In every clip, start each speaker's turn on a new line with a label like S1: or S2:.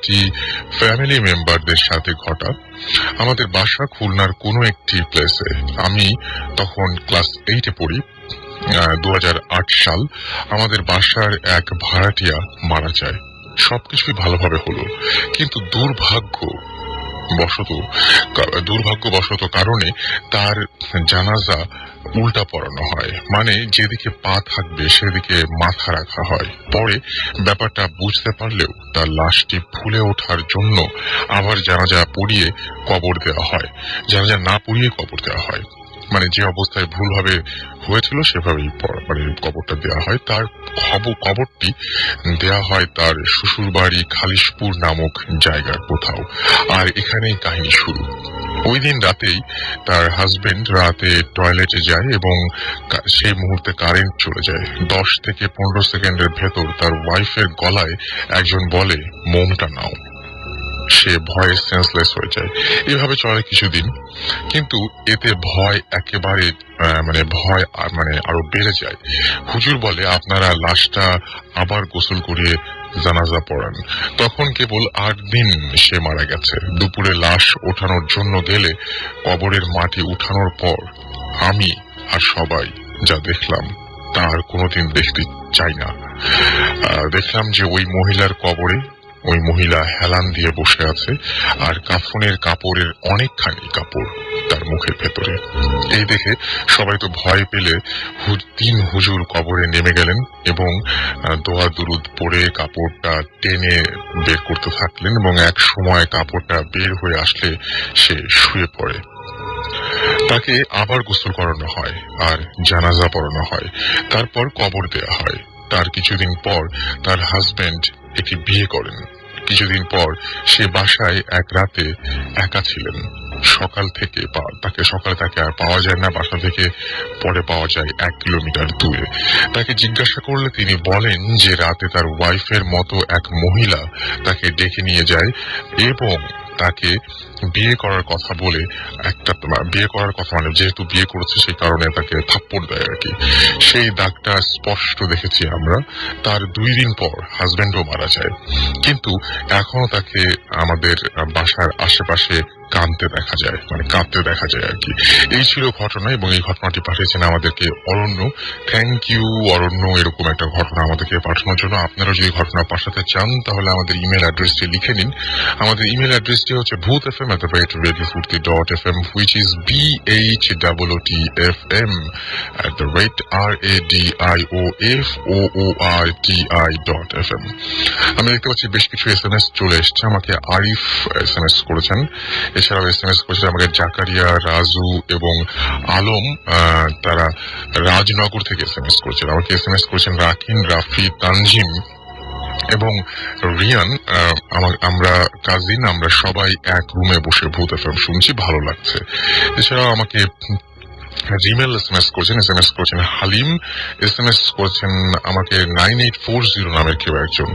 S1: কয়েকটি ফ্যামিলি মেম্বারদের সাথে ঘটা। আমাদের বাসা খুলনার কোনো একটি প্লেসে। আমি তখন ক্লাস 8-এ পড়ি। 2008 সাল। আমাদের বাসার এক ভাড়াটিয়া মারা যায়। সবকিছুই ভালোভাবে হলো, কিন্তু দুর্ভাগ্যবশত কারণে তার জানাজা উল্টা পড়ানো হয়, মানে যেদিকে পা থাকবে সেদিকে মাথা রাখা হয়। পরে ব্যাপারটা বুঝতে পারলেও তার লাশটি ফুলে ওঠার জন্য আবার জানাজা না পুড়িয়ে কবর দেওয়া হয়। মানে যে অবস্থায় ভুলভাবে হয়েছিল সেভাবেই মানে কবরটা দেওয়া হয়। তার কবরটি দেওয়া হয় তার শ্বশুর বাড়ি খালিশপুর নামক জায়গার কোথাও। আর এখানেই কাহিনী শুরু। ওই দিন রাতেই তার হাজবেন্ড রাতে টয়লেটে যায় এবং সেই মুহূর্তে কারেন্ট চলে যায়। 10 থেকে 15 সেকেন্ডের ভেতর তার ওয়াইফের গলায় একজন বলে, মোমটা নাও। সে ভয়ে সেন্সলেস হয়ে যায়। এভাবে চলে কিছুদিন, কিন্তু এতে ভয় একেবারে আরো বেড়ে যায়। হুজুর বলে, আপনারা লাশটা আবার গোসল করিয়ে জানাজা পড়ান। তখন কেবল 8 দিন সে মারা গেছে। দুপুরে লাশ ওঠানোর জন্য গেলে কবরের মাটি উঠানোর পর আমি আর সবাই যা দেখলাম তা আর কোনোদিন দেখতে চাই না। দেখলাম যে ওই মহিলার কবরে ওই মহিলা হেলান দিয়ে বসে আছে, আর কাফনের কাপড়ের অনেকখানি কাপড় তার মুখের ভেতরে। এই দেখে সবাই তো ভয় পেলে 3 হুজুর কবরে নেমে গেলেন এবং দোয়া দুরুদ পড়ে কাপড়টা টেনে বের করতে থাকলেন, এবং এক সময় কাপড়টা বের হয়ে আসলে সে শুয়ে পড়ে। তাকে আবার গোসল করানো হয় আর জানাজা পড়ানো হয়, তারপর কবর দেয়া হয়। তার কিছুদিন পর তার হাজবেন্ড একটি বিয়ে করেন। কিছুদিন পর সে বাসায় এক রাতে একা ছিলেন। সকালে তাকে আর পাওয়া যায় না। বাসা থেকে পরে পাওয়া যায় 1 কিলোমিটার দূরে। তাকে জিজ্ঞাসা করলে তিনি বলেন যে রাতে তার ওয়াইফের মতো এক মহিলা তাকে ডেকে নিয়ে যায় এবং তাকে বিয়ে করার কথা মানে যেহেতু বিয়ে করেছে সেই কারণে তাকে থাপ্পড় দেয় আর কি। সেই দাগটা স্পষ্ট দেখেছি আমরা। তার 2 দিন পর হাজবেন্ডও মারা যায়, কিন্তু এখনো তাকে আমাদের বাসার আশেপাশে কাঁদতে দেখা যায় আর কি। এই ছিল ঘটনা, এবং এই ঘটনাটি পাঠিয়েছেন আমাদেরকে অরণ্য। থ্যাংক ইউ অরণ্য, এরকম একটা ঘটনা আমাদেরকে পাঠানোর জন্য। আপনারা যদি ঘটনা পাঠাতে চান তাহলে আমাদের ইমেল অ্যাড্রেসটি লিখে নিন। আমাদের ইমেল অ্যাড্রেসটি হচ্ছে bhootfm@radiofurti.fm, which is BHOOTFM@radioforti.fm। আমি দেখতে পাচ্ছি বেশ কিছু SMS চলে এসছে। আমাকে আরিফ SMS করেছেন, এছাড়াও SMS করেছে আমাকে জাকারিয়া, রাজু এবং আলম। তারা রাজনগর থেকে SMS করেছেন। আমাকে SMS করেছেন রাকিন, রাফি, তানজিম এবং রিয়ান। আমরা কাজিন, আমরা সবাই এক রুমে বসে ভূত এফএম শুনছি, ভালো লাগছে। এছাড়াও আমাকে জিমেল SMS করেছেন হালিম। SMS করেছেন আমাকে 9840 নামের কেউ একজন।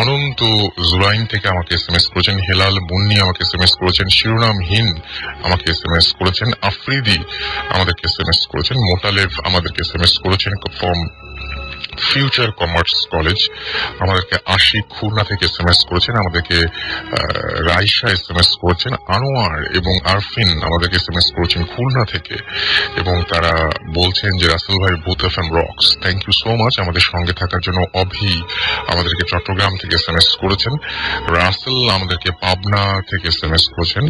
S1: অনন্ত জুলাইন থেকে আমাকে SMS করেছেন। হেলাল মুন্নি আমাকে SMS করেছেন। শিরোনামহীন আমাকে SMS করেছেন। আফ্রিদি আমাদেরকে SMS করেছেন। মোতালেব আমাদেরকে SMS করেছেন ফ্রম ফিউচার কমার্স কলেজ। আমাদেরকে আশিক খুলনা থেকে SMS করেছেন। আমাদেরকে রাইসা SMS করেছেন। আনোয়ার এবং আরফিন আমাদেরকে SMS করেছেন খুলনা থেকে, এবং তারা বলছেন যে রাসেল ভাই Bhoot FM rocks. Thank you so much আমাদের সঙ্গে থাকার জন্য। অভি আমাদেরকে চট্টগ্রাম থেকে SMS করেছেন। রাসেল আমাদেরকে পাবনা থেকে SMS করেছেন।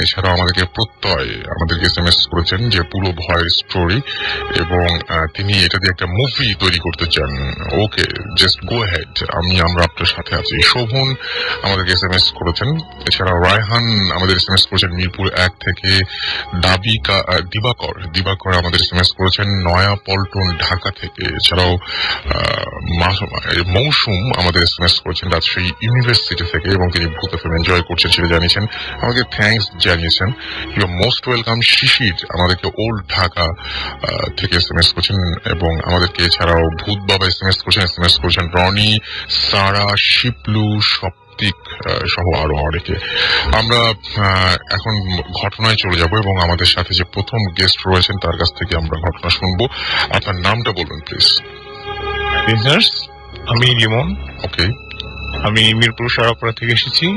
S1: এছাড়াও আমাদেরকে প্রত্যয় আমাদেরকে SMS করেছেন যে পুরো ভয়ের স্টোরি, এবং তিনি এটা দিয়ে একটা মুভি তৈরি করতে চান। ওকে, জাস্ট গো হেড, আমরা আপনার সাথে আছি। শোভন আমাদেরকে SMS করেছেন। এছাড়াও রায়হান আমাদের SMS করেছেন মিরপুর 1 থেকে। দিবাকর আমাদের SMS করেছেন নয়া পল্টন ঢাকা থেকে। এছাড়াও মৌসুম আমাদের SMS করেছেন রাজশাহী ইউনিভার্সিটি থেকে, এবং তিনি ভূত এফএম এনজয় করছেন সেটা জানিয়েছেন। আমাকে থ্যাঙ্কস জানিয়েছেন। You are most welcome. Shishir আমাদেরকে ওল্ড ঢাকা থেকে SMS করেছেন, এবং আমাদেরকে এছাড়াও ভূত বাবা SMS করেছেন রনি, সারা, শিপলু, সহ আরো অনেকে। আমরা এখন ঘটনায় চলে যাব, এবং আমাদের সাথে যে প্রথম গেস্ট রয়েছেন তার কাছ থেকে আমরা ঘটনা শুনবো। আপনার নামটা বলবেন প্লিজ।
S2: লিজনার্স, আমি লিমন।
S1: ওকে,
S2: আমি মিরপুর সারাপাড়া থেকে এসেছি।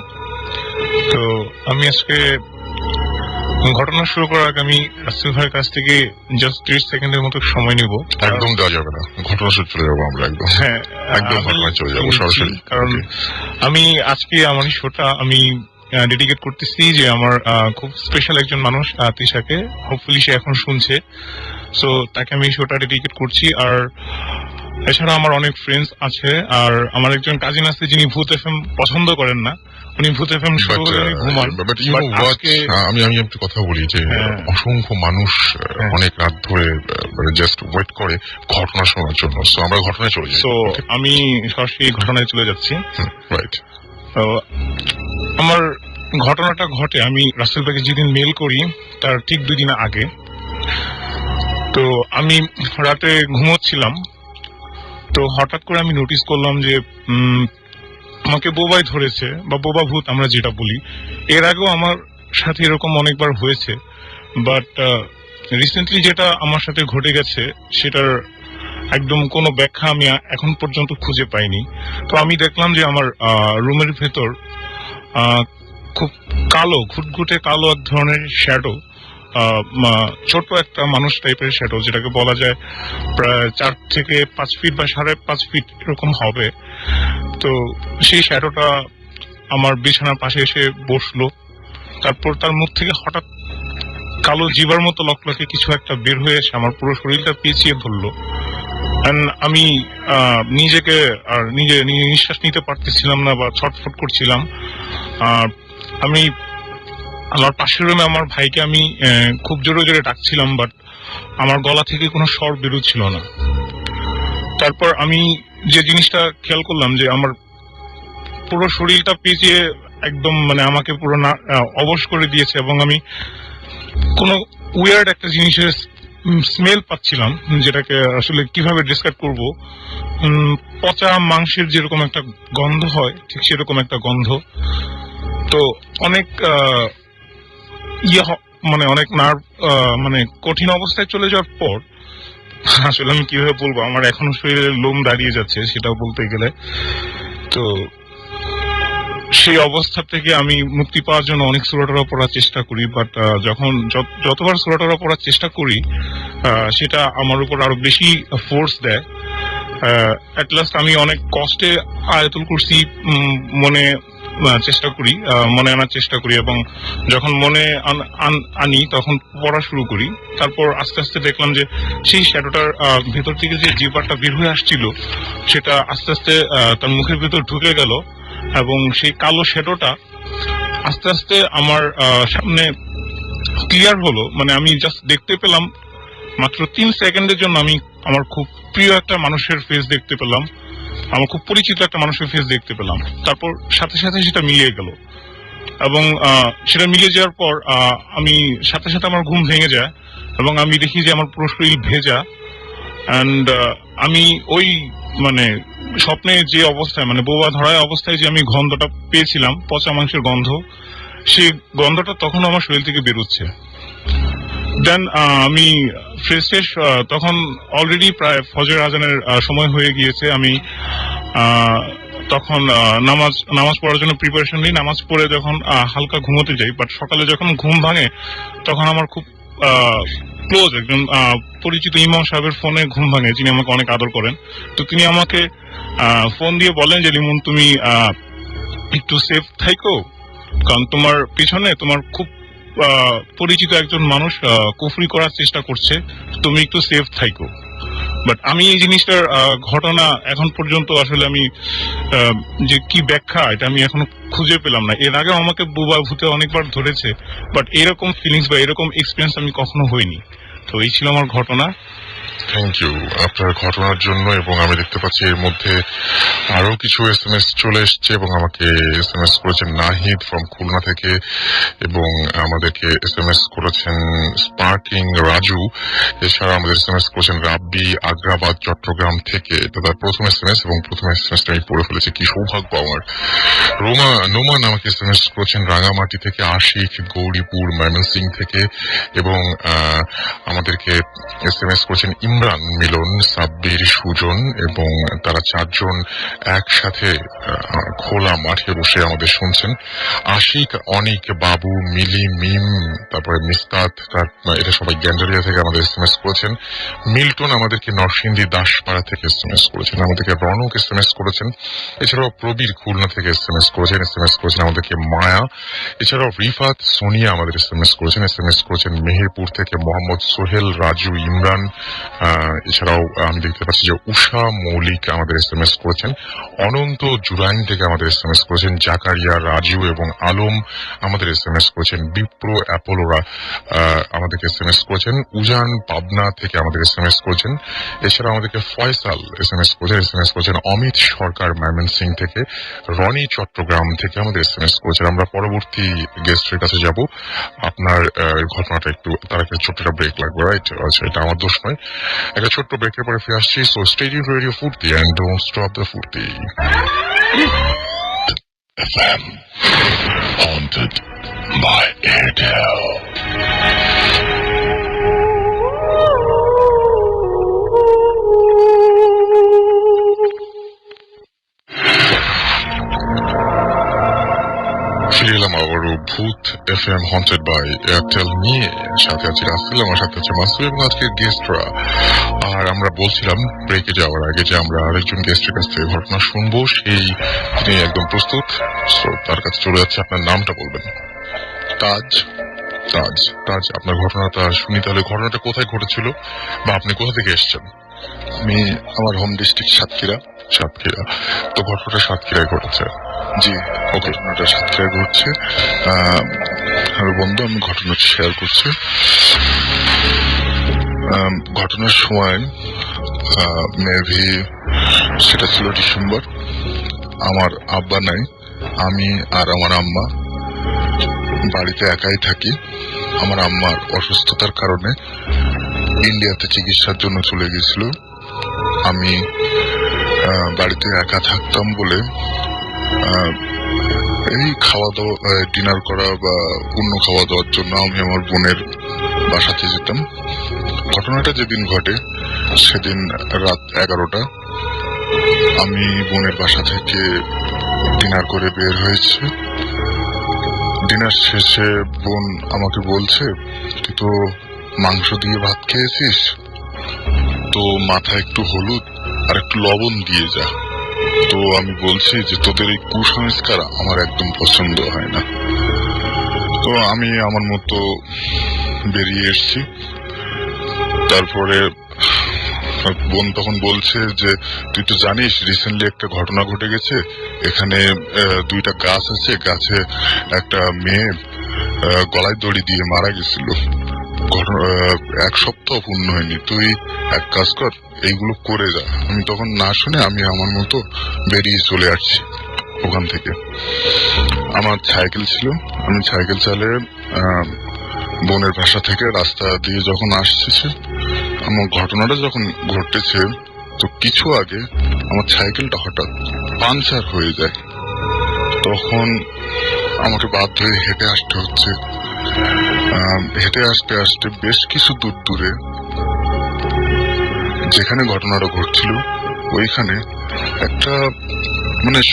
S2: তো আমি আজকে ঘটনা শুরু করার আগে আমি রাসেল ভাইয়ের কাছ থেকে জাস্ট 30 সেকেন্ডের মতো সময় নিব।
S1: একদম দেওয়া যাবে না, ঘটনা শুরু চলে যাবো আমরা একদম।
S2: হ্যাঁ,
S1: একদম ঘটনায় চলে যাবো সরাসরি।
S2: কারণ আমি আজকে আমার শোটা আমি ডেডিকেট করতেছি যে আমার খুব স্পেশাল একজন মানুষ তিশাকে, হোপফুলি সে এখন শুনছে, সো তাকে আমি শোটা ডেডিকেট করছি। আর এছাড়া আমার অনেক ফ্রেন্ডস আছে, আর আমার একজন কাজিন আছে যিনি ভূত এফএম পছন্দ করেন না, উনি ভূত এফএম শুরু হলে ঘুমান।
S1: আমি একটু কথা বলি যে অসংখ্য মানুষ অনেক রাত ধরে জাস্ট ওয়েট করে ঘটনা শোনার জন্য, সো আমরা ঘটনায় চলে যাই।
S2: সো আমি সরাসরি ঘটনায় চলে যাচ্ছি।
S1: রাইট।
S2: আমার ঘটনাটা ঘটে আমি রাসেল ভাইকে যেদিন মেল করি তার ঠিক 2 দিন আগে। তো আমি রাতে ঘুমোচ্ছিলাম, তো হঠাৎ করে আমি নোটিস করলাম যে আমাকে বোবাই ধরেছে বা বোবা ভূত আমরা যেটা বলি। এর আগেও আমার সাথে এরকম অনেকবার হয়েছে, বাট রিসেন্টলি যেটা আমার সাথে ঘটে গেছে সেটার একদম কোনো ব্যাখ্যা আমি এখন পর্যন্ত খুঁজে পাইনি। তো আমি দেখলাম যে আমার রুমের ভেতর খুব কালো, ঘুটঘুটে কালো এক ধরনের শ্যাডো, ছোট একটা মানুষ টাইপের শ্যাডো, যেটাকে বলা যায় প্রায় 4 থেকে 5 ফিট বা 5.5 ফিট এরকম হবে। তো সেই শ্যাডোটা আমার বিছানার পাশে এসে বসলো। তারপর তার মুখ থেকে হঠাৎ কালো জিবার মতো লকলকে কিছু একটা বের হয়ে এসে আমার পুরো শরীরটা পেঁচিয়ে ধরলো। আমি নিজেকে আর নিজে নিঃশ্বাস নিতে পারতেছিলাম না বা ছটফট করছিলাম। আমি আমার পাশের রুমে আমার ভাইকে আমি খুব জোরে জোরে ডাকছিলাম, বাট আমার গলা থেকে কোনো স্বর বেরোচ্ছিল না। তারপর আমি যে জিনিসটা খেয়াল করলাম যে আমার পুরো শরীরটা পেঁচিয়ে একদম মানে আমাকে পুরো অবশ করে দিয়েছে, এবং আমি কোনো উইয়ার্ড একটা জিনিসের স্মেল পাচ্ছিলাম, যেটাকে আসলে কিভাবে ডিসক্রাইব করব, পচা মাংসের যেরকম একটা গন্ধ হয় ঠিক সেরকম একটা গন্ধ। তো অনেক মানে অনেক নার্ভ মানে কঠিন অবস্থায় চলে যাওয়ার পর আসলে আমি কিভাবে বলবো, আমার এখনো শরীরে লোম দাঁড়িয়ে যাচ্ছে সেটাও বলতে গেলে। তো সেই অবস্থা থেকে আমি মুক্তি পাওয়ার জন্য অনেক সূরা পড়ার চেষ্টা করি, বাট যখন যতবার সূরা পড়ার চেষ্টা করি সেটা আমার উপর আরো বেশি ফোর্স দেয়। এট লাস্ট আমি অনেক কষ্টে আয়াতুল কুরসি মনে আনার চেষ্টা করি, এবং যখন মনে আনি তখন পড়া শুরু করি। তারপর আস্তে আস্তে দেখলাম যে সেই শ্যাডোটার ভেতর থেকে যে জিহ্বাটা বের হয়ে আসছিল সেটা আস্তে আস্তে তার মুখের ভেতর ঢুকে গেল, এবং সেই কালো শ্যাডোটা আস্তে আস্তে আমার সামনে ক্লিয়ার হলো। মানে আমি জাস্ট দেখতে পেলাম মাত্র 3 সেকেন্ডের জন্য আমি আমার খুব প্রিয় একটা মানুষের ফেস দেখতে পেলাম, আমার খুব পরিচিত একটা মানুষের ফেস দেখতে পেলাম। তারপর সাথে সাথে সেটা মিলিয়ে গেল, এবং সেটা মিলিয়ে যাওয়ার পর আমি সাথে সাথে আমার ঘুম ভেঙে যায়, এবং আমি দেখি যে আমার পুরো শরীর ভেজা। অ্যান্ড আমি ওই মানে স্বপ্নে যে অবস্থায় মানে বোবা ধরায় অবস্থায় যে আমি গন্ধটা পেয়েছিলাম, পচা মাংসের গন্ধ, সেই গন্ধটা তখন আমার শরীর থেকে বেরোচ্ছে। দেন আমি ফ্রেশ তখন অলরেডি প্রায় ফজর আজানের সময় হয়ে গিয়েছে। আমি তখন নামাজ পড়ার জন্য প্রিপারেশন নিই। নামাজ পড়ে যখন হালকা ঘুমোতে যাই, বাট সকালে যখন ঘুম ভাঙে তখন আমার খুব ক্লোজ একজন পরিচিত ইমাম সাহেবের ফোনে ঘুম ভাঙে, যিনি আমাকে অনেক আদর করেন। তো তিনি আমাকে ফোন দিয়ে বলেন যে লিমন, তুমি একটু সেফ থাইকো, কারণ তোমার পিছনে তোমার খুব পরিচিত একজন মানুষ কুফরি করার চেষ্টা করছে, তুমি একটু সেফ থাইকো। বাট আমি এই জিনিসটার ঘটনা এখন পর্যন্ত আসলে আমি যে কি ব্যাখ্যা এটা আমি এখনো খুঁজে পেলাম না। এর আগে আমাকে বুবা ভূতে অনেকবার ধরেছে, বাট এরকম ফিলিংস বা এরকম এক্সপিরিয়েন্স আমি কখনো হইনি। তো এই ছিল আমার ঘটনা।
S1: থ্যাংক ইউ আপনার ঘটনার জন্য। এবং আমি দেখতে পাচ্ছি এর মধ্যে আরো কিছু SMS চলে এসছে, এবং আমাকে SMS করেছেন নাহিদ ফ্রম খুলনা থেকে, এবং আমাদেরকে SMS করেছেন স্পার্কিং রাজু। এছাড়া আমাদের SMS করেছেন রাব্বি আগ্রাবাদ চট্টগ্রাম থেকে। এটা তার প্রথম SMS, এবং প্রথম SMSটা আমি পড়ে ফেলেছি, কি সৌভাগ্য আমার। নোমান আমাকে SMS করেছেন রাঙামাটি থেকে, আশিক গৌরীপুর ময়মনসিংহ থেকে, এবং আমাদেরকে SMS করেছেন ইমরান, মিলন, সাব্বির, সুজন এবং তারা চারজন একসাথে খোলা মাঠে বসে আমাদের শুনছেন। আশিক, অনিক, বাবু, মিলি, মিম, তারপরে মিস্তাত, এরা সবাই গ্যান্ডারিয়া থেকে আমাদের এসএমএস করেছেন। মিল্টন আমাদেরকে নরসিংদী দাসপাড়া থেকে এসএমএস করেছেন, আমাদেরকে রনক এসএমএস করেছেন। এছাড়াও প্রবীর খুলনা থেকে এসএমএস করেছেন আমাদেরকে মায়া। এছাড়াও রিফাত, সোনিয়া আমাদের এসএমএস করেছেন মেহেরপুর থেকে মোহাম্মদ সোহেল, রাজু, ইমরান। এছাড়াও আমি দেখতে পাচ্ছি যে উষা মৌলিক আমাদের এসএমএস করেছেন। অনন্ত জুরাইন থেকে আমাদের এসএমএস করেছেন। জাকারিয়া, রাজু এবং আলম আমাদের এসএমএস করেছেন। বিপ্র, অ্যাপোলোরা আমাদেরকে এসএমএস করেছেন। উজান পাবনা থেকে আমাদের এসএমএস করেছেন। এছাড়া আমাদেরকে ফয়সাল এসএমএস করেছেন। অমিত সরকার ময়মনসিংহ থেকে, রনি চট্টগ্রাম থেকে আমাদের এসএমএস করেছেন। আমরা পরবর্তী গেস্টের কাছে যাব। আপনার ঘটনাটা একটু, তার একটা ছোট্ট ব্রেক লাগবে, রাইট? আচ্ছা, এটা আমার দোষ নয়। একটা ছোট্ট ব্রেকের পরে ফিরে আসছি। সো স্টে টিউনড রেডিও ফুর্তি এন্ড ডোন্ট স্টপ দ্য ফুর্তি। FM haunted by Airtel. ফিরে এলাম আবারও ভূত FM haunted by Airtel নিয়ে। সাথে আছে রাসেল, আমার সাথে আছে মাসুদ এবং আজকের গেস্টরা। আর আমরা বলছিলাম ব্রেকে যাওয়ার আগে যে আমরা আরেকজন গেস্টের কাছ থেকে ঘটনা শুনবো, তিনি একদম প্রস্তুত। সো তার কাছে চলে যাচ্ছে। আপনার নামটা বলবেন।
S3: তাজ।
S1: তাজ, তাজ, আপনার ঘটনাটা শুনি তাহলে। ঘটনাটা কোথায় ঘটেছিল বা আপনি কোথা থেকে এসেছেন?
S3: আমি আমার হোম ডিস্ট্রিক্ট সাতক্ষীরা।
S1: সাতক্ষীরা। তো ঘটনাটা সাতক্ষীরায় ঘটেছে?
S3: জি,
S1: ওকে।
S3: ঘটনাটা সাতক্ষীরায় ঘটছে। আর বন্ধু, আমি ঘটনাটা শেয়ার করছি। ঘটনার সময় মেবি সেটা ছিল ডিসেম্বর। আমার আব্বা নাই, আমি আর আমার আম্মা বাড়িতে একাই থাকি। আমার আম্মার অসুস্থতার কারণে ইন্ডিয়াতে চিকিৎসার জন্য চলে গেছিল। আমি বাড়িতে একা থাকতাম বলে এই খাওয়া দাওয়া, ডিনার করা বা অন্য খাওয়া দাওয়ার জন্য আমি আমার বোনের বাসাতে যেতাম। ঘটনাটা যেদিন ঘটে সেদিন রাত 11টা। আমি বোনের বাসা থেকে ডিনার করে বের হয়েছে। ডিনার শেষে বোন আমাকে বলছে, তুই তো মাংস দিয়ে ভাত খেয়েছিস, তো মাথায় একটু হলুদ আর একটু লবণ দিয়ে যা। তো আমি বলছি যে তোদের এই কুসংস্কার আমার একদম পছন্দ হয় না। তো আমি আমার মতো বেরিয়ে এসছি। তারপরে বোন তখন বলছে যে তুই তো জানিস রিসেন্টলি একটা ঘটনা ঘটে গেছে, এখানে দুইটা গাছ আছে, গাছে একটা মেয়ে গলায় দড়ি দিয়ে মারা গেছিল। এক সপ্তাহ পূর্ণ হয়নি, তুই এক কাজ কর, এইগুলো করে যা। আমি তখন না শুনে আমি আমার মতো বেরিয়ে চলে আসছি ওখান থেকে। আমার সাইকেল ছিল, আমি সাইকেল চালিয়ে বোনের বাসা থেকে রাস্তা দিয়ে যখন আসছে, আমার ঘটনাটা যখন ঘটেছে তো কিছু আগে আমার সাইকেলটা হঠাৎ পাংচার হয়ে যায়। তখন আমাকে বাধ্য হয়ে হেঁটে আসতে হচ্ছে। হেঁটে আসতে আসতে বেশ কিছু দূর দূরে যেখানে ঘটনাটা ঘটছিল ওইখানে একটা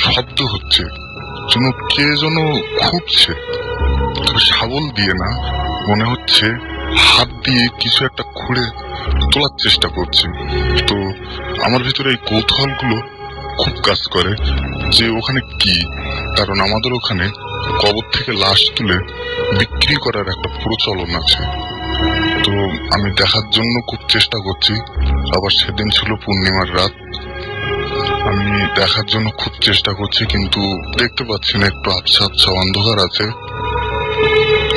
S3: শব্দ হচ্ছে, যেন কে যেন খুঁজছে, শাবল দিয়ে না, মনে হচ্ছে হাত দিয়ে কিছু একটা খুঁড়ে তোলার চেষ্টা করছে। তো আমার ভিতরে এই কৌতূহলগুলো খুব কাজ করে যে ওখানে কি, কারণ আমাদের ওখানে কবর থেকে লাশ তুলে বিক্রি করার একটা প্রচলন আছে। তো আমি দেখার জন্য খুব চেষ্টা করছি। আবার সেদিন ছিল পূর্ণিমার রাত, আমি দেখার জন্য খুব চেষ্টা করছি, কিন্তু দেখতে পাচ্ছি না, একটু আবছা আবছা অন্ধকার আছে।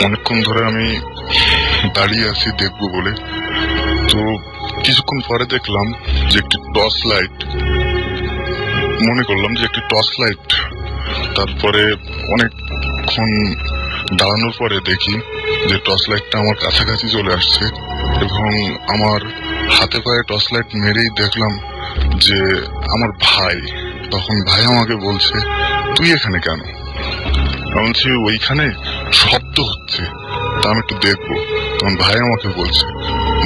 S3: অনেকক্ষণ ধরে আমি দাঁড়িয়ে আছি দেখবো বলে। তো কিছুক্ষণ পরে দেখলাম যে একটি টর্চ লাইট, মনে করলাম যে একটি টর্চ লাইট। তারপরে অনেকক্ষণ দাঁড়ানোর পরে দেখি যে টর্চ লাইটটা আমার কাছাকাছি চলে আসছে এবং আমার হাতে পায়ে টর্চ লাইট মেরেই দেখলাম যে আমার ভাই। তখন ভাই আমাকে বলছে, তুই এখানে কেন? বলছি ওইখানে শব্দ হচ্ছে, তা আমি একটু দেখবো। তখন ভাই আমাকে বলছে,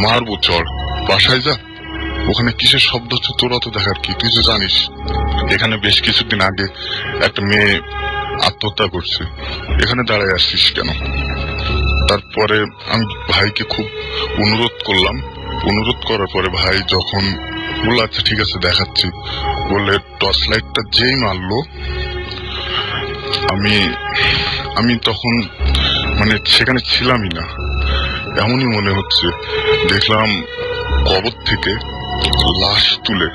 S3: মারবো, চড়, বাসায় যা, ওখানে কিসের শব্দ হচ্ছে তোরা তো দেখার কি, তুই তো জানিস এখানে বেশ কিছুদিন আগে একটা মেয়ে আত্মহত্যা করছে, এখানে দাঁড়ায় আসছিস কেন? তারপরে আমি ভাইকে খুব অনুরোধ করলাম, অনুরোধ করার পরে ভাই যখন বললো আচ্ছা ঠিক আছে দেখাচ্ছি বলে টর্চ লাইটটা যেই মারলো, আমি আমি তখন মানে সেখানে ছিলামই না, এমনই মনে হচ্ছে। দেখলাম কবর থেকে লাশ তুলে,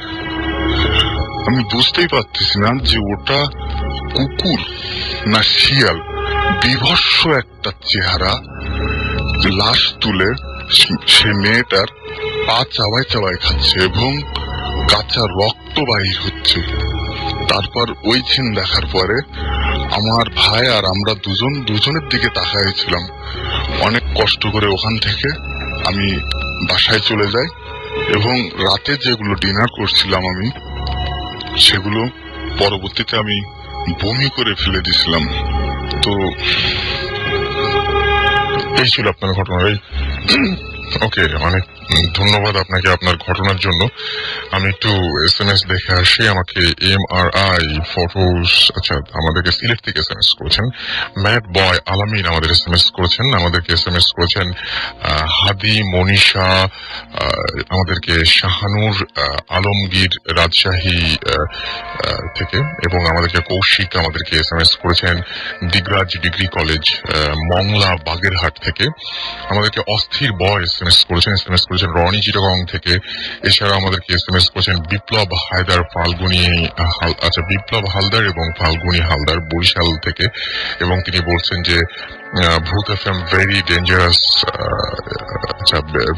S3: আমি বুঝতেই পারতেছি না যে ওটা কুকুর না শিয়াল, বিভৎস একটা চেহারা। লাশ তুলে সে মেয়েটার পা চাবায় চাবায় খাচ্ছে এবং কাঁচা রক্ত বাহির হচ্ছে। তারপর ওই সিন দেখার পরে আমার ভাই আর আমরা দুজনের দিকে তাকাইছিলাম। অনেক কষ্ট করে ওখান থেকে আমি বাসায় চলে যাই এবং রাতে যেগুলো ডিনার করছিলাম আমি, সেগুলো পরবর্তীতে আমি বমি করে ফেলে দিছিলাম। তো
S1: এই ছিল আপনার ঘটনা। ওকে, অনেক ধন্যবাদ আপনাকে আপনার ঘটনার জন্য। আমি একটু SMS দেখে আসি। আমাকে MRI ফটোস, আচ্ছা, আমাদেরকে সিলেট থেকে SMS করেছেন। ম্যাড বয় আলামিন আমাদের SMS করেছেন, আমাদেরকে SMS করেছেন হাদি মনীষা, আমাদেরকে শাহানুর আলমগীর রাজশাহী থেকে, এবং আমাদেরকে কৌশিক আমাদেরকে SMS করেছেন দিগরাজ ডিগ্রি কলেজ মংলা বাগেরহাট থেকে। আমাদেরকে অস্থির বয় SMS করেছেন রনি চিটাগং থেকে। এছাড়া আমাদেরকে SMS করেছেন বিপ্লব হায়দার বিপ্লব হালদার এবং ফাল্গুনী হালদার বরিশাল থেকে, এবং তিনি বলছেন যে ভূত FM very dangerous,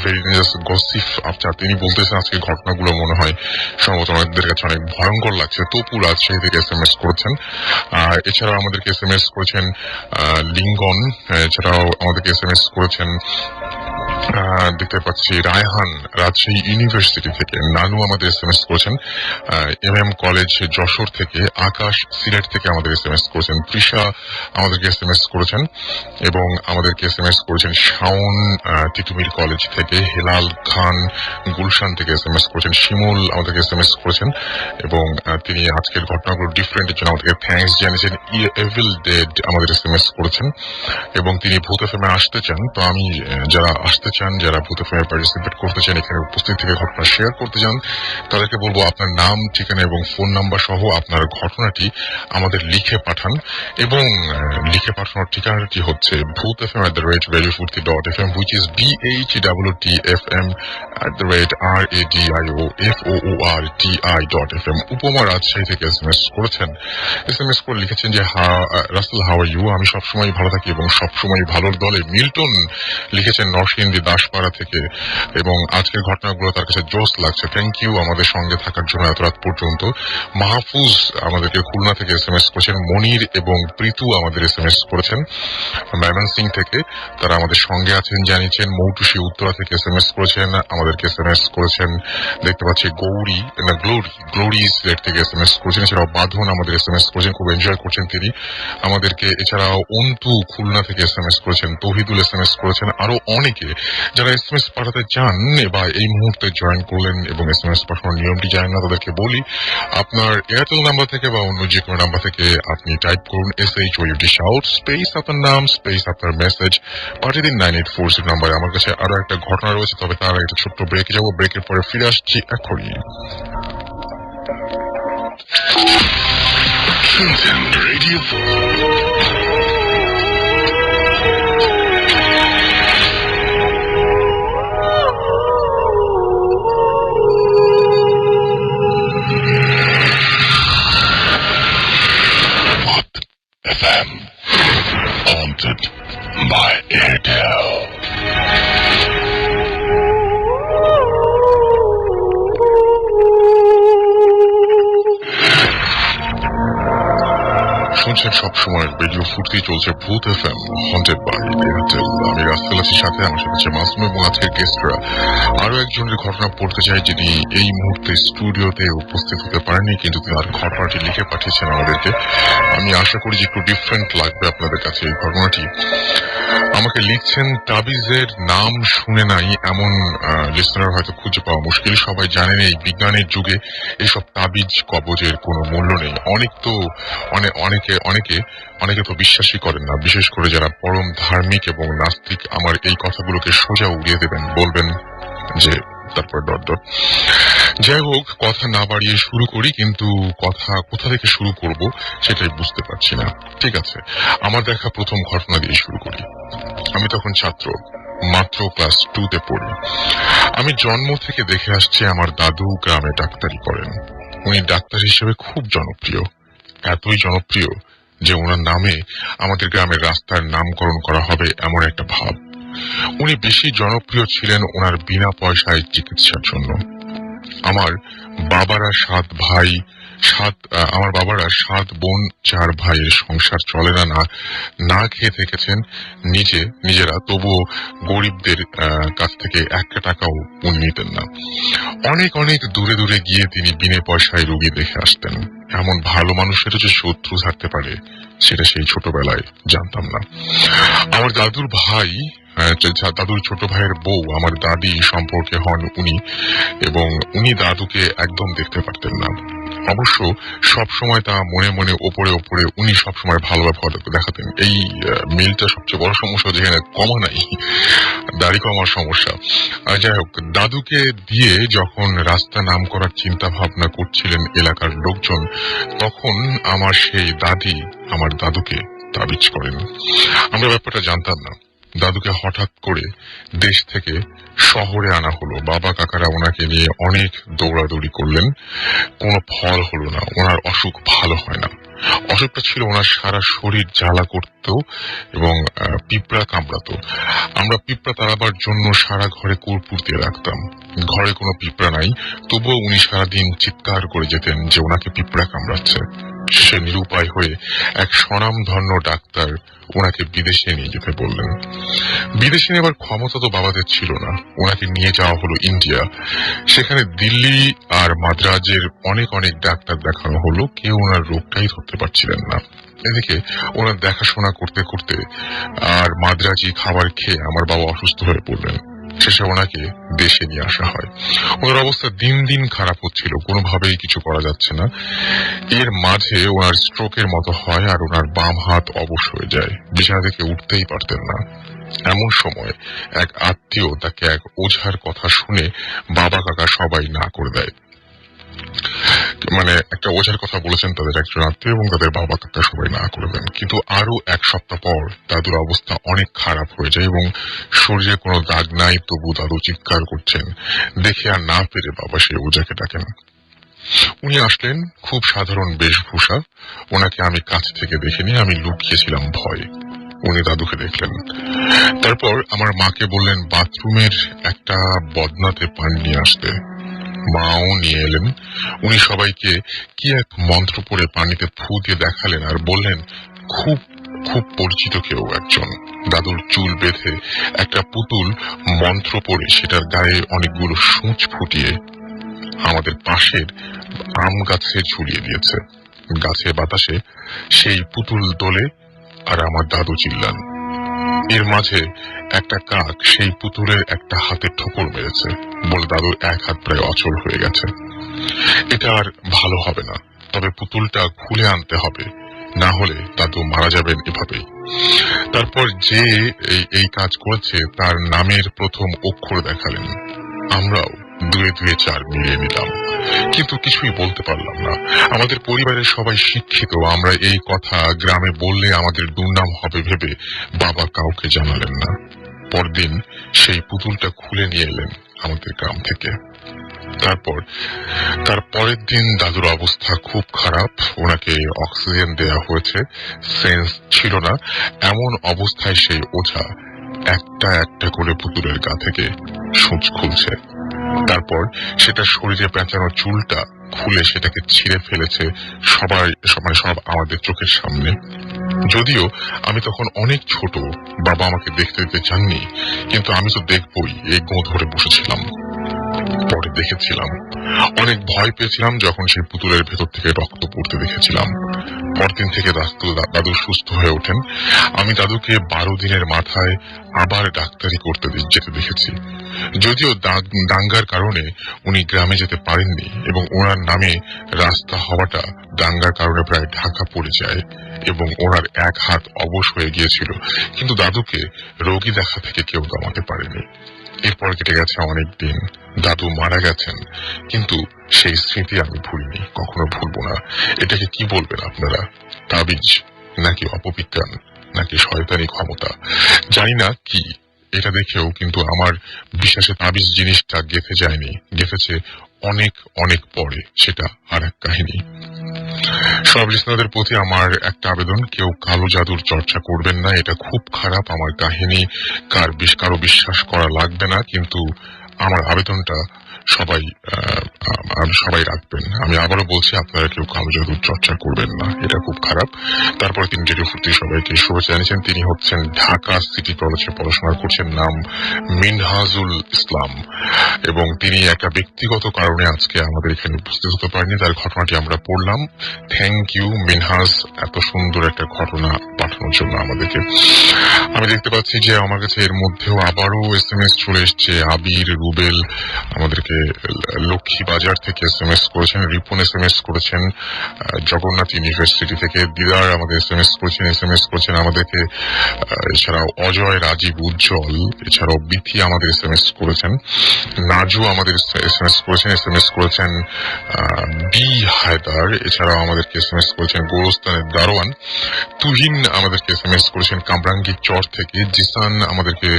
S1: very dangerous gossip. আচ্ছা, তিনি বলতেছেন আজকে ঘটনাগুলো মনে হয় সম্ভবত আমাদের কাছে অনেক ভয়ঙ্কর লাগছে। তপু রাজশাহী থেকে SMS করেছেন। এছাড়াও আমাদেরকে SMS করেছেন লিঙ্গন, এছাড়াও আমাদেরকে SMS করেছেন দেখতে পাচ্ছি রায়হান রাজশাহী ইউনিভার্সিটি থেকে। নানু আমাদের SMS করেছেন MM কলেজ যশোর থেকে। আকাশ সিলেট থেকে আমাদের SMS করেছেন। তৃষা আমাদেরকে SMS করেছেন, এবং আমাদেরকে SMS করেছেন শাওন তিতুমির কলেজ থেকে। হেলাল খান গুলশান থেকে SMS করেছেন। শিমুল আমাদেরকে SMS করেছেন, এবং তিনি আজকের ঘটনাগুলো ডিফারেন্টের জন্য আমাদেরকে থ্যাঙ্কস জানিয়েছেন। এভিল ডেড আমাদের SMS করেছেন, এবং তিনি ভূত এফএমে আসতে চান। তো আমি যারা আসতে চান, যারা ভূত এফএমে পার্টিসিপেট করতে চান, এখানে উপস্থিত থেকে ঘটনা শেয়ার করতে চান, তাদেরকে বলবো আপনার নাম, ঠিকানা এবং ফোন নাম্বার সহ আপনার ঘটনাটি আমাদের লিখে পাঠান। এবং লিখে পাঠানোর ঠিকানাটি হচ্ছে bhutfm@radiofurti.fm, which is BHWTFM@radioFOORTI.fm। উপমা রাজশাহী থেকে SMS করেছেন। SMS করে লিখেছেন যে রাসেল, হাউ আর ইউ? আমি সবসময় ভালো থাকি এবং সবসময় ভালোর দলে। মিল্টন লিখেছেন নরসিংদী দাসপাড়া থেকে, এবং আজকের ঘটনাগুলো তার কাছে জোস লাগছে। থ্যাংক ইউ আমাদের সঙ্গে থাকার জন্য এত রাত পর্যন্ত। মাহফুজ আমাদেরকে খুলনা থেকে SMS করেছেন। মনির এবং প্রীতু আমাদের SMS করেছেন ময়মনসিং থেকে, তারা আমাদের সঙ্গে আছেন জানিয়েছেন। মৌটুসি উত্তরা থেকে SMS করেছেন, আমাদেরকে SMS করেছেন। দেখতে পাচ্ছি গ্লোরি সিলেট থেকে SMS করেছেন। এছাড়াও বাঁধন আমাদের SMS করেছেন, খুব এনজয় করছেন তিনি আমাদেরকে। এছাড়াও অন্তু খুলনা থেকে SMS করেছেন। তহিদুল SMS করেছেন। আরো অনেকে যারা SMS পাঠাতে চান বা এই মুহূর্তে জয়েন করলেন এবং SMS পাঠানোর নিয়মটি জানেন না, তাদেরকে বলি আপনার এয়ারটেল নাম্বার থেকে বা অন্য যে কোনো নাম্বার থেকে আপনি টাইপ করুন SHOUT শাউট স্পেস আপনার নাম স্পেস আপনার মেসেজ, পাঠিয়ে দিন 9846 নাম্বারে। আমার কাছে আরো একটা ঘটনা রয়েছে, তবে তার একটা ছোট্ট ব্রেকে যাবো। ব্রেকের পরে ফিরে আসছি এখনই।
S4: Radio FM, haunted by Airtel.
S1: শুনছেন সবসময় রেডিও ফুর্তি, চলছে ভূত FM, হন্টেড বাই এয়ারটেল। আমি রাসেল আছি সাথে, আমার সাথে আছে মাসুম এবং আজকের গেস্টরা। আরো একজনের ঘটনা পড়তে চাই যিনি এই মুহূর্তে স্টুডিওতে উপস্থিত হতে পারেনি, কিন্তু তার ঘটনাটি লিখে পাঠিয়েছেন আমাদেরকে। আমি আশা করি যে একটু ডিফারেন্ট লাগবে আপনাদের কাছে এই ঘটনাটি। আমাকে লিখছেন, তাবিজের নাম শুনে নাই এমন লিসনার হয়তো খুঁজে পাওয়া মুশকিল। সবাই জানেন এই বিজ্ঞানের যুগে এইসব তাবিজ কবজের কোনো মূল্য নেই। অনেকে তো বিশ্বাসই করেন না, বিশেষ করে যারা পরম ধার্মিক এবং নাস্তিক। আমার এই কথাগুলোকে সোজা উড়িয়ে দেবেন, বলবেন যে তারপর ডট ডট। যাই হোক, কথা না বাড়িয়ে শুরু করি, কিন্তু কথা কোথা থেকে শুরু করব সেটাই বুঝতে পারছি না। ঠিক আছে, আমার দেখা প্রথম ঘটনা দিয়ে শুরু করি। আমি তখন ছাত্র, মাত্র ক্লাস 2-তে পড়ি। আমি জন্ম থেকে দেখে আসছি আমার দাদু গ্রামে ডাক্তারি করেন। উনি ডাক্তার হিসেবে খুব জনপ্রিয়, এতই জনপ্রিয় যে ওনার নামে আমাদের গ্রামের রাস্তার নামকরণ করা হবে এমন একটা ভাব। উনি বেশি জনপ্রিয় ছিলেন ওনার বিনা পয়সায় চিকিৎসার জন্য। আমার বাবারা 7 বোন 4 ভাইয়ের সংসার চলে না খেয়ে থেকেছেন নিজেরা, তবুও গরিবদের কাছ থেকে 1 টাকাও উনি নিতেন না। অনেক অনেক দূরে দূরে গিয়ে তিনি বিনা পয়সায় রোগী দেখে আসতেন। এমন ভালো মানুষের যে শত্রু থাকতে পারে সেটা সেই ছোটবেলায় জানতাম না। আমার দাদুর ছোট ভাইয়ের বউ আমার দাদি সম্পর্কে হন উনি, এবং উনি দাদুকে একদম দেখতে পারতেন না। অবশ্য সবসময় তা মনে মনে ওপরে উনি সবসময় ভালো ব্যবহার দেখাতেন। এই মিলটা সবচেয়ে বড় সমস্যা, যেখানে কমা নাই, দাড়ি কমার সমস্যা। যাই হোক, দাদুকে দিয়ে যখন রাস্তা নাম করার চিন্তা ভাবনা করছিলেন এলাকার লোকজন, তখন আমার সেই দাদি আমার দাদুকে তাবিজ করেন। আমরা ব্যাপারটা জানতাম না। দাদুকে হঠাৎ করে দেশ থেকে শহরে আনা হলো। বাবা কাকারা ওনাকে নিয়ে অনেক দৌড়াদৌড়ি করলেন, কোনো ফল হলো না। ওনার অসুখ ভালো হয় না। অসুখটা ছিল ওনার সারা শরীর জ্বালা করতো এবং পিঁপড়া কামড়াতো। আমরা পিঁপড়া তাড়াবার জন্য সারা ঘরে কর্পূর দিয়ে রাখতাম। ঘরে কোনো পিঁপড়া নাই, তবুও উনি সারাদিন চিৎকার করে যেতেন যে ওনাকে পিঁপড়া কামড়াচ্ছে। সে নিরুপায় হয়ে এক স্বনামধন্য ডাক্তার ওনাকে বিদেশে নিয়ে যেতে বললেন। বিদেশে নেবার ক্ষমতা তো বাবাদের ছিল না। ওনাকে নিয়ে যাওয়া হলো ইন্ডিয়া। সেখানে দিল্লি আর মাদ্রাজের অনেক ডাক্তার দেখানো হলো, কেউ ওনার রোগটাই ধরতে পারছিলেন না। এদিকে ওনার দেখাশোনা করতে করতে আর মাদ্রাজি খাবার খেয়ে আমার বাবা অসুস্থ হয়ে পড়লেন। শেষে ওনাকে দেশে নিয়ে আসা হয়। ওনার অবস্থা দিন দিন খারাপ হচ্ছিল, কোনোভাবেই কিছু করা যাচ্ছে না। এর মাঝে ওনার স্ট্রোকের মতো হয় আর ওনার বাম হাত অবশ হয়ে যায়। বিছানা থেকে উঠতেই পারতেন না। এমন সময় এক আত্মীয় তাকে এক ওঝার কথা শুনে বাবা কাকা সবাই না করে দেয়। মানে একটা ওঝার কথা বলেছেন তাদের একজন আত্মীয়, এবং তাদের বাবা কাকা সবাই না করে দেন। কিন্তু আরো 1 সপ্তাহ পর দাদুর অবস্থা অনেক খারাপ হয়ে যায় এবং শরীরে কোনো দাগ নাই, তবু দাদু চিৎকার করছেন। দেখে আর না পেরে বাবা সেই ওঝাকে ডাকেন। উনি আসলেন, খুব সাধারণ বেশভূষা। ওনাকে আমি কাছ থেকে দেখিনি, আমি লুকিয়েছিলাম ভয়ে। উনি দাদুকে দেখলেন। তারপর আমার মাকে বললেন বাথরুমের একটা বদনাতে পানি নিয়ে আসতে। মাও নিয়ে এলেন। উনি সবাইকে কি এক মন্ত্র পড়ে পানিতে ফু দিয়ে দেখালেন আর বললেন খুব খুব পরিচিত কেউ একজন। দাদুর চুল বেঁধে একটা পুতুল মন্ত্র পড়ে সেটার গায়ে অনেকগুলো সূচ ফুটিয়ে আমাদের পাশের আম গাছে ঝুলিয়ে দিয়েছে। গাছে বাতাসে সেই পুতুল দোলে আর আমার দাদু চিল্লান। এর মাঝে একটা কাক সেই পুতুলের একটা হাতে ঠোকর মেরেছে বলে দাদুর 1 হাত প্রায় অচল হয়ে গেছে। এটা আর ভালো হবে না, তবে পুতুলটা খুলে আনতে হবে, না হলে দাদু মারা যাবেন এভাবেই। তারপর যে এই কাজ করেছে তার নামের প্রথম অক্ষর দেখালেন। আমরাও 2-2 4 মিলিয়ে নিলাম, কিন্তু কিছুই বলতে পারলাম না। আমাদের পরিবারের সবাই শিক্ষিত, আমরা এই কথা গ্রামে বললে আমাদের দুর্নাম হবে ভেবে বাবা কাউকে জানালেন না। পরদিন সেই পুতুলটা খুলে নিয়ে এলেন আমাদের গ্রাম থেকে। তার পরের দিন দাদুর অবস্থা খুব খারাপ। ওনাকে অক্সিজেন দেয়া হয়েছে, সেন্স ছিল না। এমন অবস্থায় সেই ওঝা একটা একটা করে পুতুলের গা থেকে সূচ খুলছে। তারপর সেটা শরীরে পেঁচানো চুলটা খুলে সেটাকে ছিঁড়ে ফেলেছে সব আমাদের চোখের সামনে। যদিও আমি তখন অনেক ছোট, বাবা আমাকে দেখতে দিতে চাননি, কিন্তু আমি তো দেখবই, এই গো ধরে বসেছিলাম। পরে দেখেছিলাম, অনেক ভয় পেয়েছিলাম যখন সেই পুতুলের ভেতর থেকে রক্ত পড়তে দেখেছিলাম। পরদিন থেকে দাদু সুস্থ হয়ে ওঠেন। আমি দাদুকে 12 দিনের মাথায় আবার ডাক্তারি করতে যেতে দেখেছি। যদিও দাঙ্গার কারণে উনি গ্রামে যেতে পারেননি এবং ওনার নামে রাস্তা হওয়াটা দাঙ্গার কারণে প্রায় ঢাকা পড়ে যায় এবং ওনার এক হাত অবশ হয়ে গিয়েছিল, কিন্তু দাদুকে রোগী দেখা থেকে কেউ দমাতে পারেনি। এরপর কেটে গেছে অনেক দিন, দাদু মারা গেছেন, কিন্তু সেই স্মৃতি আমি ভুলিনি, কখনো ভুলবো না। এটাকে কি বলবেন আপনারা? তাবিজ নাকি অপবিজ্ঞান নাকি শয়তানি ক্ষমতা, জানি না কি। এটা দেখেও কিন্তু আমার বিশ্বাসে তাবিজ জিনিসটা গেঁথে যায়নি, গেঁথেছে অনেক অনেক পরে, সেটা আর এক কাহিনী। সব লিসনারদের প্রতি আমার একটা আবেদন, কেউ কালো জাদুর চর্চা করবেন না, এটা খুব খারাপ। আমার কাহিনী কারো বিশ্বাস করা লাগবে না, কিন্তু আমার আবেদনটা সবাই রাখবেন। আমি আবারও বলছি, আপনারা কেউ কালো জাদুর চর্চা করবেন না, এটা খুব খারাপ। তারপরে তিনি রেডিও ফুর্তি সবাইকে শুভেচ্ছা জানিয়েছেন। তিনি হচ্ছেন ঢাকা সিটি কলেজে পড়াশোনা করছেন, নাম মিনহাজুল ইসলাম, এবং তিনি একটা ব্যক্তিগত কারণে আজকে আমাদের এখানে উপস্থিত হতে পারেনি। তার ঘটনাটি আমরা পড়লাম। থ্যাংক ইউ মিনহাজ, এত সুন্দর একটা ঘটনা পাঠানোর জন্য আমাদেরকে। আমি দেখতে পাচ্ছি যে আমার কাছে এর মধ্যেও আবারও SMS চলে এসছে। আবির, রুবেল আমাদেরকে লক্ষ্মী বাজার থেকে SMS করেছেন, রিপন SMS করেছেন জগন্নাথ ইউনিভার্সিটি থেকে, দিদার আমাদের SMS করেছেন আমাদেরকে, এছাড়াও অজয়, রাজীব, উজ্জ্বল, এছাড়াও বিথি আমাদের SMS করেছেন, নাজু আমাদের SMS করেছেন বি হায়দার, এছাড়াও আমাদেরকে SMS করেছেন গোরস্তানের দারোয়ান, তুহিন আমাদেরকে SMS করেছেন কামরাঙ্গি চর থেকে, জিসান আমাদেরকে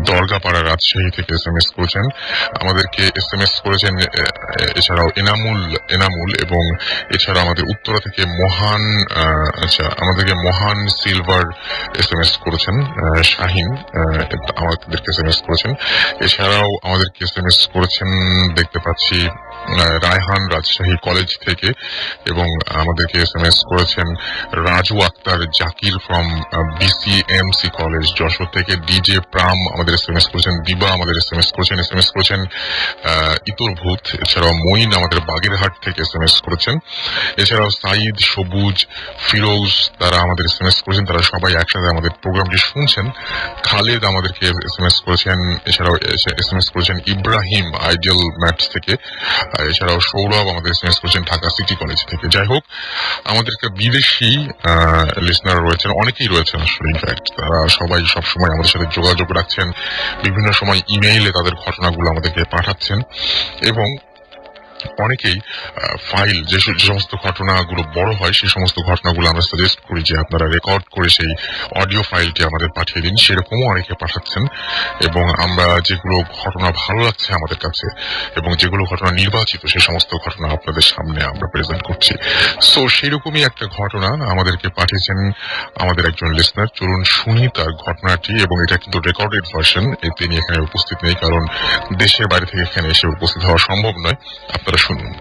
S1: দরগাপাড়া রাজশাহী থেকে SMS করেছেন, আমাদেরকে SMS করেছেন এছাড়াও এনামুল, এবং এছাড়া আমাদের উত্তরা থেকে আমাদেরকে মহান সিলভার SMS করেছেন, শাহিন আমাদেরকে SMS করেছেন, এছাড়াও আমাদেরকে SMS করেছেন দেখতে পাচ্ছি রায়হান রাজশাহী কলেজ থেকে, এবং আমাদেরকে SMS করেছেন Raju Akter Zakir from BCMC college Jessore থেকে, ডিজে প্রাম আমাদের SMS করেছেন, দিবা আমাদের SMS করেছেন ইতর ভূত, এছাড়াও মঈন আমাদের বাগেরহাট থেকে SMS করেছেন, এছাড়াও সাইদ, সবুজ, ফিরোজ তারা আমাদের SMS করেছেন, তারা সবাই একসাথে আমাদের প্রোগ্রামটি শুনছেন। খালেদ আমাদেরকে SMS করেছেন, এছাড়াও SMS করেছেন ইব্রাহিম আইডিয়াল ম্যাথস থেকে, এছাড়াও সৌরভ আমাদের SMS করেছেন ঢাকা সিটি কলেজ থেকে। যাই হোক, আমাদেরকে বিদেশি লিসনার রয়েছেন, অনেকেই রয়েছেন আসলে, ইনফ্যাক্ট তারা সবাই সবসময় আমাদের সাথে যোগাযোগ রাখছেন, বিভিন্ন সময় ইমেইলে তাদের ঘটনাগুলো আমাদেরকে পাঠাচ্ছেন, এবং অনেকেই ফাইল যে সমস্ত ঘটনাগুলো বড় হয় সেই সমস্ত ঘটনাগুলো আমরা সাজেস্ট করি যে আপনারা রেকর্ড করে সেই অডিও ফাইলটি আমাদের পাঠিয়ে দিন, সেরকমও অনেকে পাঠাচ্ছেন, এবং আমরা যেগুলো ঘটনা ভালো লাগছে আমাদের কাছে এবং যেগুলো ঘটনা নির্বাচিত সেই সমস্ত ঘটনা আপনাদের সামনে আমরা প্রেজেন্ট করছি। সো সেরকমই একটা ঘটনা আমাদেরকে পাঠিয়েছেন আমাদের একজন লিসনার। চলুন শুনি তার ঘটনাটি, এবং এটা কিন্তু রেকর্ডেড ভার্সন, তিনি এখানে উপস্থিত নেই কারণ দেশের বাইরে থেকে এখানে এসে উপস্থিত হওয়া সম্ভব নয়। আপনারা শুনুন।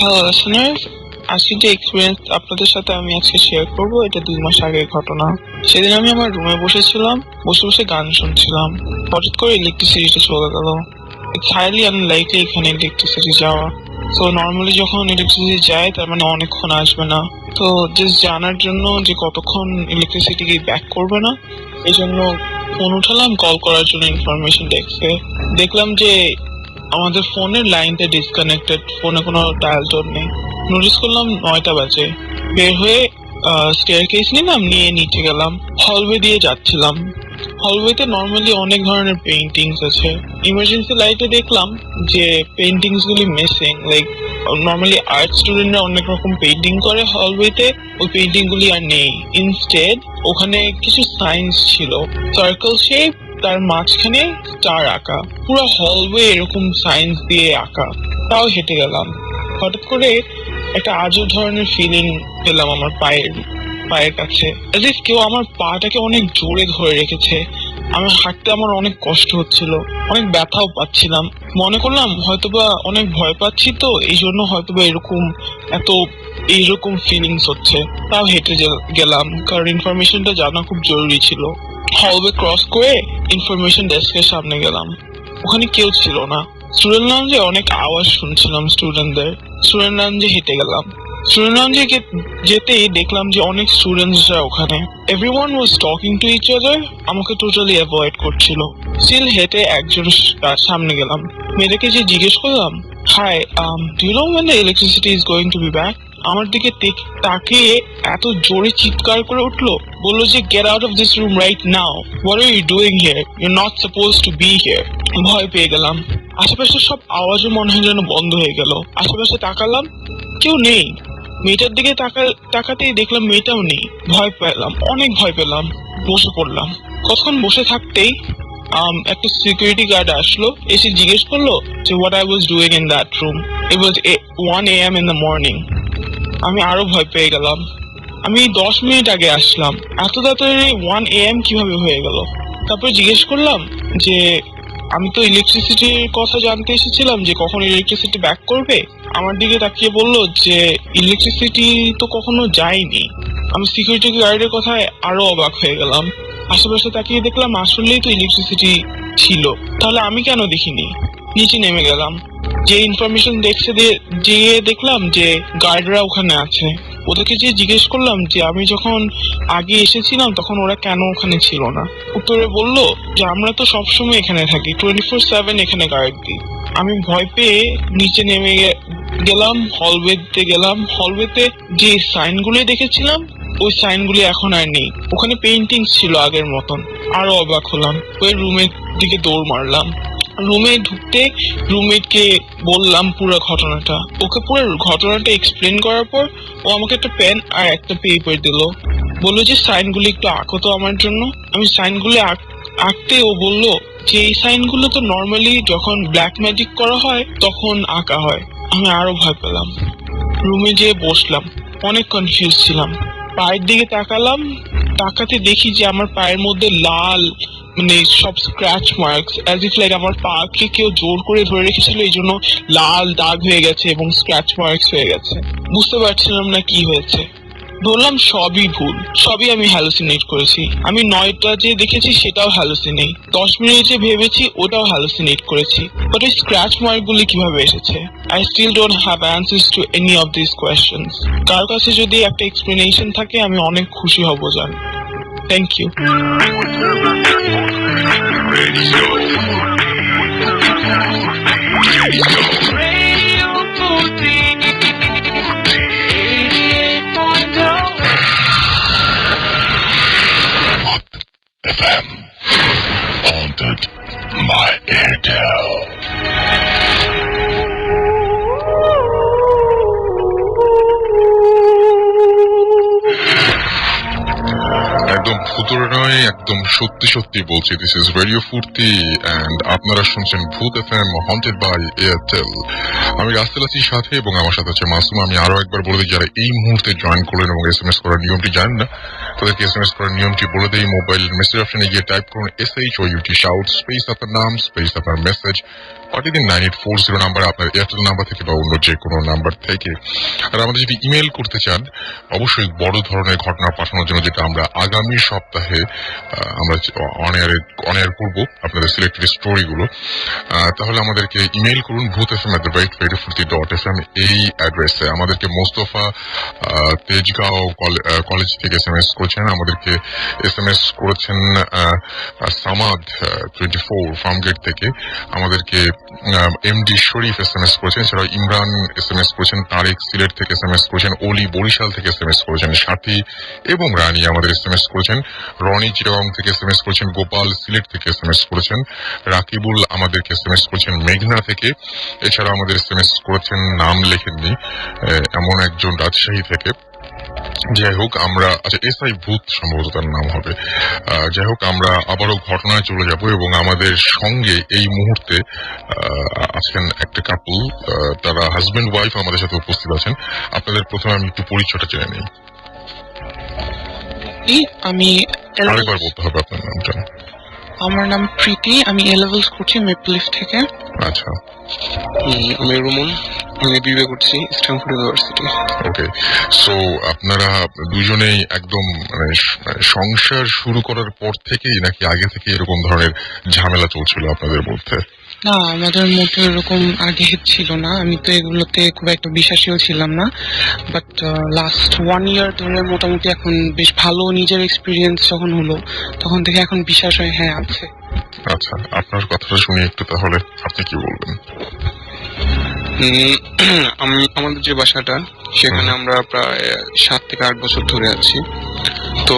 S5: হ্যালো লিসনার্স, আজকে যে এক্সপিরিয়েন্স আপনাদের সাথে আমি আজকে শেয়ার করব, এটা 2 মাস আগের ঘটনা। সেদিন আমি আমার রুমে বসেছিলাম, বসে গান শুনছিলাম। হঠাৎ করে ইলেকট্রিসিটিটা চলে গেল। ইটস হাইলি আনলাইকলি এখানে ইলেকট্রিসিটি যাওয়া। তো নর্মালি যখন ইলেকট্রিসিটি যায় তার মানে অনেকক্ষণ আসবে না। তো জাস্ট জানার জন্য যে কতক্ষণ ইলেকট্রিসিটি ব্যাক করবে না, এই জন্য ফোন উঠালাম কল করার জন্য ইনফরমেশন ডেস্কে। দেখলাম যে আমাদের ফোনের লাইনটা ডিসকানেক্টেড, ফোনে কোনো ডায়াল টোন নেই। নোটিস করলাম 9টা বাজে। বের হয়ে স্টেয়ারকেস নিলাম, নিয়ে নিচে গেলাম, হলওয়ে দিয়ে যাচ্ছিলাম। হলওয়েতে নর্মালি অনেক ধরনের পেইন্টিংস আছে। ইমার্জেন্সি লাইটে দেখলাম যে পেইন্টিংস গুলি মিসিং। লাইক নর্মালি আর্ট স্টুডেন্টরা অনেক রকম পেইন্টিং করে হলওয়েতে, ওই পেইন্টিং গুলি আর নেই। ইনস্টেড ওখানে কিছু সাইন্স ছিল, সার্কেল শেপ, তার মাঝখানে স্টার আঁকা, পুরো হলওয়ে এরকম সাইন্স দিয়ে আঁকা। তাও হেঁটে গেলাম, হঠাৎ করে একটা আজব ধরনের ফিলিং পেলাম আমার পায়ের পায়ের কাছে, as if কেউ আমার পাটাকে অনেক জোরে ধরে রেখেছে। আমি হাঁটতে আমার অনেক কষ্ট হচ্ছিল, অনেক ব্যথাও পাচ্ছিলাম। মনে করলাম হয়তোবা অনেক ভয় পাচ্ছি, তো এই জন্য হয়তোবা এইরকম ফিলিংস হচ্ছে। তাও হেঁটে গেলাম, কারণ ইনফরমেশনটা জানা খুব জরুরি ছিল। হলওয়ে ক্রস করে ইনফরমেশন ডেস্কের সামনে গেলাম। ওখানে কেউ ছিল না। স্টুডেন্ট লাউঞ্জে অনেক আওয়াজ শুনছিলাম স্টুডেন্টদের। স্টুডেন্ট লাউঞ্জে হেঁটে গেলাম। স্টুডেন্ট লাউঞ্জে যেতেই দেখলাম যে অনেক স্টুডেন্টসরা ওখানে। Everyone was talking to each other. আমাকে টোটালি অ্যাভয়েড করছিল। স্টিল হেঁটে একজন সামনে গেলাম। মেয়েটাকে যে জিজ্ঞেস করলাম, hi, do you know when the electricity is going to be back? আমার দিকে তাকিয়ে এত জোরে চিৎকার করে উঠলো, বললো যে get out of this room right now, what are you doing here, you are not suppose to be here. ভয় পেয়ে গেলাম। আশেপাশে সব আওয়াজও মনে হয় যেন বন্ধ হয়ে গেল। আশেপাশে তাকালাম, কেউ নেই। মেয়েটার দিকে তাকাতেই দেখলাম মেয়েটাও নেই। ভয় পেলাম, অনেক ভয় পেলাম। বসে পড়লাম। কতক্ষণ বসে থাকতেই একটা সিকিউরিটি গার্ড আসলো, এসে জিজ্ঞেস করলো যে what I was doing in that room. It was 1 AM in the morning. আমি আরো ভয় পেয়ে গেলাম। আমি 10 মিনিট আগে আসলাম, এত তাড়াতাড়ি 1 AM কিভাবে হয়ে গেল? তারপর জিজ্ঞেস করলাম যে আমি তো ইলেকট্রিসিটির কথা জানতে এসেছিলাম, যে কখন ইলেকট্রিসিটি ব্যাক করবে। আমার দিকে তাকিয়ে বলল যে ইলেকট্রিসিটি তো কখনো যায়নি। আমি সিকিউরিটি গার্ডের কথায় আরো অবাক হয়ে গেলাম। আশেপাশে তাকিয়ে দেখলাম আসলেই তো ইলেকট্রিসিটি ছিল, তাহলে আমি কেন দেখিনি? নিচে নেমে গেলাম। যে ইনফরমেশন যেয়ে দেখলাম যে গার্ডরা ওখানে আছে। ওদেরকে যে জিজ্ঞেস করলাম যে আমি যখন আগে এসেছিলাম তখন ওরা কেন ওখানে ছিল না। উত্তরে বলল যে আমরা তো সবসময় এখানে থাকি, 24/7 এখানে গার্ড দিই। আমি ভয় পেয়ে নিচে নেমে গেলাম, হলওয়েতে গেলাম। হলওয়েতে যে সাইনগুলো দেখেছিলাম ওই সাইনগুলি এখন আর নেই। ওখানে পেইন্টিং ছিল আগের মতন। আরো অবাক হলাম। ওই রুমের দিকে দৌড় মারলাম। রুমে ঢুকতে রুমমেটকে বললাম পুরো ঘটনাটা। ওকে পুরো ঘটনাটা এক্সপ্লেন করার পর ও আমাকে একটা পেন আর একটা পেপার দিল। বললো যে সাইনগুলি একটু আঁকো তো আমার জন্য। আমি সাইনগুলি আঁকতে ও বললো যে এই সাইনগুলো তো নর্মালি যখন ব্ল্যাক ম্যাজিক করা হয় তখন আঁকা হয়। আমি আরো ভয় পেলাম। রুমে যেয়ে বসলাম, অনেক কনফিউজ ছিলাম। পায়ের দিকে তাকাতে দেখি যে আমার পায়ের মধ্যে লাল, মানে সব scratch marks, as if like আমার পাকে কেউ জোর করে ধরে রেখেছিল, এই জন্য লাল দাগ হয়ে গেছে এবং স্ক্র্যাচ মার্কস হয়ে গেছে। বুঝতে পারছিলাম না কি হয়েছে। বললাম সবই ভুল, সবই আমি হ্যালুসিনেট করেছি। আমি 9টা যে দেখেছি সেটাও হ্যালুসিনেট, 10 মিনিট যে ভেবেছি ওটাও হ্যালুসিনেট করেছি। বাট এই স্ক্র্যাচ মার্ক গুলি কিভাবে এসেছে? I still don't have answers to any of this questions. কার কাছে যদি একটা এক্সপ্লেনেশন থাকে আমি অনেক খুশি হব জান। Thank you.
S4: FM haunted by Airtel.
S1: একদম ফুতুরে নয়, একদম সত্যি সত্যি বলছি। দিস ইজ রেডিও ফুর্তি এন্ড আপনারা শুনছেন ভূত এফএম হন্টেড বাই এয়ারটেল। আমি রাস্তেল আছি সাথে, এবং আমার সাথে আছে মাসুম। আমি আরো একবার বলে দিই, যারা এই মুহূর্তে জয়েন করলেন এবং SMS করার নিয়মটি জানেন না, তাদেরকে SMS করার নিয়মটি বলে দিই। মোবাইল মেসেজ অপশনে গিয়ে টাইপ করুন SHOUT শাউট স্পেস আপনার নাম স্পেস আপনার মেসেজ, পাঠিয়ে দিন 9840 নাম্বার, আপনার এয়ারটেল নাম্বার থেকে বা অন্য যে কোনো নাম্বার থেকে। আর আমাদের যদি ইমেল করতে চান, অবশ্যই বড় ধরনের ঘটনা পাঠানোর জন্য, যেটা আমরা আগামী সপ্তাহে আমরা অন এয়ার করবো আপনাদের সিলেক্টেড স্টোরিগুলো, তাহলে আমাদেরকে ইমেল করুন bhoothfm@radiofurti.fm এই অ্যাড্রেসে। আমাদেরকে মোস্তফা তেজগাঁও কলেজ থেকে SMS করেছেন, আমাদেরকে SMS করেছেন সামাদ 24 ফার্মগেট থেকে, আমাদেরকে MD শরীফ SMS করেছেন, এছাড়াও ইমরান SMS করেছেন, তারেক সিলেট থেকে SMS করেছেন, অলি বরিশাল থেকে SMS করেছেন, সাথী এবং রানী আমাদের SMS করেছেন, রনি চিটাগং থেকে SMS করেছেন, গোপাল সিলেট থেকে SMS করেছেন, রাকিবুল আমাদেরকে SMS করেছেন মেঘনা থেকে, এছাড়া আমাদের SMS করেছেন নাম লেখেননি এমন একজন রাজশাহী থেকে। যাই হোক, আমরা SI ভূত সম্ভবত তার নাম হবে। যাই হোক, আমরা আবারও ঘটনায় চলে যাব, এবং আমাদের সঙ্গে এই মুহূর্তে আছেন একটা কাপল, তারা হাজবেন্ড ওয়াইফ আমাদের সাথে উপস্থিত আছেন। আপনাদের প্রথমে আমি একটু পরিচয়টা জেনে নিই।
S5: প্রীতি, আমি
S1: আরেকবার বলতে হবে আপনার নামটা।
S5: আমার নাম প্রীতি, আমি এ লেভেলস করছি মেপল লিফ থেকে।
S1: আচ্ছা,
S6: আমি রুমন, আমি বিবিএ করছি স্ট্যানফোর্ড ইউনিভার্সিটি।
S1: ওকে। সো আপনারা দুজনেই একদম সংসার শুরু করার পর থেকেই নাকি আগে থেকে এরকম ধরনের ঝামেলা চলছিল আপনাদের মধ্যে?
S5: না, আমাদের মধ্যে এরকম আগে ছিল না, আমি তো এগুলোতে খুব একটা বিশ্বাসীও ছিলাম না। বাট লাস্ট 1 ইয়ার ধরে মোটামুটি এখন বেশ ভালো নিজের এক্সপিরিয়েন্স যখন হলো তখন থেকে এখন বিশ্বাস হয় হ্যাঁ আছে।
S1: আচ্ছা, আপনার কথাটা শুনি একটু, তাহলে আপনি কি বলবেন?
S6: আমাদের যে বাসাটা সেখানে আমরা প্রায় 7 থেকে 8 বছর ধরে আছি। তো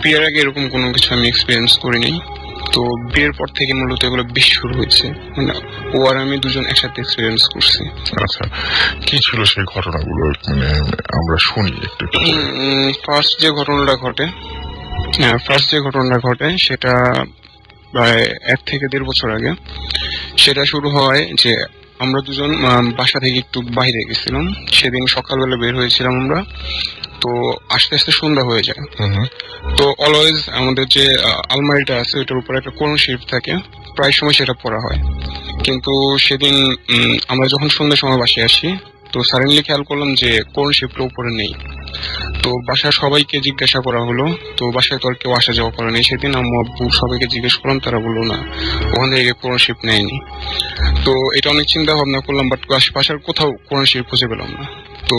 S6: বিয়ের আগে এরকম কোনো কিছু আমি এক্সপিরিয়েন্স করিনি। তো বিয়ের পর থেকে মূলত এগুলো বেশি শুরু হয়েছে, মানে ও আর আমি দুজন একসাথে এক্সপিরিয়েন্স করছি।
S1: আচ্ছা, কি ছিল সেই ঘটনাগুলো, আমরা শুনি একটু।
S6: ফার্স্ট যে ঘটনাটা ঘটে সেটা প্রায় 1 থেকে 1.5 বছর আগে। সেটা শুরু হয় যে আমরা দুজন বাসা থেকে একটু বাইরে গেছিলাম, সেদিন সকালবেলা বের হয়েছিলাম আমরা। তো আস্তে আস্তে সন্ধ্যা হয়ে যায়। তো অলওয়েজ আমাদের যে আলমারিটা আছে ওটার উপরে একটা কোরআন শরীফ থাকে, প্রায় সময় সেটা পড়া হয়। কিন্তু সেদিন আমরা যখন সন্ধ্যার সময় বাসায় আসি তো সাডেনলি খেয়াল করলাম যে কোরআন শরীফটা উপরে নেই। তো বাসার সবাইকে জিজ্ঞাসা করা হলো, তো বাসায় তো আর কেউ আসা যাওয়া করে নেই সেদিন। আম্মু আব্বু সবাইকে জিজ্ঞেস করলাম, তারা বললো না, ওখান থেকে কোরআন শরীফ নেয়নি। তো এটা অনেক চিন্তা ভাবনা করলাম, বাট বাসার কোথাও কোরআন শরীফ খুঁজে পেলাম না। তো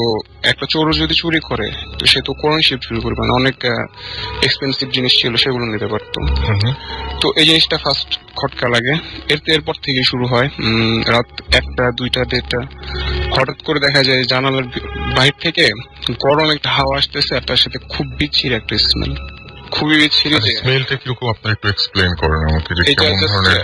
S6: একটা চোর যদি চুরি করে তো সে তো কোরআন শরীফ চুরি করবে না, অনেক এক্সপেন্সিভ জিনিস ছিল সেগুলো নিতে পারতো। তো এই জিনিসটা ফার্স্ট খটকা লাগে। এরপর থেকে শুরু হয় রাত 1টা 2টা 1:30টা, হঠাৎ করে দেখা যায় জানালার বাইরে থেকে গরম একটা হাওয়া আসতেছে আর তার সাথে খুব বিচ্ছিরি একটা স্মেল, খুবই বিচ্ছিরি।
S1: স্মেলটা কিরকম আপনারা একটু এক্সপ্লেইন করেন আমাকে, যে
S6: এটা
S1: কেমন ধরনের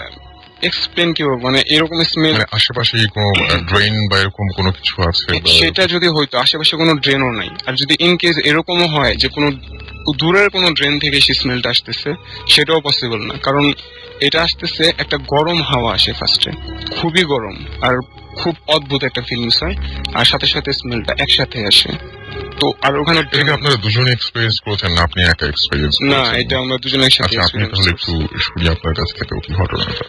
S6: এক্সপ্লেন কি বলবো, মানে এরকম স্মেল।
S1: আশেপাশে কোনো ড্রেন বা এরকম কোনো কিছু আছে?
S6: সেটা যদি হয়তো আশেপাশে কোনো ড্রেনও নাই, আর যদি ইন কেস এরকমও হয় যে কোনো দূরের কোনো ড্রেন থেকে সেই স্মেলটা আসতেছে, সেটাও পসিবল না। কারণ এটা আসতেছে একটা গরম হাওয়া আসে ফার্স্টে, খুবই গরম, আর খুব অদ্ভুত একটা ফিলিংস হয়, আর সাথে সাথে স্মেলটা একসাথে আসে। তো আর ওখানে
S1: আপনারা দুজনে এক্সপেরিয়েন্স করেছেন না আপনি একা এক্সপেরিয়েন্স?
S6: না, এটা আমরা দুজনে একসাথে।
S1: আচ্ছা, আপনি তাহলে একটু শুনি আপনার কাছ থেকে কি ঘটনাটা।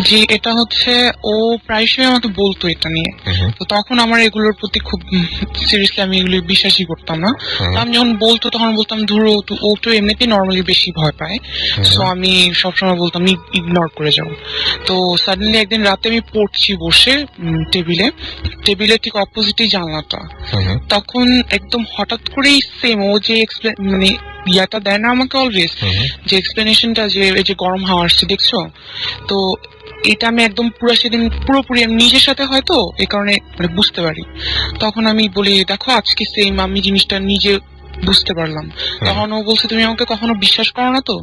S5: জি, এটা হচ্ছে ও প্রায়শই আমাকে বলতো এটা নিয়ে। তো তখন আমার এগুলোর প্রতি খুব সিরিয়াসলি আমি এগুলো বিশ্বাসই করতাম না। আমি যখন বলতো তখন বলতাম ধরো ও তো এমনিতেই নর্মালি বেশি ভয় পায়, সো আমি সবসময় বলতাম ইগনোর করে যাও। তো সাডেনলি একদিন রাতে আমি পড়ছি বসে টেবিলের ঠিক অপোজিটই জানলাটা, তখন একদম হঠাৎ করেই সেম ও যে মানে ইয়াটা দেয় না আমাকে অলওয়েজ, যে এক্সপ্লেনেশনটা যে এই যে গরম হাওয়া আসছে দেখছো, তো এটা আমি একদম সেদিন পুরোপুরি আমি নিজের সাথে হয়তো এই কারণে মানে বুঝতে পারি। তখন আমি বলি দেখো আজকে সেম আমি জিনিসটা নিজে বুঝতে পারলাম। তখন ও বলছে তুমি আমাকে কখনো বিশ্বাস করো না, তো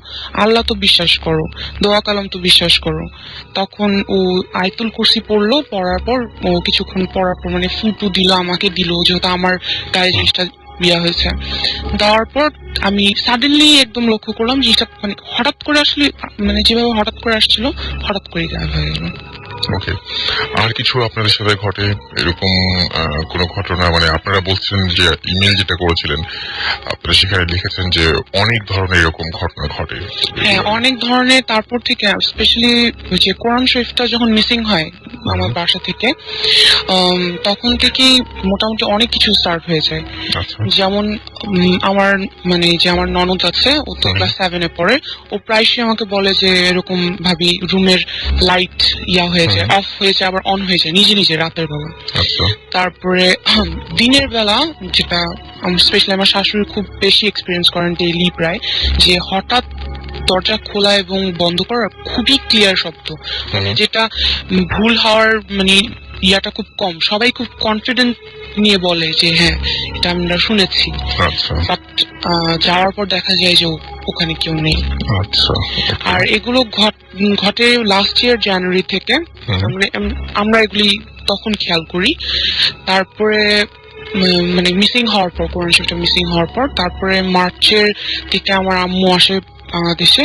S5: আল্লাহ তো বিশ্বাস করো, দোয়া কালাম তো বিশ্বাস করো। তখন ও আয়াতুল কুরসি পড়লো, পড়ার পর ও কিছুক্ষণ পড়ার পর মানে ফুটু দিল, আমাকে দিল, যেহেতু আমার গায়ে জিনিসটা বিয়া হয়েছে। দেওয়ার পর আমি সাডেনলি একদম লক্ষ্য করলাম জিনিসটা মানে হঠাৎ করে আসলে মানে যেভাবে হঠাৎ করে আসছিল হঠাৎ করে গায়েব হয়ে গেল।
S1: ওকে, আর কিছু আপনাদের সাথে ঘটে এরকম কোনো ঘটনা? মানে আপনারা বলছেন যে ইমেল যেটা করেছিলেন আপনারা সেখানে লিখেছেন যে অনেক ধরনের এরকম ঘটনা ঘটে।
S5: হ্যাঁ, অনেক ধরনের। তারপর থেকে স্পেশালি যে কোরআন শরীফটা যখন মিসিং হয় আমার বাসা থেকে, তখন থেকেই মোটামুটি অনেক কিছু স্টার্ট হয়ে যায়। যেমন আমার মানে যে আমার ননদ আছে, ও তো ক্লাস 7-এ পড়ে, ও প্রায়শই আমাকে বলে যে এরকম ভাবি রুমের লাইট হয়ে যায়, অফ হয়ে যায়, আবার অন হয়ে যায় নিজে নিজে রাতের বেলা। তারপরে দিনের বেলা যেটা স্পেশালি আমার শাশুড়ি খুব বেশি এক্সপিরিয়েন্স করেন ডেইলি প্রায়, যে হঠাৎ দরজা খোলা এবং বন্ধ করার খুবই ক্লিয়ার শব্দ, মানে যেটা ভুল হওয়ার মানে ইয়াটা খুব কম, সবাই খুব কনফিডেন্ট নিয়ে বলে যে হ্যাঁ এটা আমরা শুনেছি, বাট যাওয়ার পর দেখা যায় যে ওখানে কেউ নেই। আর এগুলো ঘটে লাস্ট ইয়ার জানুয়ারি থেকে, আমরা এগুলি তখন খেয়াল করি। তারপরে মানে মিসিং হওয়ার পর, কোরআন শরীফটা মিসিং হওয়ার পর তারপরে মার্চের দিকে আমার আম্মু আসে বাংলাদেশে,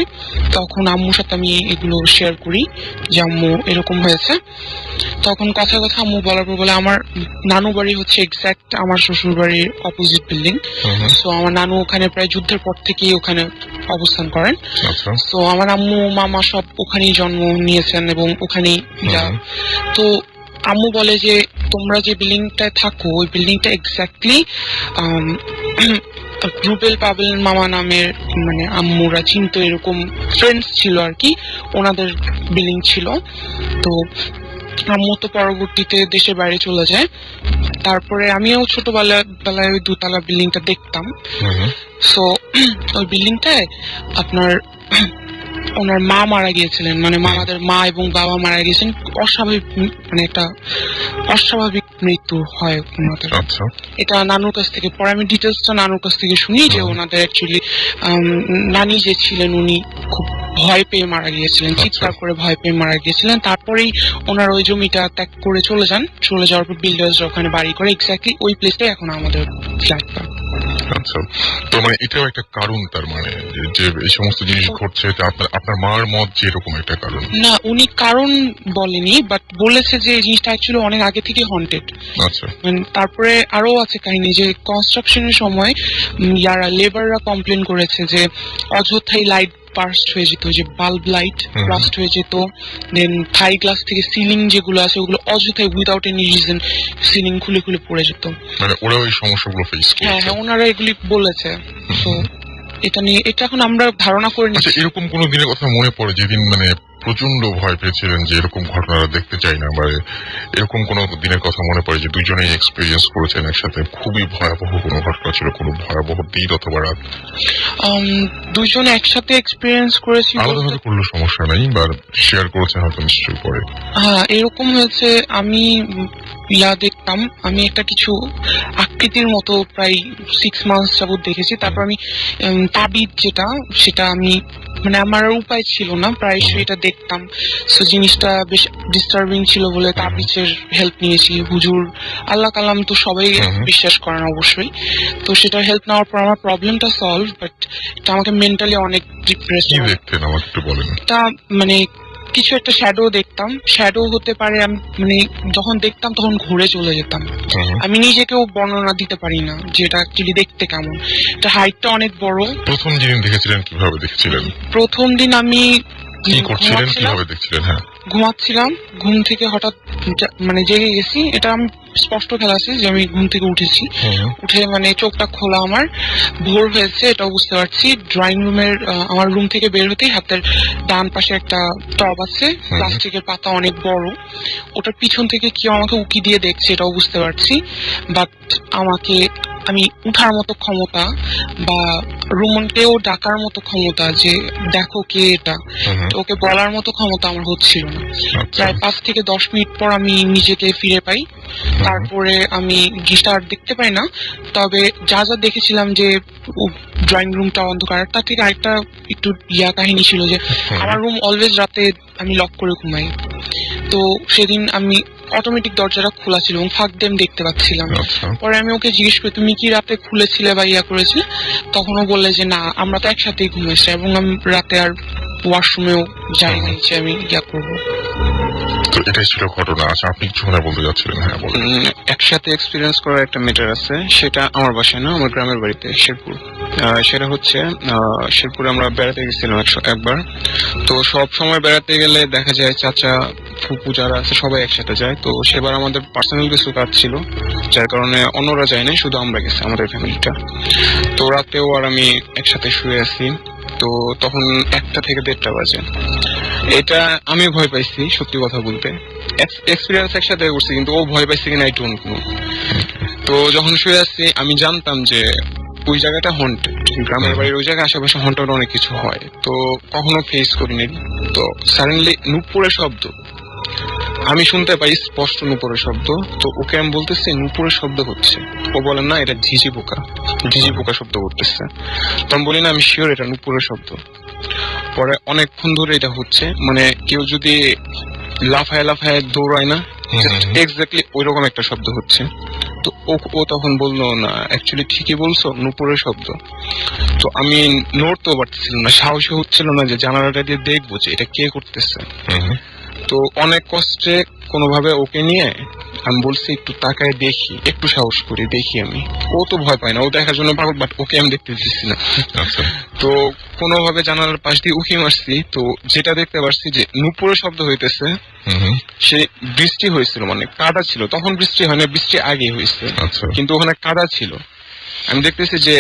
S5: তখন আম্মুর সাথে আমি এগুলো শেয়ার করি যে আম্মু এরকম হয়েছে। তখন কথা কথা আম্মু বলার পর বলে আমার নানু বাড়ি হচ্ছে এক্স্যাক্ট আমার শ্বশুর বাড়ির অপোজিট বিল্ডিং। সো আমার নানু ওখানে প্রায় যুদ্ধের পর থেকেই ওখানে অবস্থান করেন।
S1: আচ্ছা।
S5: তো আমার আম্মু মামা সব ওখানেই জন্ম নিয়েছেন এবং ওখানেই তো আম্মু বলে যে তোমরা যে বিল্ডিংটায় থাকো ওই বিল্ডিংটা এক্স্যাক্টলি রুবেল পাবেল মামা নামের মানে আম্মুরা চিনতো, এরকম ফ্রেন্ডস ছিল আর কি, ওনাদের বিল্ডিং ছিল। তো আম্মু তো পরবর্তীতে দেশের বাইরে চলে যায়। তারপরে আমিও ছোটবেলায় ওই দোতলা বিল্ডিংটা দেখতাম। সো ওই বিল্ডিংটায় আপনার ওনার মা মারা গিয়েছিলেন, মানে মামাদের মা এবং বাবা মারা গিয়েছেন। অস্বাভাবিক মানে একটা অস্বাভাবিক মৃত্যু হয় ওনাদের। এটা নানুর কাছ থেকে, পরে আমি ডিটেলসটা নানুর কাছ থেকে শুনি যে ওনাদের অ্যাকচুয়ালি নানি যে ছিলেন উনি খুব ভয় পেয়ে মারা গিয়েছিলেন, চিৎকার করে ভয় পেয়ে মারা গিয়েছিলেন। তারপরেই ওনার ওই জমিটা ত্যাগ করে চলে যান। চলে যাওয়ার পর বিল্ডার্স ওখানে বাড়ি করে এক্স্যাক্টলি ওই প্লেসটাই এখন আমাদের ফ্ল্যাটটা।
S1: আচ্ছা, তো মানে এটাও একটা কারণ, তার মানে যে এই সমস্ত জিনিস ঘটছে এটা আপনার মার মত যে এরকম একটা কারণ?
S5: না, উনি কারণ বলেনি, বাট বলেছে যে এই জিনিসটা অ্যাকচুয়ালি অনেক আগে থেকে হন্টেড।
S1: আচ্ছা।
S5: তারপরে আরো আছে কাহিনী যে কনস্ট্রাকশনের সময় লেবাররা কমপ্লেন করেছে যে অযথাই লাইট বার্স্ট হয়ে যেত, যে বাল্ব লাইট বার্স্ট হয়ে যেত। দেন থাই গ্লাস থেকে সিলিং যেগুলো আছে ওগুলো অযথাই উইদাউট এনি রিজন সিলিং খুলে খুলে পড়ে যেত।
S1: মানে ওরাও এই সমস্যাগুলো ফেস করছে?
S5: হ্যাঁ, ওনারা এগুলি বলেছে। তো এটা নিয়ে এটা এখন আমরা ধারণা করে নিচ্ছি।
S1: আচ্ছা, এরকম কোন দিনের কথা মনে পড়ে যেদিন মানে প্রচন্ড ভয় পেয়েছিলেন যে এরকম ঘটনা দেখতে চাই না, বা এরকম কোন দিনের কথা মনে পড়ে যে দুইজনেই এক্সপেরিয়েন্স করেছেন একসাথে, খুবই ভয়াবহ কোনো ঘটনা ছিল, কোনো ভয়াবহ দিন অথবা রাত?
S5: দুইজনে একসাথে এক্সপেরিয়েন্স করেছি,
S1: আলাদাভাবে করলে সমস্যা নাই, বা শেয়ার করেছেন হয়তো নিশ্চয়ই পরে।
S5: হ্যাঁ, এরকম হয়েছে। আমি দেখতাম, আমি একটা কিছু আকৃতির মতো প্রায় 6 মান্থস যাবত দেখেছি। তারপর আমি তাবিজ যেটা, সেটা আমি মানে আমার উপায় ছিল না, প্রায় সেটা দেখতাম। সো জিনিসটা বেশ ডিস্টার্বিং ছিল বলে তাবিজের হেল্প নিয়েছি। হুজুর আল্লাহ কালাম তো সবাই বিশ্বাস করেন অবশ্যই, তো সেটা হেল্প নেওয়ার পর আমার প্রবলেমটা সলভ, বাট এটা আমাকে মেন্টালি অনেক ডিপ্রেস।
S1: কি দেখতেন আমাকে একটু বলেন?
S5: এটা মানে কিছু একটা শ্যাডো দেখতাম, শ্যাডো হতে পারে, আমি মানে যখন দেখতাম তখন ঘুরে চলে যেতাম। আমি নিজেকেও বর্ণনা দিতে পারি না যে এটা অ্যাকচুয়ালি দেখতে কেমন। এটা হাইটটা অনেক বড়।
S1: প্রথম যেদিন দেখেছিলেন কিভাবে দেখেছিলেন?
S5: প্রথম দিন আমি
S1: কি করছিলেন, কিভাবে দেখছিলেন? হ্যাঁ,
S5: ঘুমাচ্ছিলাম, ঘুম থেকে হঠাৎ মানে জেগে গেছি। এটা আমি স্পষ্ট খেলা আছে যে আমি ঘুম থেকে উঠেছি, উঠে মানে চোখটা খোলা, আমার ভোর হয়েছে এটাও বুঝতে পারছি। ড্রয়িং রুমের আমার রুম থেকে বের হতেই হাতের ডান পাশে একটা টব আছে, প্লাস্টিকের পাতা অনেক বড়, ওটার পিছন থেকে কেউ আমাকে উকি দিয়ে দেখছে এটাও বুঝতে পারছি। বাট আমি উঠার মতো ক্ষমতা বা রুমনকেও ডাকার মতো ক্ষমতা যে দেখো কে এটা, ওকে বলার মতো ক্ষমতা আমার হচ্ছিল না। প্রায় 5 থেকে 10 মিনিট পর আমি নিজেকে ফিরে পাই। তারপরে আমি জিনিসটা আর দেখতে পাই না, তবে যা যা দেখেছিলাম যে ড্রয়িং রুমটা অন্ধকার, তার থেকে আরেকটা একটু কাহিনী ছিল যে আমার রুম অলওয়েজ রাতে আমি লক করে ঘুমাই। তো সেদিন আমি অটোমেটিক দরজাটা খোলা ছিল এবং ফাঁক দিয়ে আমি দেখতে পাচ্ছিলাম। পরে আমি ওকে জিজ্ঞেস করি তুমি কি রাতে খুলেছিলে বা করেছিলে, তখনও বললে যে না আমরা তো একসাথেই ঘুমিয়েছি এবং আমি রাতে আর ওয়াশরুমেও যাই নাই যে আমি করবো।
S1: তো এটাই ছিল ঘটনা। আচ্ছা, আপনি কিছু না বলতে যাচ্ছিলেন? হ্যাঁ, বলুন।
S6: একসাথে এক্সপিরিয়েন্স করার একটা মেটার আছে, সেটা আমার বাসায় না, আমার গ্রামের বাড়িতে শেরপুর। সেটা হচ্ছে শেরপুরে আমরা বেড়াতে গেছিলাম একবার। তো সব সময় বেড়াতে গেলে দেখা যায় চাচা ফুপু যারা আছে সবাই একসাথে যায়। তো সেবার আমাদের পার্সোনাল কিছু কাজ ছিল, যার কারণে অন্যরা যায় নাই, শুধু আমরা গেছি আমাদের ফ্যামিলিটা। তো রাতেও আর আমি একসাথে শুয়ে আছি। তো তখন 1টা থেকে 1:30 বাজে। এটা আমি ভয় পাইছি, সত্যি কথা বলতে। এক্সপিরিয়েন্স একসাথে করছি, কিন্তু ও ভয় পাইছে কিনা আই ডোন্ট নো। তো যখন শুয়ে আসছি আমি জানতাম যে ওই জায়গাটা হন্টেড, গ্রামের বাড়ির ওই জায়গায় আশেপাশে হন্টেড অনেক কিছু হয়, তো কখনো ফেস করিনি। তো সাডেনলি নুপুরের শব্দ আমি শুনতে পাই, স্পষ্ট নুপুরের শব্দ। তো ওকে আমি বলতেছি নুপুরের শব্দ হচ্ছে, ও বলে না এটা ঝিঝি পোকা শব্দ করতেছে। তো আমি বলি না আমি শিওর এটা নুপুরের শব্দ। পরে অনেকক্ষণ ধরে এটা হচ্ছে, মানে কেউ যদি লাফায় দৌড়ায় না, এক্স্যাক্টলি ওইরকম একটা শব্দ হচ্ছে। তো ও তখন বললো না অ্যাকচুয়ালি ঠিকই বলছো, নূপুরের শব্দ। তো আমি নড়তেও পারতেছিলাম না, সাহসী হচ্ছিল না যে জানালাটা দিয়ে দেখবো যে এটা কে করতেছে। তো অনেক কষ্টে কোনোভাবে ওকে নিয়ে আমি বলছি একটু তাকায় দেখি, একটু সাহস করি দেখি। আমি ও তো ভয় পায় না, ও দেখার জন্য পাগল, বাট ওকে আমি দেখতে দিচ্ছি না। তো কোনোভাবে জানালার পাশ দিয়ে উঁকি মারছি, তো যেটা দেখতে পারছি যে নূপুরের শব্দ হইতেছে। সে বৃষ্টি হয়েছিল, মানে কাদা ছিল, তখন বৃষ্টি হয় না, বৃষ্টি আগে হয়েছে, কিন্তু ওখানে কাদা ছিল। আমি দেখতেছি যে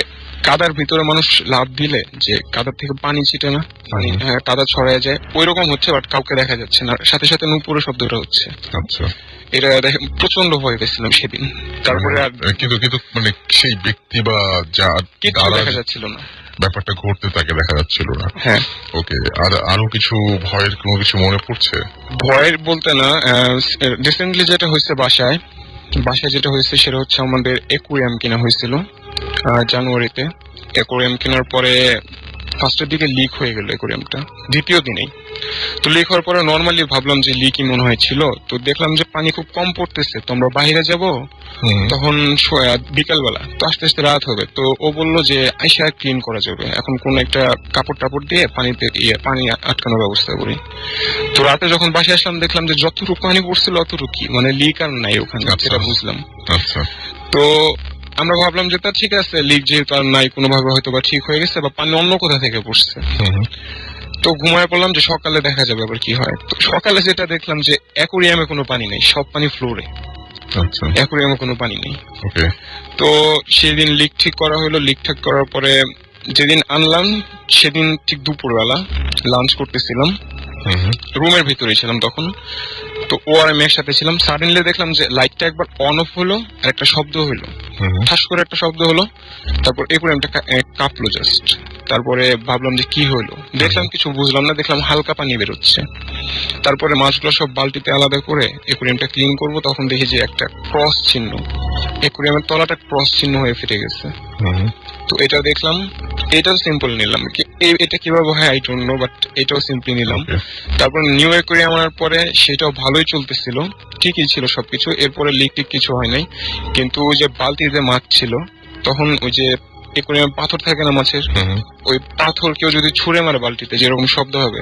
S6: কাদার ভিতরে মানুষ লাফ দিলে যে কাদার থেকে পানি ছিটে না, পানি কাদা ছড়ায় যায়, ওই রকম হচ্ছে, বাট কাউকে দেখা যাচ্ছে না। সাথে সাথে নূপুরের শব্দটা হচ্ছে। এটা দেখে প্রচন্ড ভয় পেয়েছিলাম সেদিন। তারপরে আর
S1: কিন্তু মানে সেই ব্যক্তি বা যা
S6: দেখা যাচ্ছিল না,
S1: ব্যাপারটা ঘটতে তাকে দেখা যাচ্ছিল না।
S6: হ্যাঁ,
S1: ওকে। আর আরো কিছু ভয়ের কোনো কিছু মনে পড়ছে?
S6: ভয়ের বলতে না, রিসেন্টলি যেটা হয়েছে বাসায় যেটা হয়েছে সেটা হচ্ছে আমাদের অ্যাকুয়ারিয়াম কেনা হয়েছিল জানুয়ারিতে। অ্যাকুয়ারিয়াম কেনার পরে ফার্স্টের দিকে লিক হয়ে গেল অ্যাকুয়ারিয়ামটা, দ্বিতীয় দিনেই। তো লিক হওয়ার পরে নর্মালি ভাবলাম যে লিকই মনে হয় ছিল, তো দেখলাম যে পানি খুব কম পড়তেছে, তো আমরা বাইরে যাব তখন বিকালবেলা, তো আস্তে আস্তে রাত হবে। তো ও বললো যে আইসা ক্লিন করা যাবে, এখন কোন একটা কাপড় টাপড় দিয়ে পানিতে পানি আটকানোর ব্যবস্থা করি। তো রাতে যখন বাসায় আসলাম দেখলাম যে যতটুকু পানি পড়ছিল অতটুকু, মানে লিক আর নাই ওখানে, সেটা বুঝলাম। তো আমরা ভাবলাম যে তা ঠিক আছে, লিক যেহেতু আর নাই, কোনোভাবে হয়তো বা ঠিক হয়ে গেছে, বা পানি অন্য কোথা থেকে পড়ছে। তো ঘুমায় পড়লাম যে সকালে দেখা যাবে আবার কি হয়। তো সকালে যেটা দেখলাম যে অ্যাকুয়ারিয়ামে কোনো পানি নেই, সব পানি ফ্লোরে, অ্যাকুয়ারিয়ামে কোনো পানি নেই। তো সেদিন লিক ঠিক করা হলো। লিক ঠিক করার পরে যেদিন আনলাম সেদিন ঠিক দুপুরবেলা লাঞ্চ করতেছিলাম, রুমের ভিতরে ছিলাম তখন। তো ও আর আমি একসাথে ছিলাম। সাডেনলি দেখলাম যে লাইটটা একবার অন অফ হলো, আর একটা শব্দ হলো, ঠাস করে একটা শব্দ হলো, তারপর অ্যাকুয়ারিয়ামটা কাঁপলো জাস্ট। তারপরে ভাবলাম যে কি হলো, দেখলাম কিছু বুঝলাম না, দেখলাম হালকা পানি বেরোচ্ছে। তারপরে মাছগুলো সব বালতিতে আলাদা করে অ্যাকুয়ারিয়ামটা ক্লিন করবো, তখন দেখি যে একটা ক্রস চিহ্ন, অ্যাকুয়ারিয়ামের তলাটা ক্রস চিহ্ন হয়ে ফেটে গেছে। তো এটা দেখলাম, এটাও সিম্পল নিলাম, এটা কিভাবে হয় আই ডোন্ট নো, বাট এটাও সিম্পলি নিলাম। তারপর নিউ অ্যাকুয়ারিয়াম আনার পরে সেটাও ভালোই চলতেছিল, ঠিকই ছিল সবকিছু। এরপরে লিক টিক কিছু হয় নাই, কিন্তু ওই যে বালতিতে মাছ ছিল, তখন ওই যে অ্যাকুয়ারিয়ামে পাথর থাকে না মাছের, ওই পাথর কেউ যদি ছুঁড়ে মারে বালতিতে যেরকম শব্দ হবে,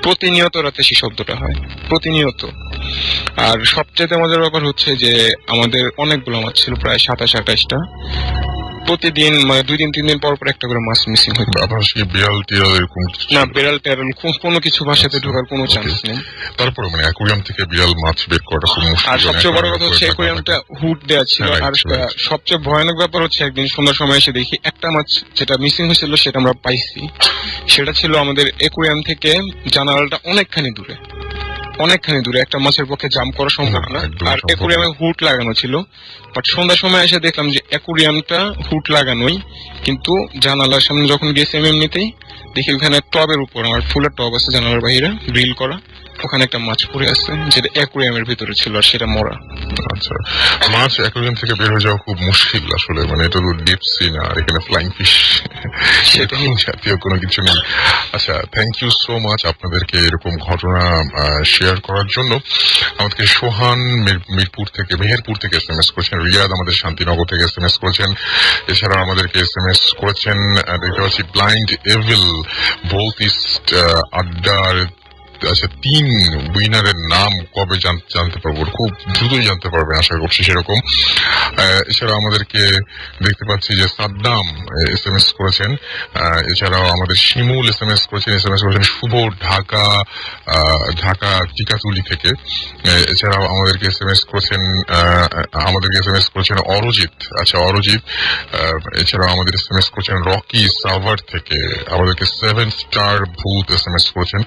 S6: প্রতিনিয়ত রাতে সেই শব্দটা হয়, প্রতিনিয়ত। আর সবচেয়ে মজার ব্যাপার হচ্ছে যে আমাদের অনেকগুলো মাছ ছিল, প্রায় 27-28টা। প্রতিদিন মানে 2-3 দিন পর পর একটা করে মাছ মিসিং হতো।
S1: আপনার কি বিড়াল টিড়াল এরকম?
S6: না, বিড়াল টেড়াল কোনো কিছু বাসাতে ঢোকার কোনো চান্স নেই।
S1: তারপরে মানে অ্যাকুয়ারিয়াম থেকে বিড়াল মাছ বের করাটা খুব মুশকিল।
S6: আর সবচেয়ে বড় কথা হচ্ছে অ্যাকুয়ারিয়ামটা হুড দেওয়া ছিল। আর সবচেয়ে ভয়ানক ব্যাপার হচ্ছে একদিন সন্ধ্যার সময় এসে দেখি একটা মাছ যেটা মিসিং হয়েছিল সেটা আমরা পাইছি। সেটা ছিল আমাদের অ্যাকুয়ারিয়াম থেকে জানালাটা অনেকখানি দূরে, একটা মাছের পক্ষে জাম্প করা সম্ভব না। আর অ্যাকুয়ারিয়ামে হুড লাগানো ছিল, বাট সন্ধ্যার সময় এসে দেখলাম যে অ্যাকুয়ারিয়ামটা হুড লাগানোই, কিন্তু জানালার সামনে যখন গেছি এমনিতেই দেখি ওখানে টবের উপর, আমার ফুলের টব আছে জানালার বাইরে গ্রিল করা, ওখানে একটা মাছ পড়ে আছে যেটা অ্যাকুয়ারিয়ামের ভিতরে ছিল, আর সেটা মরা।
S1: আচ্ছা, মাছ অ্যাকুয়ারিয়াম থেকে বের হয়ে যাওয়া খুব মুশকিল আসলে, মানে এটা তো ডিপ সি না, আর এখানে ফ্লাইং ফিশ সেরকম জাতীয় কোনো কিছু নেই। আচ্ছা, থ্যাংক ইউ সো মাচ আপনাদেরকে এরকম ঘটনা শেয়ার করার জন্য। আমাদেরকে সোহান মেহেরপুর থেকে SMS করেছেন, রিয়াদ আমাদের শান্তিনগর থেকে SMS করেছেন, এছাড়া আমাদেরকে SMS করেছেন দেখতে পাচ্ছি ব্লাইন্ড এভিল বোথ ইস্ট আড্ডার। আচ্ছা, 3 উইনারের নাম কবে জানতে পারবো? খুব দ্রুতই জানতে পারবেন আশা করছি সেরকম। এছাড়া আমাদেরকে দেখতে পাচ্ছি যে সাদ্দাম SMS করেছেন, এছাড়াও আমাদের শিমুল SMS করেছেন শুভ ঢাকা টিকাতুলি থেকে। এছাড়াও আমাদেরকে SMS করেছেন অরজিৎ। আচ্ছা, অরজিৎ। এছাড়াও আমাদের SMS করেছেন রকি সাভার থেকে। আমাদেরকে 7 স্টার ভূত SMS করেছেন।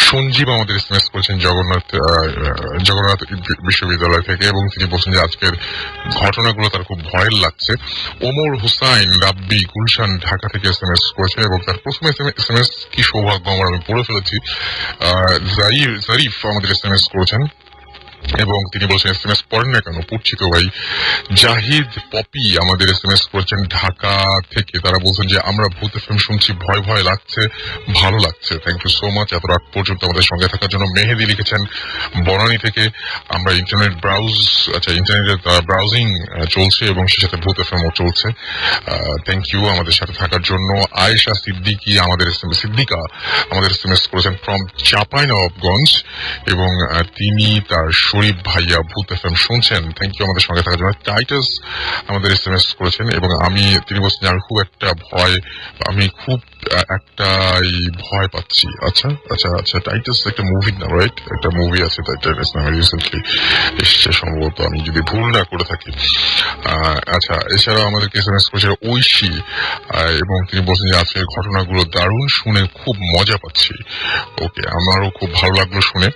S1: সঞ্জীব আমাদের SMS করেছেন জগন্নাথ বিশ্ববিদ্যালয় থেকে, এবং তিনি বলছেন যে আজকের ঘটনাগুলো তার খুব ভয়ের লাগছে। ওমর হুসাইন রাব্বি গুলশান ঢাকা থেকে SMS করেছেন, এবং তার প্রথম SMS কি সৌভাগ্য আমার, আমি পড়ে ফেলেছি। জারিফ আমাদের SMS করেছেন। এবং তিনি বলছেন SMS পড়েন না কেন? পড়ছি তো ভাই। জাহিদ পপি আমাদের SMS করেছেন ঢাকা থেকে। তারা বলছেন যে আমরা ভূত FM শুনছি, ভয় ভয় লাগছে, ভালো লাগছে। থ্যাংক ইউ সো মাচ এত রাত পর্যন্ত আমাদের সঙ্গে থাকার জন্য। মেহেদি লিখেছেন বনানী থেকে, আমরা ইন্টারনেট ব্রাউজিং চলছে এবং সে সাথে ভূত FM ও চলছে। থ্যাংক ইউ আমাদের সাথে থাকার জন্য। আয়েশা সিদ্দিকা আমাদের SMS করেছেন ফ্রম চাঁপাইনবাবগঞ্জ এবং তিনি তার শরীফ ভাইয়া ভূত FM শুনছেন। থ্যাংক ইউ আমাদের সঙ্গে থাকার জন্য। টাইটাস আমাদের SMS করেছেন এবং তিনি বলছেন যে আমি খুব ভয় পাচ্ছি। আচ্ছা আচ্ছা আচ্ছা, টাইটাস একটা মুভির নাম, রাইট? একটা মুভি আছে টাইটাস নামে, রিসেন্টলি এসছে সম্ভবত, আমি যদি ভুল না করে থাকি। আচ্ছা, এছাড়াও আমাদেরকে SMS করেছে ঐশী এবং তিনি বলছেন যে আজকের ঘটনাগুলো দারুণ, শুনে খুব মজা পাচ্ছি। ওকে, আমারও খুব ভালো লাগলো শুনে।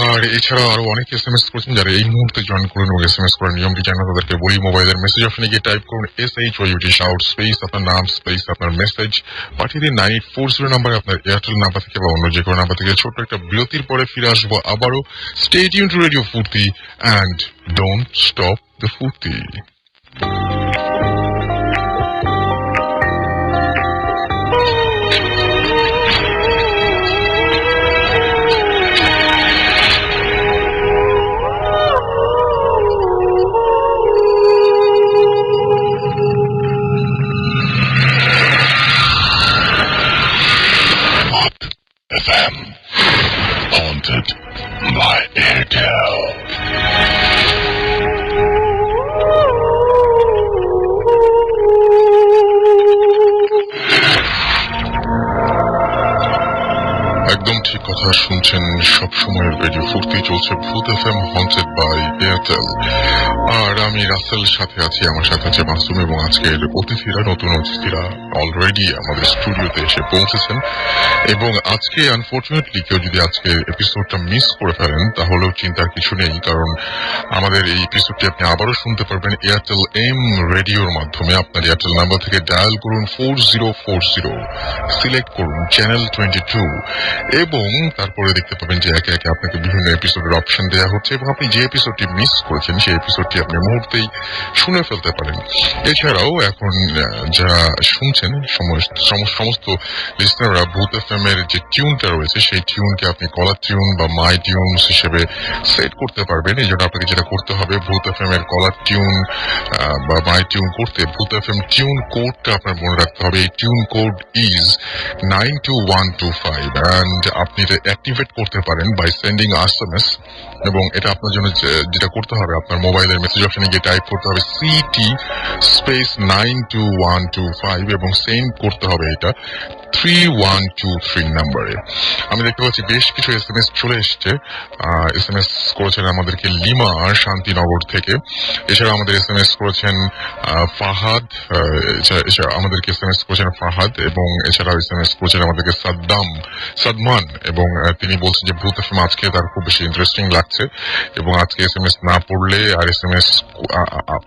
S1: আর এছাড়াও আরো অনেক SMS করেছেন যারা এই মুহূর্তে জয়েন করুন এবং SMS করার নিয়মটি জানা তাদেরকে বলি। মোবাইলের মেসেজ অপশনে গিয়ে টাইপ করুন SHOUT শাউট স্পেস আপনার নাম স্পেস আপনার মেসেজ পাঠিয়ে দিন 9840 নাম্বারে আপনার এয়ারটেল নাম্বার থেকে বা অন্য যে কোনো নাম্বার থেকে। ছোট্ট একটা বিরতির পরে ফিরে আসবো আবারও। স্টে টিউন টু রেডিও ফুর্তি অ্যান্ড ডোন্ট স্টপ দ্য ফুর্তি।
S4: FM haunted by Airtel.
S1: একদম ঠিক কথা শুনছেন, সব সময়ের রেডিও ফুর্তি চলছে ভূত FM হন্টেড বাই এয়ারটেল। আর আমি রাসেল সাথে আছি, আমার সাথে আছে মাসুম এবং আজকের নতুন অতিথিরা অলরেডি আমাদের স্টুডিওতে এসে পৌঁছেছেন। এবং আজকে আনফরচুনেটলি কেউ যদি আজকে এপিসোডটা মিস করে ফেলেন তাহলেও চিন্তার কিছু নেই, কারণ আমাদের এই এপিসোডটি আপনি আবারও শুনতে পারবেন এয়ারটেল এম রেডিওর মাধ্যমে। আপনার এয়ারটেল নাম্বার থেকে ডায়াল করুন 4040, সিলেক্ট করুন চ্যানেল 22 এবং তারপরে দেখতে পাবেন যে একে একে আপনাকে বিভিন্ন এপিসোডের অপশন দেওয়া হচ্ছে এবং আপনি যে এপিসোডটি মিস করেছেন সেই এপিসোডটি আপনি মুহূর্তেই শুনে ফেলতে পারেন। এছাড়াও এখন যারা শুনছেন সমস্ত লিসনাররা ভূত FM এর যে টিউনটা রয়েছে সেই টিউনকে আপনি কলার টিউন বা মাই টিউনস হিসেবে সেট করতে পারবেন। এই জন্য আপনাকে যেটা করতে হবে, ভূত FM এর কলার টিউন বা মাই টিউন করতে ভূত FM টিউন কোডটা আপনার মনে রাখতে হবে। এই টিউন কোড ইজ 92125 and আপনি এটা অ্যাক্টিভেট করতে পারেন বাই সেন্ডিং SMS এবং এটা আপনার জন্য যেটা করতে হবে, আপনার মোবাইলের মেসেজ অপশনে গিয়ে টাইপ করতে হবে CT স্পেস 92125 এবং সেন্ড করতে হবে এটা 3123 নাম্বারে। আমি দেখতে পাচ্ছি বেশ কিছু SMS চলে এসছে। SMS করেছেন আমাদেরকে লিমা শান্তিনগর থেকে। এছাড়া আমাদের SMS করেছেন ফাহাদ, আমাদেরকে SMS করেছেন ফাহাদ এবং এছাড়াও SMS করেছেন আমাদেরকে সাদমান এবং তিনি বলছেন যে ভূত FM আজকে তার খুব বেশি ইন্টারেস্টিং লাগছে এবং আজকে SMS না পড়লে আর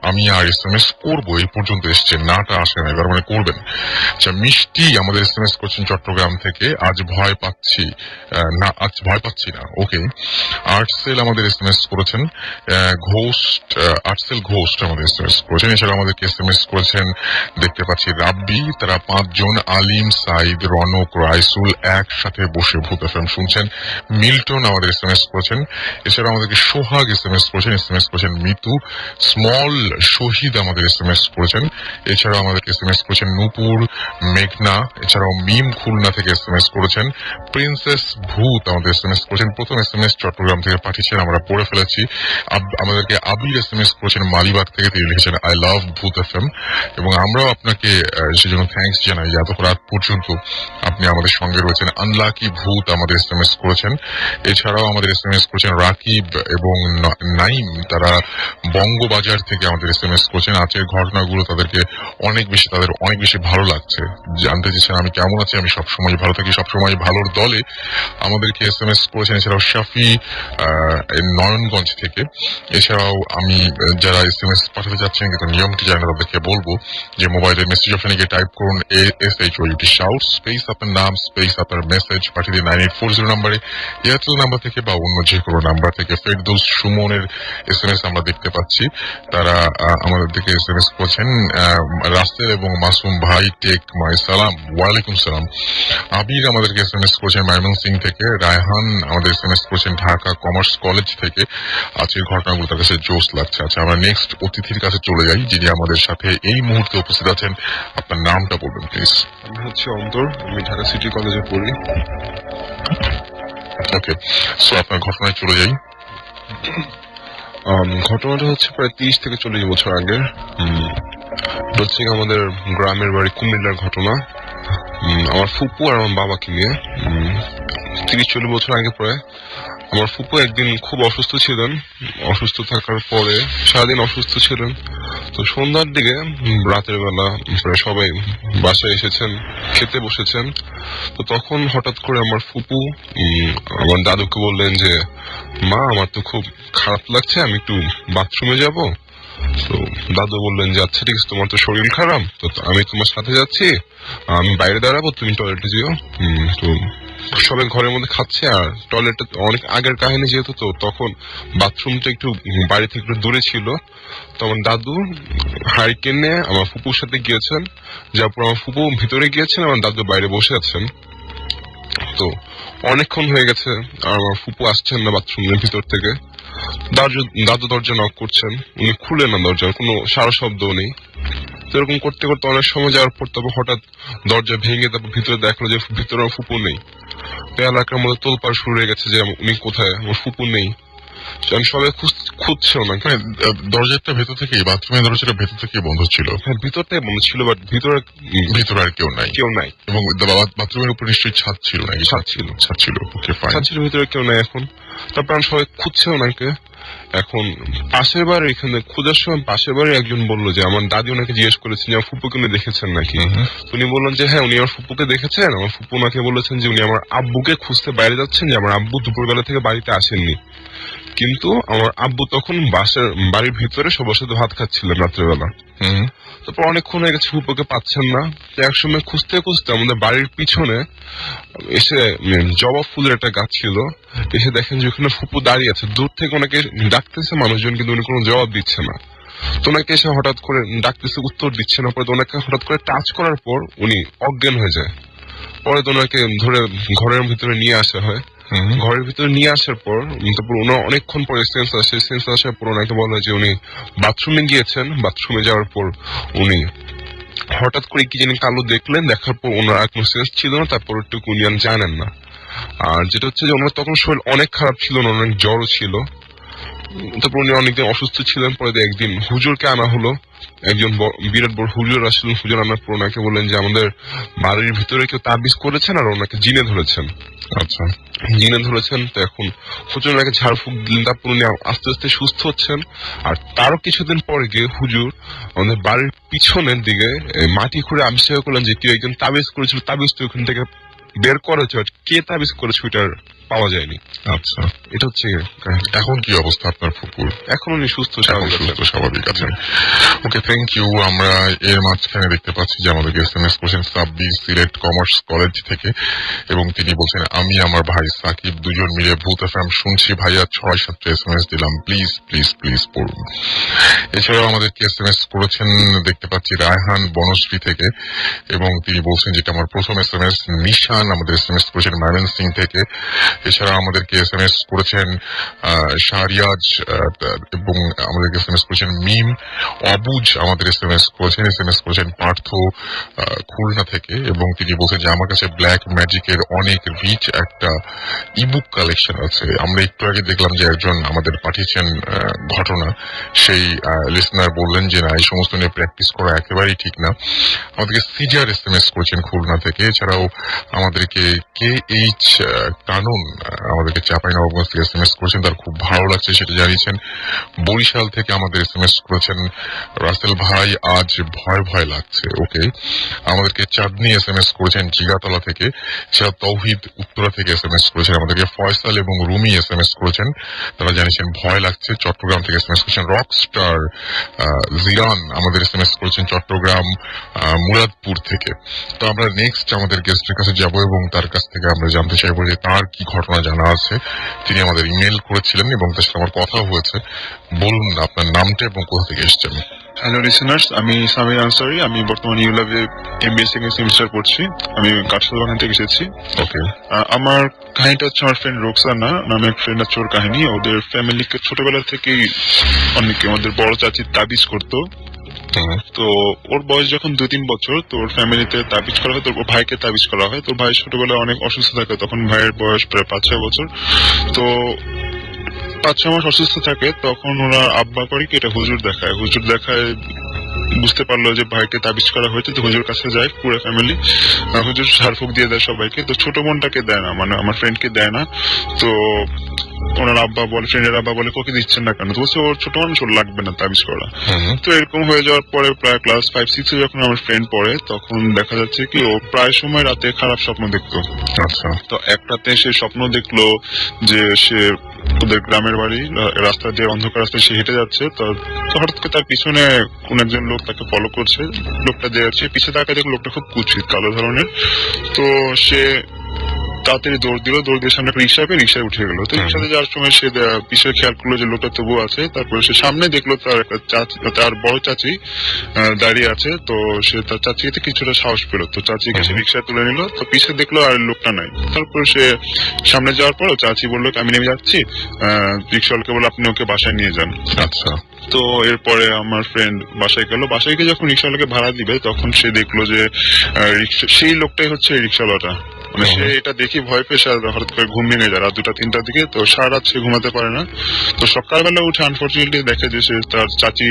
S1: আমি SMS করবো এই পর্যন্ত এসছে, নাটা আসে না, এবার মানে করবেন। আচ্ছা, মিষ্টি আমাদের SMS করছেন চট্টগ্রাম থেকে, আজ ভয় পাচ্ছি না। ওকে, আর্টসেল আমাদের SMS করেছেন, আর্টসেল ঘোস্ট আমাদের SMS করেছেন। এছাড়া আমাদেরকে SMS করেছেন দেখতে পাচ্ছি রাব্বি, তারা 5 জন, আলিম, সাইদ, রনক, রাইসুল একসাথে বসে ভূত FM শুনছেন। মিল্টন আমাদের SMS করেছেন। এছাড়া আমাদেরকে সোহাগ SMS করেছেন মিতু, স্মল শহীদ আমাদের SMS করেছেন। এছাড়াও আমাদেরকে SMS করেছেন নূপুর, মেঘনা, এছাড়াও মিম খুলনা থেকে SMS করেছেন। প্রিন্সেস ভূত আমাদের SMS করেছেন। প্রথম SMS চট্টগ্রাম থেকে পাঠিয়েছেন, আমরা পড়ে ফেলেছি। আমাদেরকে আবির SMS করেছেন মালিবাগ থেকে, তিনি লিখেছেন আই লাভ ভূত FM এবং আমরাও আপনাকে সেজন্য থ্যাঙ্কস জানাই, এত রাত পর্যন্ত আপনি আমাদের সঙ্গে রয়েছেন। আনলাকি ভূত আমাদের SMS করেছেন। এছাড়াও আমাদের SMS করেছেন রাকিব এবং নাইম, তারা বঙ্গবাজার থেকে আমাদের SMS করেছেন। আজকের ঘটনাগুলো তাদের অনেক বেশি ভালো লাগছে, জানতে চেয়েছেন আমি কেমন কেমন আছি? আমি সবসময় ভালো থাকি, সবসময় ভালোর দলে। আমাদেরকে SMS করেছেন এছাড়াও শাফি নয়নগঞ্জ থেকে। এছাড়াও আমি যারা SMS পাঠাতে যাচ্ছেন কিন্তু নিয়মটি জানেন তাদেরকে বলবো যে মোবাইলের মেসেজ অপশনে গিয়ে টাইপ করুন ASHOUT শাউট স্পেস আপনার নাম স্পেস আপনার মেসেজ পাঠিয়ে দিন 9840 নাম্বারে। এয়ারটেল নাম্বার থেকে বা অন্য যে কোনো নাম্বার থেকে। ফেরদৌস সুমনের SMS আমরা দেখতে পাচ্ছি, তারা আমাদের দিকে SMS করছেন। রাসেল এবং মাসুম ভাই টেক মাই সালাম, ওয়ালাইকুম সালাম। আবির আমাদেরকে SMS করেছেন ময়মনসিংহ থেকে। রায়হান আমাদের SMS করেছেন ঢাকা কমার্স কলেজ থেকে। আজকের ঘটনাগুলো তার কাছে জোশ লাগছে। আচ্ছা, আমরা নেক্সট অতিথির কাছে চলে যাই যিনি আমাদের সাথে এই মুহূর্তে উপস্থিত আছেন। আপনার নামটা বলবেন প্লিজ।
S7: আমি হচ্ছে অন্তর, আমি ঢাকা সিটি কলেজে পড়ি।
S1: ওকে, সো আপনার ঘটনায় চলে যাই।
S7: ঘটনাটা হচ্ছে প্রায় 30 থেকে 40 বছর আগের। হচ্ছে আমাদের গ্রামের বাড়ি কুমিল্লার ঘটনা। আমার ফুপু আর আমার বাবাকে নিয়ে 30-40 বছর আগে প্রায় আমার ফুপু একদিন খুব অসুস্থ ছিলেন। অসুস্থ থাকার পরে সারাদিন অসুস্থ ছিলেন। তো সন্ধ্যার দিকে রাতের বেলা প্রায় সবাই বাসায় এসেছেন, খেতে বসেছেন। তো তখন হঠাৎ করে আমার ফুপু আমার দাদুকে বললেন যে মা, আমার তো খুব খারাপ লাগছে, আমি একটু বাথরুমে যাব। তো দাদু বললেন যে আচ্ছা ঠিক আছে, তোমার তো শরীর খারাপ, তো আমি তোমার সাথে যাচ্ছি, আমি বাইরে দাঁড়াবো, তুমি টয়লেটে যেও। তো সবাই ঘরের মধ্যে খাচ্ছে, আর টয়লেটটা অনেক আগের কাহিনী যেহেতু, তো তখন বাথরুমটা একটু বাড়ি থেকে একটু দূরে ছিল। তো আমার দাদু হারিকেন নিয়ে আমার ফুপুর সাথে গিয়েছেন, যার পর আমার ফুপু ভিতরে গিয়েছেন, আমার দাদু বাইরে বসে আছেন। তো অনেকক্ষণ হয়ে গেছে আর আমার ফুপু আসছেন না বাথরুমের ভিতর থেকে। দাদু দরজা নক করছেন, উনি খুলে না দরজার, কোনো সারা শব্দও নেই। তো এরকম করতে করতে অনেক সময় যাওয়ার পর তারপর হঠাৎ দরজা ভেঙে তারপর ভিতরে দেখলো যে ভিতরে আমার ফুপু নেই। এলাকার মধ্যে তোলপাড় শুরু হয়ে গেছে যে উনি কোথায়, আমার ফুপু নেই। আমি সবাই খুঁজছে ওনাকে।
S1: দরজাটা ভেতর থেকে, বাথরুমের দরজাটা ভেতর থেকে বন্ধ ছিল?
S7: হ্যাঁ, ভিতরটাই বন্ধ ছিল, বাট ভিতরে
S1: আর কেউ নাই। এবং বাথরুমের উপর নিশ্চয়ই ছাদ ছিল নাকি?
S7: ছাদ ছিল।
S1: ওকে, ফাইন।
S7: ছাদ ছিল, ভিতরে কেউ নাই এখন। তারপর আমি সবাই খুঁজছে ওনাকে। এখন পাশের বাড়ি, এখানে খোঁজার সময় পাশের বাড়ি একজন বললো যে আমার দাদি ওনাকে জিজ্ঞেস করেছেন যে আমার ফুপুকে উনি দেখেছেন নাকি। উনি বললেন যে হ্যাঁ, উনি আমার ফুপুকে দেখেছেন। আমার ফুপু ওনাকে বলেছেন যে উনি আমার আব্বুকে খুঁজতে বাইরে যাচ্ছেন, যে আমার আব্বু দুপুরবেলা থেকে বাড়িতে আসেননি। কিন্তু আমার আব্বু তখন বাড়ির ভিতরে সবার সাথে ভাত খাচ্ছিলেন রাত্রেবেলা। তারপর অনেকক্ষণ হয়ে গেছে, ফুপুকে পাচ্ছেন না। একসময় খুঁজতে খুঁজতে আমাদের বাড়ির পিছনে এসে জবা ফুলের একটা গাছ ছিল, এসে দেখেন যে ওখানে ফুপু দাঁড়িয়ে আছে। দূর থেকে ওনাকে ডাকতেছে মানুষজন, কিন্তু উনি কোনো জবাব দিচ্ছে না। তো ওনাকে এসে হঠাৎ করে ডাকতেছে, উত্তর দিচ্ছে না। পরে ওনাকে হঠাৎ করে টাচ করার পর উনি অজ্ঞান হয়ে যায়। পরে তো ওনাকে ধরে ঘরের ভিতরে নিয়ে আসা হয়। ঘরের ভিতরে নিয়ে আসার পর তারপর ওনার অনেকক্ষণ পরে সেন্স আসে। সেন্স আসার পর ওনাকে বলা হয় যে উনি বাথরুমে গিয়েছেন। বাথরুমে যাওয়ার পর উনি হঠাৎ করে কি জানি কালো দেখলেন, দেখার পর ওনার আর কোনো সেন্স ছিল না। তারপর একটু উনি জানেন না। আর যেটা হচ্ছে যে ওনার তখন শরীর অনেক খারাপ ছিল, অনেক জ্বরও ছিল। তারপর উনি অনেকদিন অসুস্থ ছিলেন। পরে একদিন হুজুরকে আনা হলো, একজন বিরাট বড় হুজুর আসলেন। হুজুর আনার পর ওনাকে বললেন যে আমাদের বাড়ির ভিতরে কেউ তাবিজ করেছেন আর ওনাকে জিনে ধরেছেন।
S1: আচ্ছা,
S7: জিনে ধরেছেন। তো এখন হুজুর ওনাকে ঝাড়ফুঁক দিলেন। তারপর উনি আস্তে আস্তে সুস্থ হচ্ছেন। আর তারও কিছুদিন পরে গিয়ে হুজুর আমাদের বাড়ির পিছনের দিকে মাটি খুঁড়ে আবিষ্কার করলেন যে কেউ একজন তাবিজ করেছিল। তাবিজ তো ওখান থেকে বের করেছে, কে তাবিজ করেছে ওইটার পাওয়া যায়নি।
S1: আচ্ছা,
S7: এটা হচ্ছে
S1: এখন কি অবস্থা আপনার ফুপুর?
S7: এখন উনি সুস্থ
S1: স্বাভাবিক আছেন। ওকে, থ্যাংক ইউ। আমরা এর মাঝখানে দেখতে পাচ্ছি যে আমাদেরকে SMS করেছেন সাব্বির সিলেট কমার্স কলেজ থেকে, এবং তিনি বলছেন আমি আমার ভাই সাকিব দুজন মিলে ভূত FM শুনছি ভাইয়া, 6-7টা SMS দিলাম, প্লিজ প্লিজ প্লিজ পড়ুন। এছাড়াও আমাদেরকে SMS করেছেন দেখতে পাচ্ছি রায়হান বনশ্রী থেকে, এবং তিনি বলছেন যেটা আমার প্রথম SMS। নিশান আমাদের SMS করেছেন ময়মনসিংহ থেকে। এছাড়া আমাদেরকে SMS করেছেন শাহরিয়াজ, এবং আমাদেরকে SMS করেছেন মিম। অবুজ আমাদের SMS করেছেন পার্থ খুলনা থেকে, এবং তিনি বলছেন যে আমার কাছে ব্ল্যাক ম্যাজিকের অনেক রিচ একটা ইবুক কালেকশন আছে। আমরা একটু আগে দেখলাম যে একজন আমাদের পাঠিয়েছেন ঘটনা, সেই লিসনার বললেন যে না, এই সমস্ত নিয়ে প্র্যাকটিস করা একেবারেই ঠিক না। আমাদেরকে সিজার SMS করেছেন খুলনা থেকে। এছাড়াও আমাদের আমাদেরকে KH কানুন আমাদেরকে চাঁপাইনবাবগঞ্জ থেকে SMS করেছেন, তার খুব ভালো লাগছে সেটা জানিয়েছেন। বরিশাল থেকে আমাদের SMS করেছেন রাসেল ভাই, আজ ভয় ভয় লাগছে। ওকে, আমাদেরকে চাঁদনি SMS করেছেন জিগাতলা থেকে। তৌহিদ উত্তরা থেকে SMS করেছেন আমাদেরকে। ফয়সাল এবং রুমি SMS করেছেন, তারা জানিয়েছেন ভয় লাগছে। চট্টগ্রাম থেকে SMS করেছেন রকস্টার জিরান, আমাদের SMS করেছেন চট্টগ্রাম মুরাদপুর থেকে। তো আমরা নেক্সট আমাদের গেস্টের কাছে যাব এবং তার কাছ থেকে আমরা জানতে চাইবো যে তার কি ঘটনা জানা আছে। তিনি আমাদের ইমেল করেছিলেন এবং তার সাথে আমার কথা হয়েছে। বলুন আপনার নামটা এবং কোথা থেকে এসেছেন।
S8: হ্যালো লিসেনার্স, আমি সামির আনসারি। আমি বর্তমানে ইউলাভে MBA সেকেন্ড সেমিস্টার পড়ছি। আমি কাঠসালবাগান থেকে এসেছি।
S1: ওকে,
S8: আমার কাহিনীটা হচ্ছে আমার ফ্রেন্ড রোকসানা নামে এক ফ্রেন্ড আছে, ওর কাহিনী। ওদের ফ্যামিলিকে ছোটবেলা থেকেই অনেকে আমাদের বড় চাচি তাবিজ করতো। তো ওর বয়স যখন 2-3 বছর, তো ওর ফ্যামিলিতে তাবিজ করা হয়, তো ওর ভাইকে তাবিজ করা হয়। তো ভাই ছোটবেলায় অনেক অসুস্থ থাকে, তখন ভাইয়ের বয়স প্রায় 5-6 বছর। তো 5-6 মাস অসুস্থ থাকে, তখন ওরা আব্বা করে কি এটা হুজুর দেখায়। বুঝতে পারলো যে ভাইকে তাবিজ করা হয়েছে, তো হুজুর কাছে যায় পুরো ফ্যামিলি। হুজুর ঝাড়ফুঁক দিয়ে দেয় সবাইকে। তো ছোট বোনটাকে দেয় না, মানে আমার ফ্রেন্ডকে দেয় না। তো ওনার আব্বা বলে, ফ্রেন্ডের আব্বা বলে ওকে দিচ্ছেন না কেন? তো বলছে ওর ছোট মানুষ, ওর লাগবে না তাবিজ করা। তো এরকম হয়ে যাওয়ার পরে প্রায় ক্লাস 5-6 যখন আমার ফ্রেন্ড পড়ে, তখন দেখা যাচ্ছে কি ও প্রায় সময় রাতে খারাপ স্বপ্ন দেখতো।
S1: আচ্ছা,
S8: তো একটাতে সে স্বপ্ন দেখলো যে সে ওদের গ্রামের বাড়ি, রাস্তা দিয়ে অন্ধকার রাস্তায় সে হেঁটে যাচ্ছে। তো হঠাৎ করে তার পিছনে কোন একজন লোক তাকে ফলো করছে। লোকটা যাচ্ছে, পিছিয়ে তাকায় দেখলো লোকটা খুব কুৎসিত কালো ধরনের। তো সে তাড়াতাড়ি দৌড় দিয়ে সামনে একটা রিক্সা পেয়ে রিক্সায় উঠে গেল। তো রিক্সাতে যাওয়ার সময় সে পিছনে খেয়াল করলো যে লোকটা তবু আছে। তারপরে সে সামনে দেখলো তার বড় চাচি দাঁড়িয়ে আছে। তো সে তার চাচিকে কিছুটা সাহস পেল, তো চাচিকে সে রিক্সায় তুলে নিল। তো পিছিয়ে দেখলো আর লোকটা নাই। তারপর সে সামনে যাওয়ার পর চাচি বললো আমি নেমে যাচ্ছি, রিক্সাওয়ালাকে বলে আপনি ওকে বাসায় নিয়ে যান।
S1: আচ্ছা।
S8: তো এরপরে আমার ফ্রেন্ড বাসায় গেল। বাসায় গিয়ে যখন রিক্সাওয়ালাকে ভাড়া দিবে, তখন সে দেখলো যে সেই লোকটাই হচ্ছে রিক্সাওয়ালাটা। মানে সে এটা দেখি ভয় পেয়ে হঠাৎ করে ঘুম ভেঙে যায় রাত 2-3টার দিকে। তো সারা রাত সে ঘুমাতে পারে না। তো সকালবেলা উঠে আনফর্চুনেটলি দেখে যে সে তার চাচি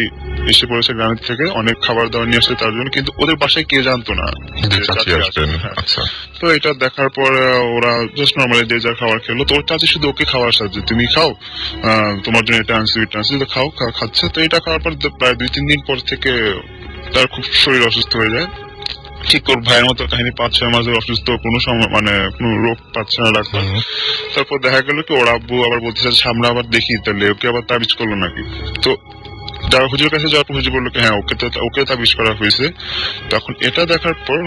S8: এসে পড়েছে গ্রামের থেকে, অনেক খাবার দাবার নিয়ে আসছে তার জন্য, কিন্তু ওদের বাসায় কেউ জানতো না যে চাচি আসবেন।
S1: আচ্ছা।
S8: তো এটা দেখার পর ওরা জাস্ট নর্মালি যে যা খাবার খেলো। তো ওর চাচি শুধু ওকে খাওয়ার সাহায্য, তুমি খাও, তোমার জন্য এটা আনছি ওইটা আনছি, তো খাচ্ছে। তো এটা খাওয়ার পর প্রায় 2-3 দিন পর থেকে তার খুব শরীর অসুস্থ হয়ে যায়। ঠিক ওর ভাইয়ের মতো কাহিনী, 5-6 মাস অসুস্থ, কোনো সময় মানে কোনো রোগ পাচ্ছে না ডাক্তার। তারপর দেখা গেল কি ওর আব্বু আবার বলতেছে সামনে আবার দেখি, তাহলে ওকে আবার তাবিজ করলো নাকি। তো যারা হুজুর কাছে যাওয়ার পর হুজুর বললো হ্যাঁ ওকে তাবিজ করা হয়েছে। তখন এটা দেখার পর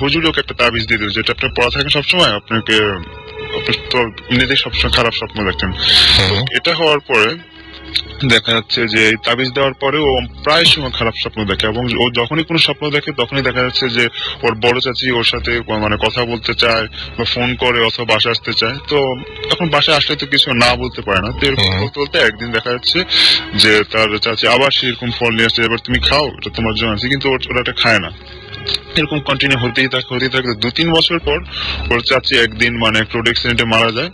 S8: হুজুর ওকে একটা তাবিজ দিয়ে দিল, যেটা আপনার পড়া থাকে সবসময়, আপনাকে তো এমনিতেই সবসময় খারাপ স্বপ্ন দেখেন। এটা হওয়ার পরে দেখা যাচ্ছে যে তাবিজ দেওয়ার পরে ও প্রায় সময় খারাপ স্বপ্ন দেখে, এবং ও যখনই কোনো স্বপ্ন দেখে তখনই দেখা যাচ্ছে যে ওর বড় চাচি ওর সাথে মানে কথা বলতে চায় বা ফোন করে অথবা বাসায় আসতে চায়। তো তখন বাসায় আসলে তো কিছু না বলতে পারে না। তো এরকম বলতে বলতে একদিন দেখা যাচ্ছে যে তার চাচি আবার সেরকম ফল নিয়ে আসছে, এবার তুমি খাও, এটা তোমার জন্য আছে, কিন্তু ওরা এটা খায় না। এরকম কন্টিনিউ হতেই থাকে। 2-3 বছর পর ওর চাচি একদিন মানে একটা রোড অ্যাক্সিডেন্টে মারা যায়।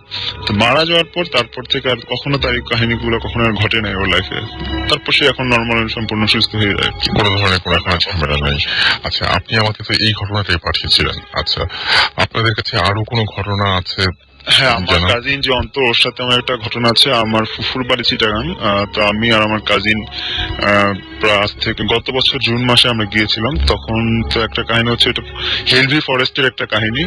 S8: তো মারা যাওয়ার পর তারপর থেকে আর কখনো তার এই কাহিনীগুলো কখনো আর ঘটে নাই ওর লাইফে। তারপর সে এখন নর্মাল সম্পূর্ণ সুস্থ হয়ে যায়,
S1: কোনো ধরনের কোনো এখন ঝামেলা নাই। আচ্ছা, আপনি আমাকে তো এই ঘটনাটাই পাঠিয়েছিলেন। আচ্ছা, আপনাদের কাছে আরো কোনো ঘটনা আছে?
S8: হ্যাঁ, আমার কাজিন যে অন্তর, ওর সাথে আমার একটা ঘটনা আছে। আমার ফুফুর বাড়ি চিটাগাং। তো আমি আর আমার কাজিন আজ থেকে গত বছর জুন মাসে আমরা গিয়েছিলাম। তখন তো একটা কাহিনী হচ্ছে, এটা হেলভি ফরেস্টের একটা কাহিনী।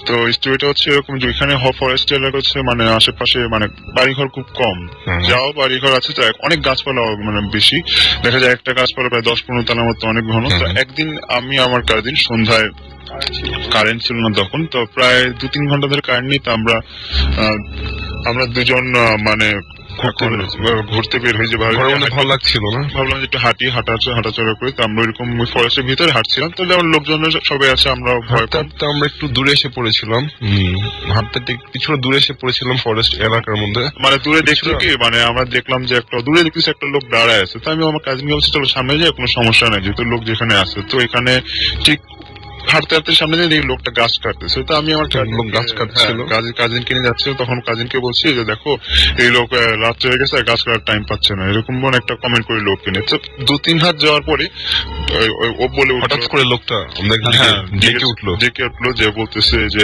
S8: তো স্টোরিটা হচ্ছে এরকম যে এখানে ফরেস্ট এলাকা হচ্ছে মানে আশেপাশে মানে বাড়িঘর খুব কম, যাও বাড়িঘর আছে তো অনেক গাছপালা মানে বেশি, দেখা যায় একটা গাছপালা প্রায় 10-15 তলার মতো, অনেক ঘন। তো একদিন আমি আমার কাজিন সন্ধ্যায়, কারেন্ট ছিল না তখন, তো প্রায় 2-3 ঘন্টা ধরে কারেন্ট নেই। তো আমরা দুজন মানে ঘুরতে বের হয়ে যাবো,
S7: ভালো লাগছিল না,
S8: ভাবলাম যে একটু হাঁটাচলা করি। তো আমরা ওইরকম ফরেস্টের ভিতরে হাঁটছিলাম। তো যেমন লোকজন সবাই আছে, আমরা
S7: আমরা একটু দূরে এসে পড়েছিলাম, হাঁটতে কিছুটা দূরে এসে পড়েছিলাম ফরেস্ট এলাকার মধ্যে।
S8: মানে দূরে দেখলো কি, মানে আমরা দেখলাম যে দূরে দেখতেছি একটা লোক দাঁড়ায় আছে। তো আমি আমার কাজিনকে বলছি চলো সামনে যাই, কোনো সমস্যা নাই, যেহেতু লোক যেখানে আছে। তো এখানে ঠিক হাঁটতে হাঁটতে সামনে দিয়ে লোকটা গাছ কাটতেছে। তো আমি আমার
S7: গাছ কাটছিল,
S8: কাজিনকে নিয়ে যাচ্ছিল। তখন কাজিনকে বলছি যে দেখো এই লোক রাত্রে হয়ে গেছে, গাছ কাটার টাইম পাচ্ছে না, এরকম একটা কমেন্ট করে লোককে নিয়ে। তো 2-3 হাত যাওয়ার পরে ও বলে
S7: হঠাৎ
S8: উঠলো,
S7: করে লোকটা আমাদের
S8: হ্যাঁ
S7: ডেকে উঠলো।
S8: ডেকে উঠলো যে বলতেছে যে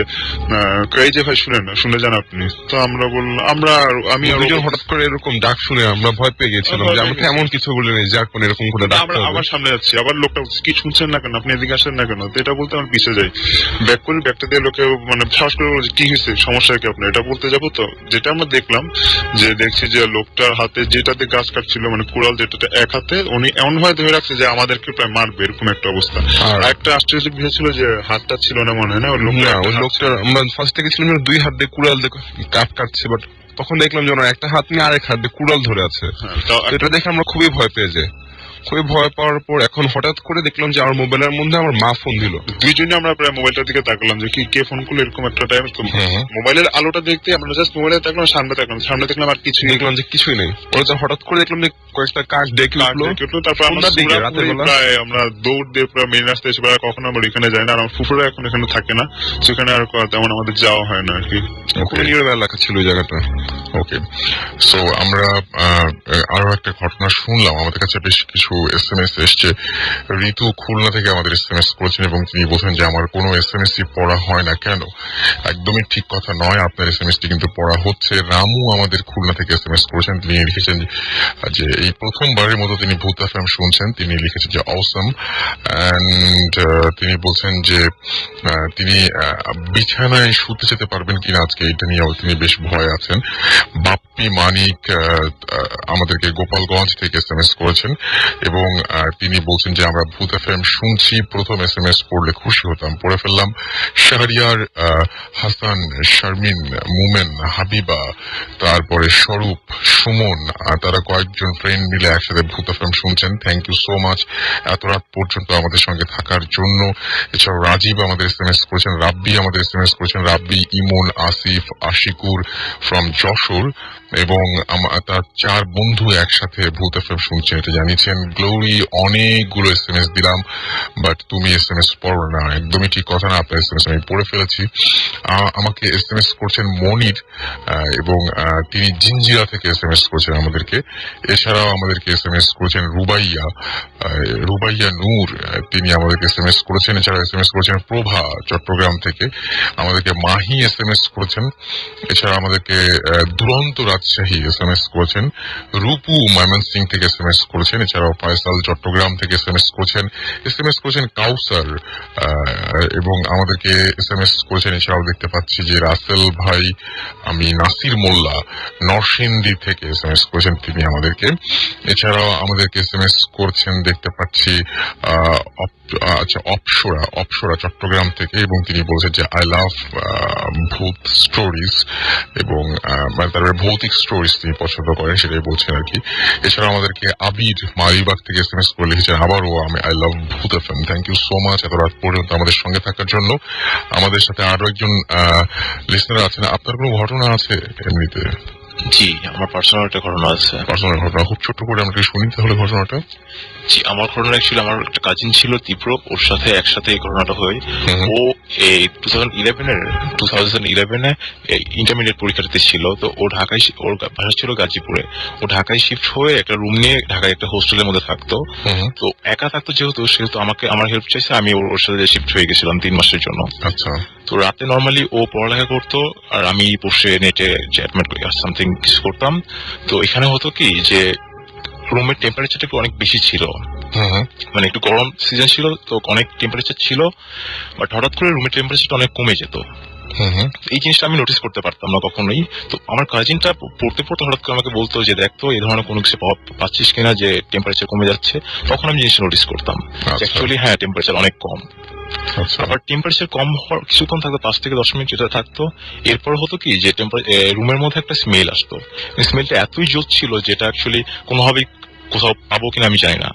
S8: এই যে ভাই শুনেন না, শুনে যান আপনি। তো আমরা বললাম, আমি আর ও
S7: দুজন হঠাৎ করে এরকম ডাক শুনে আমরা ভয় পেয়ে গেছিলাম যে আমরা তো এমন কিছু বলে নেই যার কোন এরকম করে ডাকতে
S8: আমরা
S7: হবে।
S8: আবার সামনে যাচ্ছি, আবার লোকটা বলছে, কি শুনছেন না কেন, আপনি এদিকে আসেন না কেন? তো এটা বলতে আমার পিছিয়ে যাই, ব্যাক করি, ব্যাকটা দিয়ে লোকে মানে সাহস করে বলছে কি হয়েছে, সমস্যা কি আপনার, এটা বলতে যাবো। তো যেটা আমরা দেখলাম যে দেখছি যে লোকটার হাতে যেটাতে গাছ কাটছিল মানে কুড়াল যেটাতে এক হাতে, উনি এমন ভাবে ধরে রাখছে যে আমাদেরকে প্রায় মারবে এরকম একটা অবস্থা।
S7: আর
S8: আর একটা আশ্চর্য বিষয় ছিল যে হাতটা ছিল না মনে হয়, না ওই লোকটা
S7: না, ওই লোকটার আমরা ফার্স্ট থেকে ছিলাম যে দুই হাত দিয়ে কুড়াল দিয়ে কাটছে, বাট তখন দেখলাম যে ওনার একটা হাত নিয়ে আরেক হাত দিয়ে কুড়াল ধরে আছে। তো এটা দেখে আমরা খুবই ভয় পেয়ে যাই। খুবই ভয় পাওয়ার পর এখন হঠাৎ করে দেখলাম যে আমার মোবাইলের মধ্যে আমার মা ফোন দিল।
S8: দুইজনে আমরা প্রায় মোবাইলটার দিকে তাকালাম যে কি কে ফোন করলো এরকম একটা টাইম। মোবাইলের আলোটা দেখতে আমরা জাস্ট মোবাইলে তাকলাম, সামনে দেখলাম আর কিছু
S7: দেখলাম যে কিছুই নেই। ওরা হঠাৎ করে দেখলাম যে কয়েকটা কাক ডেকে উঠলো।
S8: তারপর আমরা প্রায় আমরা দৌড় দিয়ে পুরো মেন রাস্তায় এসে প্রায় কখনো আমরা এখানে যাই না, আর আমার ফুফুরা এখন এখানে থাকে না, সেখানে আর তেমন আমাদের যাওয়া হয় না আর কি।
S7: খুবই নিরবে এলাকা ছিল ওই জায়গাটা।
S1: ওকে, সো আমরা আরো একটা ঘটনা শুনলাম, আমাদের কাছে বেশ কিছু SMS এসছে। ঋতু খুলনা থেকে আমাদের SMS করেছেন এবং তিনি বলছেন যে আমার কোনো SMS পড়া হয় না কেন। একদমই ঠিক কথা নয়, আপনার SMS টি কিন্তু পড়া হচ্ছে। রামু আমাদের খুলনা থেকে SMS করেছেন, তিনি লিখেছেন যে এই প্রথমবারের মতো তিনি ভূত FM শুনছেন। তিনি লিখেছেন যে অসম, এন্ড তিনি বলছেন যে তিনি বিছানায় শুতে যেতে পারবেন কিনা আজকে, এটা নিয়ে তিনি বেশ ভয় আছেন। বাপ্পি মানিক আমাদেরকে গোপালগঞ্জ থেকে SMS করেছেন এবং তিনি বলছেন যে আমরা ভূত FM শুনছি, প্রথম SMS পড়লে খুশি হতাম, পড়ে ফেললাম। শাহরিয়ার, হাসান, শারমিন, মুমেন, হাবিবা, তারপরে স্বরূপ, সুমন, তারা কয়েকজন ফ্রেন্ড মিলে একসাথে ভূত FM শুনছেন। থ্যাংক ইউ সো মাচ এত রাত পর্যন্ত আমাদের সঙ্গে থাকার জন্য। এছাড়াও রাজীব আমাদের SMS করেছেন, রাব্বি আমাদের SMS করেছেন, রাব্বি, ইমন, আসিফ, আশিকুর ফ্রম যশোর এবং তার 4 বন্ধু একসাথে ভূত FM শুনছেন, এটা জানিয়েছেন। গ্লোরি, অনেকগুলো SMS দিলাম বাট তুমি SMS পড়ো না, একদমই ঠিক কথা না, আপনার SMS আমি পড়ে ফেলেছি। আমাকে SMS করছেন মনির এবং তিনি জিঞ্জিরা থেকে SMS করছেন আমাদেরকে। এছাড়াও আমাদেরকে SMS করেছেন রুবাইয়া নূর, তিনি আমাদেরকে SMS করেছেন। এছাড়াও SMS করেছেন প্রভা চট্টগ্রাম থেকে, আমাদেরকে মাহি SMS করেছেন। এছাড়া আমাদেরকে দুরন্ত রাজশাহী SMS করেছেন, রূপু ময়মনসিং থেকে SMS করেছেন। এছাড়াও ফয়সাল চট্টগ্রাম থেকে SMS করেছেন কাউসার এবং আমাদেরকে SMS করেছেন। এছাড়াও দেখতে পাচ্ছি যে রাসেল ভাই, আমি নাসির মোল্লা নরসিংদী থেকে SMS করেছেন তিনি আমাদেরকে। এছাড়াও আমাদেরকে SMS করছেন দেখতে পাচ্ছি আচ্ছা অপসরা চট্টগ্রাম থেকে এবং তিনি বলছেন যে আই লাভ ভূত স্টোরিজ এবং তারপরে ভৌতিক স্টোরিজ তিনি পছন্দ করেন, সেটাই বলছেন আর কি। এছাড়াও আমাদেরকে আবির মালিবাগ থেকে SMS করে লিখেছেন আবারও আমি I love Bhoot FM। Thank you so much এত রাত পর্যন্ত আমাদের সঙ্গে থাকার জন্য। আমাদের সাথে আরো একজন লিসনার আছেন, আপনার কোনো ঘটনা আছে এমনিতে?
S9: জি, আমার পার্সোনাল একটা ঘটনা আছে।
S1: পার্সোনাল ঘটনা খুব ছোট্ট করে আমাকে শুনি তাহলে ঘটনাটা।
S9: জি, আমার ঘটনা অ্যাকচুয়ালি আমার একটা কাজিন ছিল তীব্র, ওর সাথে একসাথে এই ঘটনাটা হয়। ও এই 2011-এ ইন্টারমিডিয়েট পরীক্ষাতে ছিল। তো ও ঢাকায়, ওর বাসা ছিল গাজীপুরে, ও ঢাকায় শিফট হয়ে একটা রুম নিয়ে ঢাকায় একটা হোস্টেলের মধ্যে থাকতো। তো একা থাকতো সেহেতু আমাকে আমার হেল্প চাইছে, আমি ওর সাথে শিফট হয়ে গেছিলাম 3 মাসের জন্য।
S1: আচ্ছা।
S9: তো রাতে নর্মালি ও পড়ালেখা করতো আর আমি বসে নেটে চ্যাটম্যাট সামথিং কিছু করতাম। তো এখানে হতো কি যে রুমের টেম্পারেচারটা একটু অনেক বেশি ছিল, মানে একটু গরম সিজন ছিল তো অনেক টেম্পারেচার ছিল, বাট হঠাৎ করে রুমের টেম্পারেচারটা অনেক কমে যেত। এই জিনিসটা আমি নোটিস করতে পারতাম না কখনোই। তো আমার কাজিনটা পড়তে হঠাৎ করে আমাকে বলতো যে দেখতো এই ধরনের কোনো কিছু পাচ্ছিস কিনা যে টেম্পারেচার কমে যাচ্ছে, তখন আমি জিনিসটা নোটিস করতাম অ্যাকচুয়ালি হ্যাঁ টেম্পারেচার অনেক কম। আবার টেম্পারেচার কম হওয়ার কিছুক্ষণ থাকতো, 5 থেকে 10 মিনিট যেটা থাকতো, এরপর হতো কি যে রুমের মধ্যে একটা স্মেল আসতো। স্মেলটা এতই জোর ছিল যেটা অ্যাকচুয়ালি কোনোভাবেই কোথাও পাবো কিনা আমি জানি না,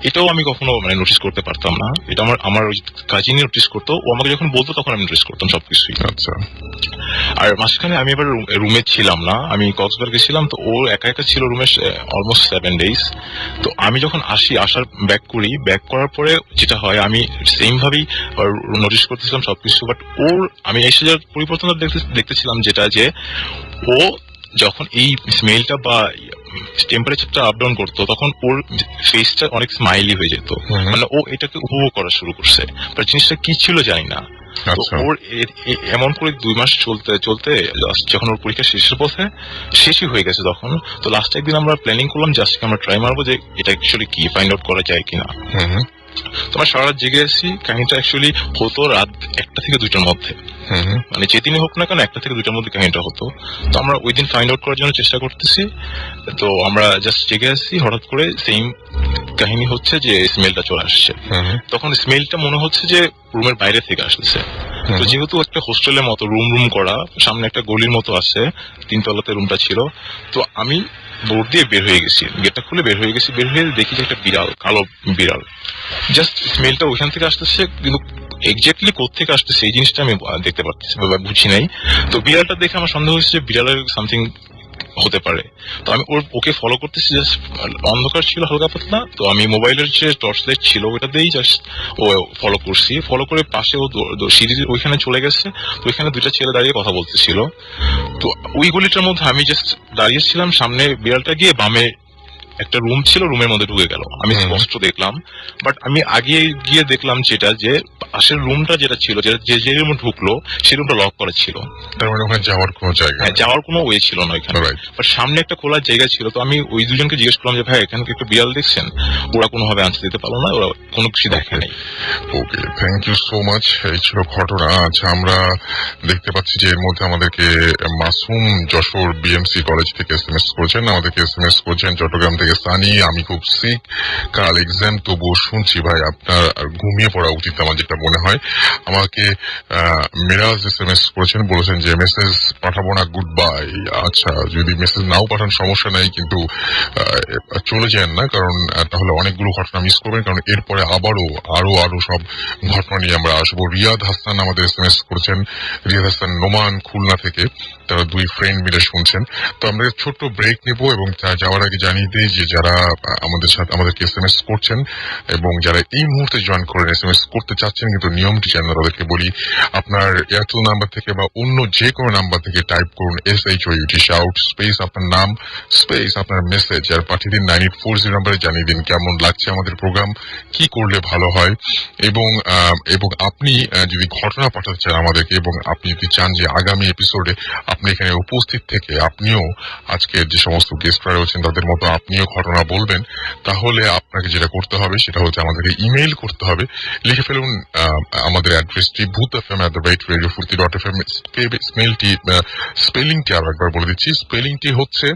S9: এটাও আমি কখনো মানে নোটিস করতে পারতাম না। এটা আমার ওই কাজিনই নোটিস করতো, ও আমাকে যখন বলতো তখন আমি নোটিস করতাম সবকিছুই।
S1: আচ্ছা।
S9: আর মাঝখানে আমি এবার রুমে ছিলাম না, আমি কক্সবাজার গেছিলাম, তো ও একা ছিল রুমে অলমোস্ট 7 days। তো আমি যখন আসার ব্যাক করার পরে যেটা হয় আমি সেম ভাবেই নোটিস করতেছিলাম সবকিছু, বাট আমি এসে যাওয়ার পরিবর্তনটা দেখতেছিলাম যেটা যে ও যখন এই স্মেলটা বা টেম্পারেচারটা আপ ডাউন করতো তখন ওর ফেসটা অনেক স্মাইলি হয়ে যেত, মানে ও এটাকে উপভোগ করা শুরু করছে, বাট জিনিসটা কি ছিল জানি না। তো
S1: আচ্ছা
S9: ওর এমন করে 2 মাস চলতে চলতে লাস্ট যখন ওর পরীক্ষা শেষের পথে শেষই হয়ে গেছে তখন, তো লাস্ট একদিন আমরা প্ল্যানিং করলাম জাস্ট আমরা ট্রাই মারবো যে এটা অ্যাকচুয়ালি কি ফাইন্ড আউট করা যায় কিনা। তোমার সারা রাত জেগে আছি, কাহিনীটা অ্যাকচুয়ালি হতো রাত 1টা থেকে 2টার মধ্যে, মানে যেদিনই হোক না কেন 1টা থেকে 2টার মধ্যে কাহিনীটা হতো। তো আমরা ওই দিন ফাইন্ড আউট করার জন্য চেষ্টা করতেছি, তো আমরা জাস্ট জেগে আছি, হঠাৎ করে সেম কাহিনী হচ্ছে যে স্মেলটা চলে আসছে। তখন স্মেলটা মনে হচ্ছে যে রুমের বাইরে থেকে আসতেছে। তো যেহেতু একটা হোস্টেলের মতো রুম করা, সামনে একটা গলির মতো আছে, 3 তলাতে রুমটা ছিল, তো আমি দৌড় দিয়ে বের হয়ে গেছি, গেটটা খুলে বের হয়ে দেখি যে একটা বিড়াল, কালো বিড়াল, জাস্ট স্মেলটা ওইখান থেকে আসতেছে, কিন্তু এক্স্যাক্টলি কোত্থেকে আসতেছে এই জিনিসটা আমি দেখতে পাচ্ছি বা বুঝি নাই। তো বিড়ালটা দেখে আমার সন্দেহ হয়েছে যে বিড়ালের সামথিং হতে পারে। তো আমি ওকে ফলো করতেছি, জাস্ট অন্ধকার ছিল হালকা পাতলা, তো আমি মোবাইলের যে টর্চ লাইট ছিল ওটা দিয়েই জাস্ট ফলো করছি। ফলো করে পাশে ও সিঁড়ির ওইখানে চলে গেছে, তো ওইখানে 2টা ছেলে দাঁড়িয়ে কথা বলতেছিল। তো ওই গলিটার মধ্যে আমি জাস্ট দাঁড়িয়েছিলাম, সামনে বিড়ালটা গিয়ে বামে একটা রুম ছিল, রুমের মধ্যে ঢুকে গেল, আমি স্পষ্ট দেখলাম। বাট আমি আগে গিয়ে দেখলাম যেটা যে পাশের রুমটা যেটা ছিল, যে রুমে ঢুকলো সেই রুমটা লক করা ছিল,
S1: তার মানে ওখানে যাওয়ার কোনো জায়গা
S9: হ্যাঁ যাওয়ার কোনো ওয়ে ছিল না ওইখানে। বাট সামনে একটা খোলার জায়গা ছিল। তো আমি ওই দুজনকে জিজ্ঞেস করলাম যে ভাই এখানে একটা বিড়াল দেখছেন? ওরা কোনোভাবে আনসার দিতে পারলো না, ওরা কোনো কিছু দেখে নাই।
S1: ওকে, থ্যাংক ইউ সো মাচ। এই ছিল ঘটনা। আচ্ছা, আমরা দেখতে পাচ্ছি যে এর মধ্যে আমাদেরকে মাসুম যশোর বিএমসি কলেজ থেকে SMS করেছেন, আমাদেরকে SMS করেছেন চট্টগ্রাম থেকে সানি, আমি খুব সিক, কাল এক্সাম, তবুও শুনছি ভাই আপনার ঘুমিয়ে পড়া উচিত আমার যেটা মনে হয়। আমাকে মিরাজ SMS করেছেন, বলেছেন যে মেসেজ পাঠাবো না, গুড বাই। আচ্ছা, যদি মেসেজ নাও পাঠান সমস্যা নাই, কিন্তু চলে যান না, কারণ তাহলে অনেকগুলো ঘটনা মিস করবেন, কারণ এরপরে আরো সব ঘটনা নিয়ে আমরা আসবো। রিয়াদ হাসান আমাদের SMS করেছেন, রিয়াদ হাসান নোমান খুলনা থেকে, তারা 2 ফ্রেন্ড মিলে শুনছেন। তো আমরা ছোট্ট ব্রেক নেব এবং যাওয়ার আগে জানিয়ে দিই যে যারা আমাদের সাথে আমাদেরকে SMS করছেন এবং যারা এই মুহূর্তে জয়েন করেন SMS করতে চাচ্ছেন কিন্তু নিয়মটি জানেন, তাদেরকে বলি আপনার এয়ারটেল নাম্বার থেকে বা অন্য যে কোনো নাম্বার থেকে টাইপ করুন SHOUT শাউট স্পেস আপনার নাম স্পেস আপনার মেসেজ আর পাঠিয়ে দিন 9840 নাম্বারে, জানিয়ে দিন কেমন লাগছে আমাদের প্রোগ্রাম, কি করলে ভালো হয়, এবং আপনি যদি ঘটনা পাঠাতে চান আমাদেরকে এবং আপনি যদি চান যে আগামী এপিসোডে আপনি এখানে উপস্থিত থেকে আপনিও আজকের যে সমস্ত গেস্টরা রয়েছেন তাদের মতো আপনিও ঘটনা বলবেন, তাহলে আপনাকে যেটা করতে হবে সেটা হচ্ছে আমাদেরকে ইমেইল করতে হবে। লিখে ফেলুন আমাদের অ্যাড্রেসটি bhutfm@radiofurti.fm। স্পেলিংটি আরো একবার বলে দিচ্ছি, স্পেলিংটি হচ্ছে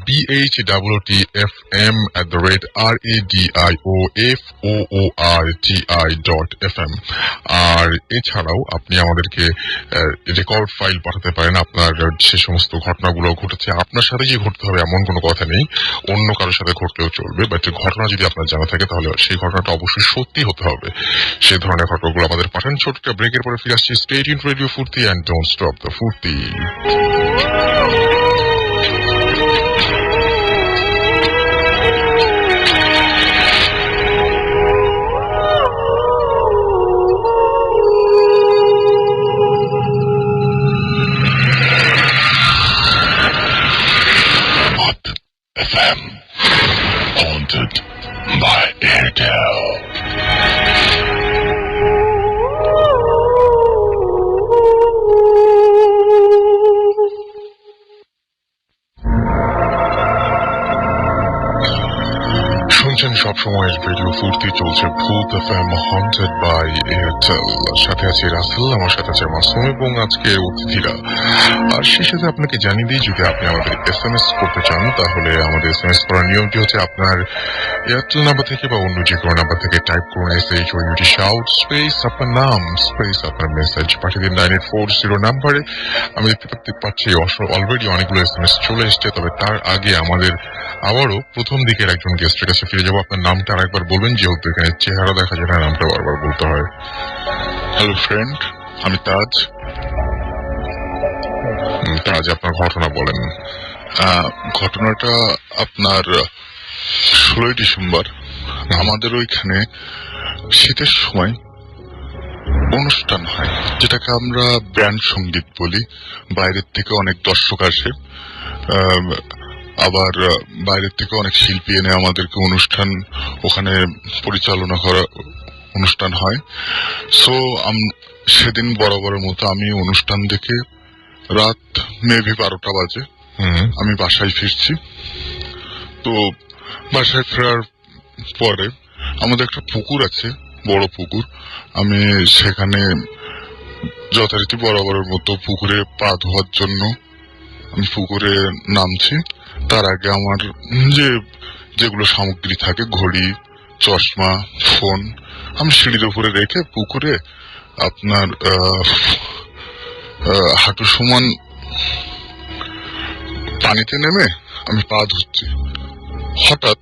S1: BHWTFM@radioforti.fm। আর এছাড়াও আপনি আমাদেরকে রেকর্ড ফাইল পাঠাতে পারেন, আপনার সে সমস্ত ঘটনাগুলো ঘটেছে আপনার সাথে যে ঘটতে হবে এমন কোনো কথা নেই, অন্য কারোর সাথে ঘটলেও চলবে, বাট ঘটনা যদি আপনার জানা থাকে তাহলে সেই ঘটনাটা অবশ্যই সত্যি হতে হবে। সেই ধরনের ঘটনাগুলো আমাদের পাঠান। ছোট্ট ব্রেকের পরে ফিরে আসছি। স্টে টিউনড রেডিও ফুর্তি এন্ড ডোন্ট স্টপ দ্য ফুর্তি।
S4: FM, haunted by Airtel.
S1: শুনছেন সবসময়ের রেডিও ফুর্তি, চলছে ভূত FM হন্টেড বাই এয়ারটেল। সাথে আছে রাসেল, আমার সাথে আছে মাসুম এবং আজকে অতিথিরা। আর সেই সাথে আপনাকে জানিয়ে দিই, যদি আপনি আমাদের SMS করতে চান তাহলে আমাদের SMS করার নিয়মটি হচ্ছে আপনার এয়ারটেল নাম্বার থেকে বা অন্য যে কোনো নাম্বার থেকে টাইপ করুন SHOUT শাউট স্পেস আপনার নাম স্পেস আপনার মেসেজ, পাঠিয়ে দিন 9840 নাম্বারে। আমি দেখতে পাচ্ছি অলরেডি অনেকগুলো SMS চলে এসছে, তবে তার আগে আমাদের আবারও প্রথম দিকের একজন গেস্টের কাছে ফিরে যাবো। আপনার নামটা আরেকবার বলবেন, যেহেতু এখানে চেহারা দেখা যায় না, নামটা বারবার বলতে হয়।
S3: হ্যালো ফ্রেন্ড, আমি তাজ।
S1: তাজ, আপনার ঘটনা বলেন।
S3: ঘটনাটা আপনার 16 ডিসেম্বর আমাদের ওইখানে শীতের সময় অনুষ্ঠান হয়, যেটাকে আমরা ব্যান্ড সঙ্গীত বলি। বাইরের থেকে অনেক দর্শক আসে, আবার বাইরের থেকে অনেক শিল্পী এনে আমাদেরকে অনুষ্ঠান ওখানে পরিচালনা করা অনুষ্ঠান হয়। সো সেদিন বরাবরের মতো আমি অনুষ্ঠান দেখে রাত মেবি 12টা বাজে আমি বাসায় ফিরছি। তো বাসায় ফেরার পরে আমাদের একটা পুকুর আছে, বড় পুকুর। আমি সেখানে যথারীতি বরাবরের মতো পুকুরে পা ধোয়ার জন্য আমি পুকুরে নামছি। তার আগে আমার যেগুলো সামগ্রী থাকে, ঘড়ি, চশমা, ফোন, আমি সিঁড়ির উপরে রেখে পুকুরে আপনার হাঁটু সমান পানিতে নেমে আমি পা ধুচ্ছি। হঠাৎ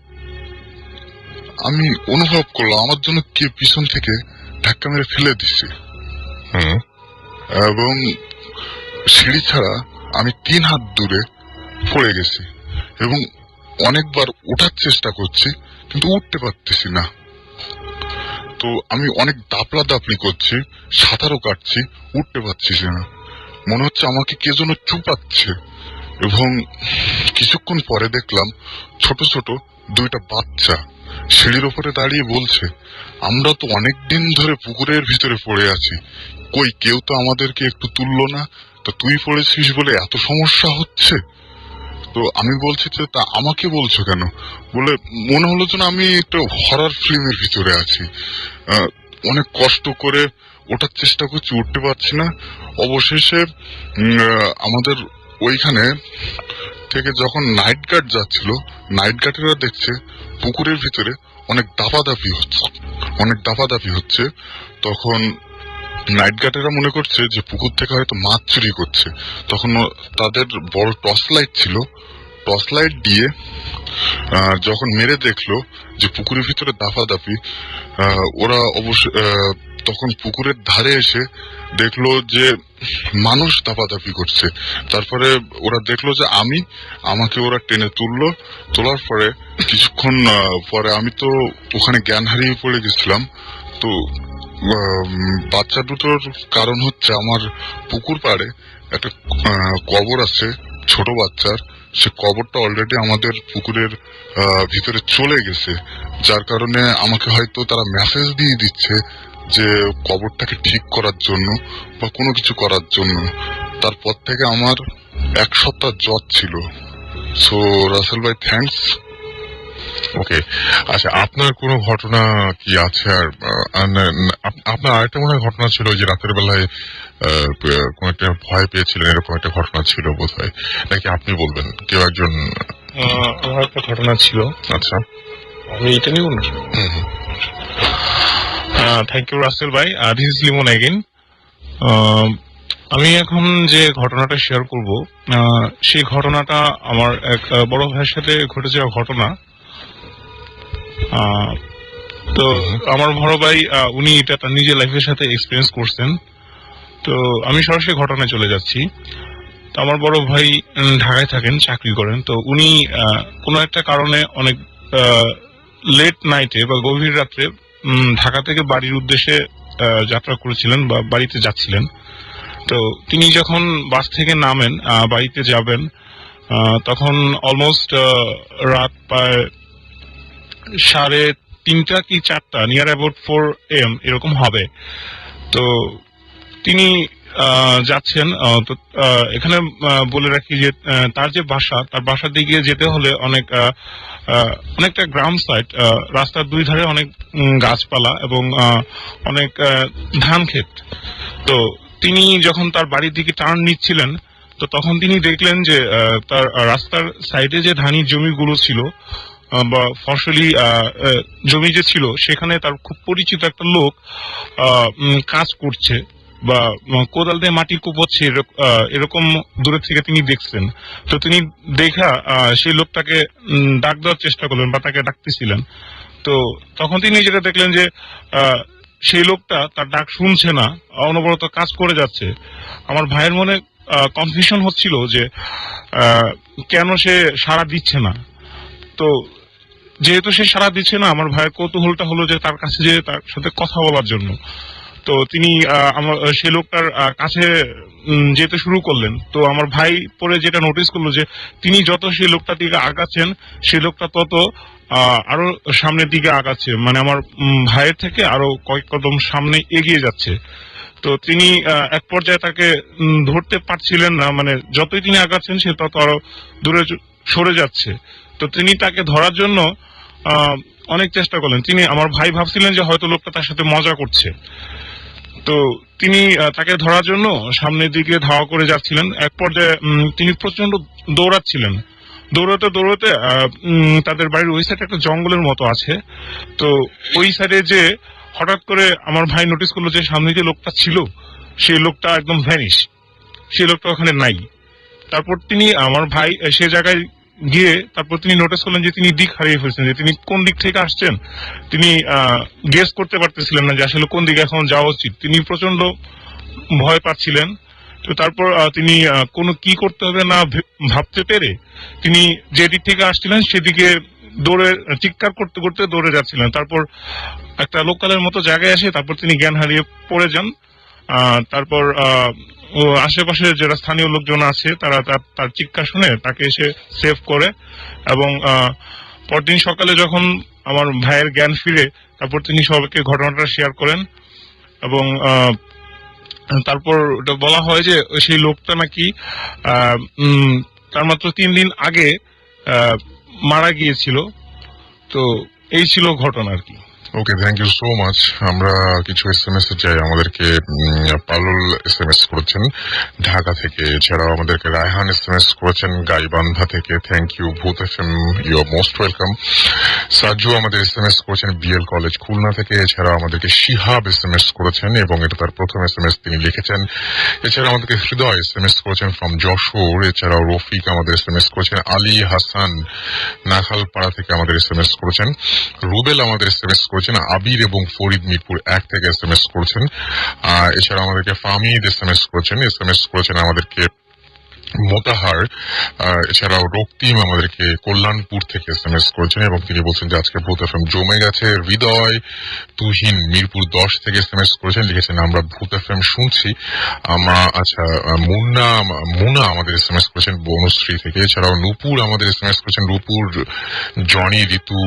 S3: আমি অনুভব করলাম আমার জন্য কে পিছন থেকে ধাক্কা মেরে ফেলে দিচ্ছে, এবং সিঁড়ি ছাড়া আমি 3 হাত দূরে পড়ে গেছি এবং অনেকবার ওঠার চেষ্টা করছি কিন্তু উঠতে পারতেছি না। তো আমি অনেক দাপলা দাপলি করছি, সাঁতারও কাটছি, উঠতে পারছি না। মনে হচ্ছে আমাকে কে যেন চুপাচ্ছে। এবং কিছুক্ষণ পরে দেখলাম ছোট ছোট 2টা বাচ্চা সিঁড়ির উপরে দাঁড়িয়ে বলছে, আমরা তো অনেক দিন ধরে পুকুরের ভিতরে পড়ে আছি, কই কেউ তো আমাদেরকে একটু তুললো না, তো তুই পড়েছিস বলে এত সমস্যা হচ্ছে। তো আমি বলছি যে তা আমাকে বলছো কেন? বলে মনে হলো যেন আমি একটা হরর ফিল্মের ভিতরে আছি। অনেক কষ্ট করে ওঠার চেষ্টা করছি, উঠতে পারছি না। অবশেষে আমাদের ওইখানে থেকে যখন নাইট গার্ড যাচ্ছিল, নাইট গার্ডেরা দেখছে পুকুরের ভিতরে অনেক দাপাদাপি হচ্ছে। তখন নাইট গার্ডেরা মনে করছে যে পুকুর থেকে হয়তো মাছ চুরি করছে। তখন তাদের বড় টর্চ লাইট ছিল, টর্চ লাইট দিয়ে যখন মেরে দেখলো যে পুকুরের ভিতরে দাপাদাপি, ওরা অবশ্য তখন পুকুরের ধারে এসে দেখলো যে মানুষ দাপাদাপি করছে। তারপরে ওরা দেখলো যে আমাকে ওরা টেনে তুললো। তোলার পরে কিছুক্ষণ পরে আমি তো ওখানে জ্ঞান হারিয়ে পড়ে গেছিলাম। তো বাচ্চা দুটোর কারণ হচ্ছে আমার পুকুর পাড়ে একটা কবর আছে ছোট বাচ্চার, সে কবরটা অলরেডি আমাদের পুকুরের ভিতরে চলে গেছে, যার কারণে আমাকে হয়তো তারা মেসেজ দিয়ে দিচ্ছে যে কবরটাকে ঠিক করার জন্য বা কোনো কিছু করার জন্য। তারপর থেকে আমার 1 সপ্তাহ জ্বর ছিল। সো রাসেল ভাই, থ্যাঙ্কস।
S1: ওকে, আচ্ছা, আপনার কোনো ঘটনা কি আছে? আর আপনার আরেকটা মনে হয় ঘটনা ছিল যে রাতের বেলায় কোন একটা ভয় পেয়েছিলেন, এরকম একটা ঘটনা ছিল বোধ হয়, নাকি আপনি বলবেন? কেউ একজন।
S2: আমার একটা ঘটনা ছিল।
S1: আচ্ছা,
S2: আমি এটা নিব না। থ্যাংক ইউ রাসেল ভাই। This is Limon again. আমি এখন যে ঘটনাটা শেয়ার করব, সেই ঘটনাটা আমার এক বড় ভাইয়ের সাথে ঘটে যাওয়া ঘটনা। তো আমার বড় ভাই উনি এটা তার নিজের লাইফের সাথে এক্সপিরিয়েন্স করছেন। তো আমি সরাসরি ঘটনায় চলে যাচ্ছি। তো আমার বড় ভাই ঢাকায় থাকেন, চাকরি করেন। তো উনি কোনো একটা কারণে অনেক লেট নাইটে বা গভীর রাত্রে ঢাকা থেকে বাড়ির উদ্দেশ্যে যাত্রা করেছিলেন বা বাড়িতে যাচ্ছিলেন। তো তিনি যখন বাস থেকে নামেন বাড়িতে যাবেন, তখন অলমোস্ট রাত প্রায় 3:30 কি 4টা, নিয়ার অ্যাবাউট 4 AM এরকম হবে। তো তিনি যাচ্ছেন। তো এখানে বলে রাখি যে তার যে বাসা, তার বাসার দিকে যেতে হলে অনেকটা গ্রাম সাইড, রাস্তার 2 ধারে অনেক গাছপালা এবং অনেক ধান ক্ষেত। তো তিনি যখন তার বাড়ির দিকে টার্ন নিচ্ছিলেন, তো তখন তিনি দেখলেন যে তার রাস্তার সাইডে যে ধানি জমিগুলো ছিল বা ফসলি জমি যে ছিল, সেখানে তার খুব পরিচিত একটা লোক কাজ করছে বা কোদাল দিয়ে মাটি কোপাচ্ছে, এরকম দূরে থেকে তিনি দেখছেন। তো তিনি দেখা সেই লোকটাকে ডাক দেওয়ার চেষ্টা করলেন বা তাকে ডাকতেছিলেন। তো তখন তিনি যেটা দেখলেন যে সেই লোকটা তার ডাক শুনছে না, অনবরত কাজ করে যাচ্ছে। আমার ভাইয়ের মনে কনফিউশন হচ্ছিল যে কেন সে সাড়া দিচ্ছে না। তো যেহেতু সে সাড়া দিচ্ছে না, আমার ভাইয়ের কৌতূহলটা হলো যে তার কাছে যে তার সাথে কথা বলার জন্য। তো তিনি আমার সেই লোকটার কাছে যেতে শুরু করলেন। তো আমার ভাই পরে যেটা নোটিস করলো যে তিনি যত সেই লোকটার দিকে আগাচ্ছেন, সেই লোকটা তত আরো সামনের দিকে আগাচ্ছে, মানে আমার ভাইয়ের থেকে আরো কয়েক কদম সামনে এগিয়ে যাচ্ছে। তো তিনি এক পর্যায়ে তাকে ধরতে পারছিলেন না, মানে যতই তিনি আগাচ্ছেন সে তত আরো দূরে সরে যাচ্ছে। তো তিনি তাকে ধরার জন্য অনেক চেষ্টা করলেন। তিনি, আমার ভাই ভাবছিলেন যে হয়তো লোকটা তার সাথে মজা করছে। তো তিনি তাকে ধরার জন্য সামনের দিকে ধাওয়া করে যাচ্ছিলেন। এক পর্যায়ে তিনি প্রচন্ড দৌড়াচ্ছিলেন। দৌড়াতে দৌড়াতে তাদের বাড়ির ওই সাইডে একটা জঙ্গলের মতো আছে। তো ওই সাইডে যে হঠাৎ করে আমার ভাই নোটিস করলো যে সামনে যে লোকটা ছিল সেই লোকটা একদম ভ্যানিশ, সেই লোকটা ওখানে নাই। তারপর তিনি, আমার ভাই সে জায়গায় গিয়ে তারপর তিনি নোটিস করলেন যে তিনি দিক হারিয়ে ফেলছেন, যে তিনি কোন দিক থেকে আসছেন তিনি গেস করতে পারতেছিলেন না যে আসলে কোন দিকে এখন যাওয়া উচিত। তিনি প্রচন্ড ভয় পাচ্ছিলেন। তো তারপর তিনি কোনো কি করতে হবে না ভাবতে পেরে তিনি যে দিক থেকে আসছিলেন সেদিকে দৌড়ে চিৎকার করতে করতে দৌড়ে যাচ্ছিলেন। তারপর একটা লোকালের মতো জায়গায় আসে, তারপর তিনি জ্ঞান হারিয়ে পড়ে যান। তারপর আশেপাশে যারা স্থানীয় লোকজন আছে তারা তার চিৎকার শুনে তাকে এসে সেভ করে, এবং পরদিন সকালে যখন আমার ভাইয়ের জ্ঞান ফিরে তারপর তিনি সবাইকে ঘটনাটা শেয়ার করেন। এবং তারপর বলা হয় যে সেই লোকটা নাকি তার মাত্র 3 দিন আগে মারা গিয়েছিল। তো এই ছিল ঘটনা আর কি।
S1: ওকে, থ্যাংক ইউ সো মাচ। আমরা কিছু SMS এ যাই। আমাদেরকে পালুল SMS করেছেন ঢাকা থেকে, এছাড়াও আমাদেরকে রায়হান SMS করেছেন গাইবান্ধা থেকে। Thank you Bhoot FM, you are most welcome. Saju আমাদের SMS করেছেন BL কলেজ খুলনা থেকে। এছাড়াও আমাদেরকে শিহাব SMS করেছেন এবং এটা তার প্রথম SMS তিনি লিখেছেন। এছাড়া আমাদেরকে হৃদয় SMS করেছেন ফ্রম যশোর। এছাড়াও রফিক আমাদের SMS করেছেন। আলী হাসান নাখালপাড়া থেকে আমাদের SMS করেছেন। রুবেল আমাদের SMS করেছেন। আবির এবং ফরিদ মিরপুর 1 থেকে SMS করেছেন। এছাড়া আমাদেরকে ফামিদ SMS করেছেন আমাদেরকে মোতাহার। এছাড়াও রক্তিম আমাদেরকে কল্যাণপুর থেকে SMS করেছেন এবং তিনি বলছেন যে আজকে ভূত FM জমে গেছে। হৃদয় তুহিন মিরপুর 10 থেকে SMS করেছেন, লিখেছেন আমরা ভূত FM শুনছি। আচ্ছা, মুনা আমাদের SMS করেছেন বনশ্রী থেকে। এছাড়াও নূপুর আমাদের SMS করেছেন। Nupur, Jony, Ritu,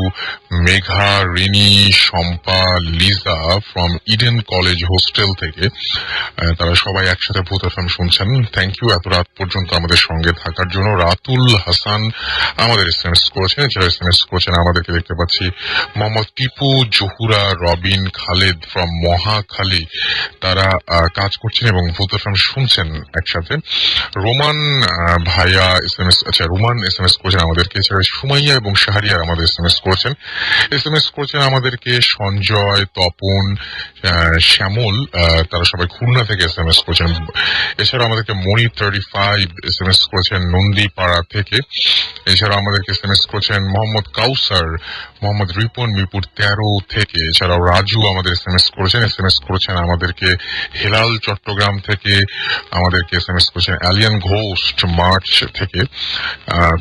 S1: Megha, Rini, Shampa, Liza from Eden College hostel থেকে। তারা সবাই একসাথে ভূত FM শুনছেন। থ্যাংক ইউ এত রাত পর্যন্ত আমাদের সঙ্গে থাকার জন্য। রাতুল হাসান আমাদের SMS করেছেন। এছাড়া SMS করেছেন আমাদেরকে দেখতে পাচ্ছি মোহাম্মদ টিপু, জহুরা, রবিন, খালেদ ফ্রম মহাখালী। তারা কাজ করছেন এবং ভূত FM শুনছেন একসাথে। রোমান ভাইয়া রোমান SMS করেছেন আমাদেরকে। এছাড়া সুমাইয়া এবং শাহরিয়ার আমাদের SMS করেছেন আমাদেরকে। সঞ্জয়, তপন, শ্যামল, তারা সবাই খুলনা থেকে SMS করেছেন। এছাড়া আমাদেরকে মনি 35 SMS করেছেন নন্দীপাড়া থেকে। এছাড়া আমাদেরকে SMS করেছেন মোহাম্মদ কাউসার, মোহাম্মদ রিপন মিরপুর 13 থেকে। এছাড়াও রাজু আমাদের SMS করেছেন আমাদেরকে হেলাল চট্টগ্রাম থেকে। আমাদেরকে SMS করেছেন অ্যালিয়ান ঘোস্ট মার্চ থেকে।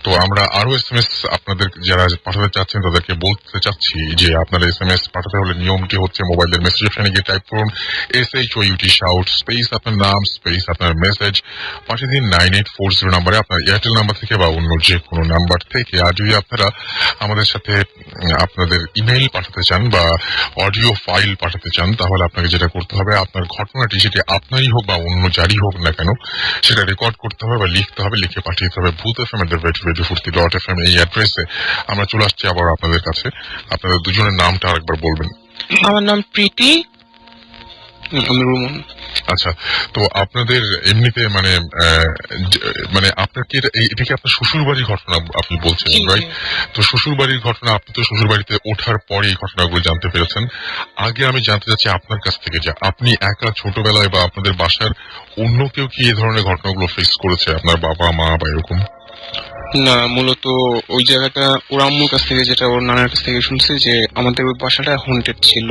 S1: তো আমরা আরো SMS আপনাদের যারা পাঠাতে চাচ্ছেন তাদেরকে বলতে চাচ্ছি যে আপনারা SMS পাঠাতে হলে নিয়মটি হচ্ছে মোবাইলের মেসেজ অপশনে গিয়ে টাইপ করুন SHOUT শাউট স্পেস আপনার নাম স্পেস আপনার মেসেজ, পাঠিয়ে দিন 9840 নাম্বারে, আপনার এয়ারটেল নাম্বার থেকে বা অন্য যে কোনো নাম্বার থেকে। আর যদি আপনারা আমাদের সাথে আপনাদের ইমেইল পাঠাতে চান বা অডিও ফাইল পাঠাতে চান তাহলে আপনাকে যেটা করতে হবে, আপনার ঘটনাটি সেটি আপনারই হোক বা অন্য যারই হোক না কেন সেটা রেকর্ড করতে হবে বা লিখতে হবে, লিখে পাঠিয়ে দিতে হবে boothfm@radiofurti.fm এই অ্যাড্রেসে। আমরা চলে আসছি আবার আপনাদের কাছে। আপনাদের দুজনের নামটা আরেকবার বলবেন।
S5: আমার নাম প্রীতি।
S6: আমি রুমন।
S1: আচ্ছা, তো আপনাদের এমনিতে মানে আপনার কি এটা কি আপনার শ্বশুর বাড়ির ঘটনা আপনি বলছেন, রাইট? তো শ্বশুর বাড়ির ঘটনা, আপনি তো শ্বশুর বাড়িতে ওঠার পরে এই ঘটনাগুলো জানতে পেরেছেন। আগে আমি জানতে চাচ্ছি আপনার কাছ থেকে যে আপনি একা ছোটবেলায় বা আপনাদের বাসার অন্য কেউ কি এই ধরনের ঘটনাগুলো ফেস করেছে, আপনার বাবা মা বা এরকম?
S6: না, মূলত ওই জায়গাটা ওর আম্মুর কাছ থেকে, যেটা ওর নানার কাছ থেকে শুনছি যে আমাদের ওই বাসাটা হন্টেড ছিল,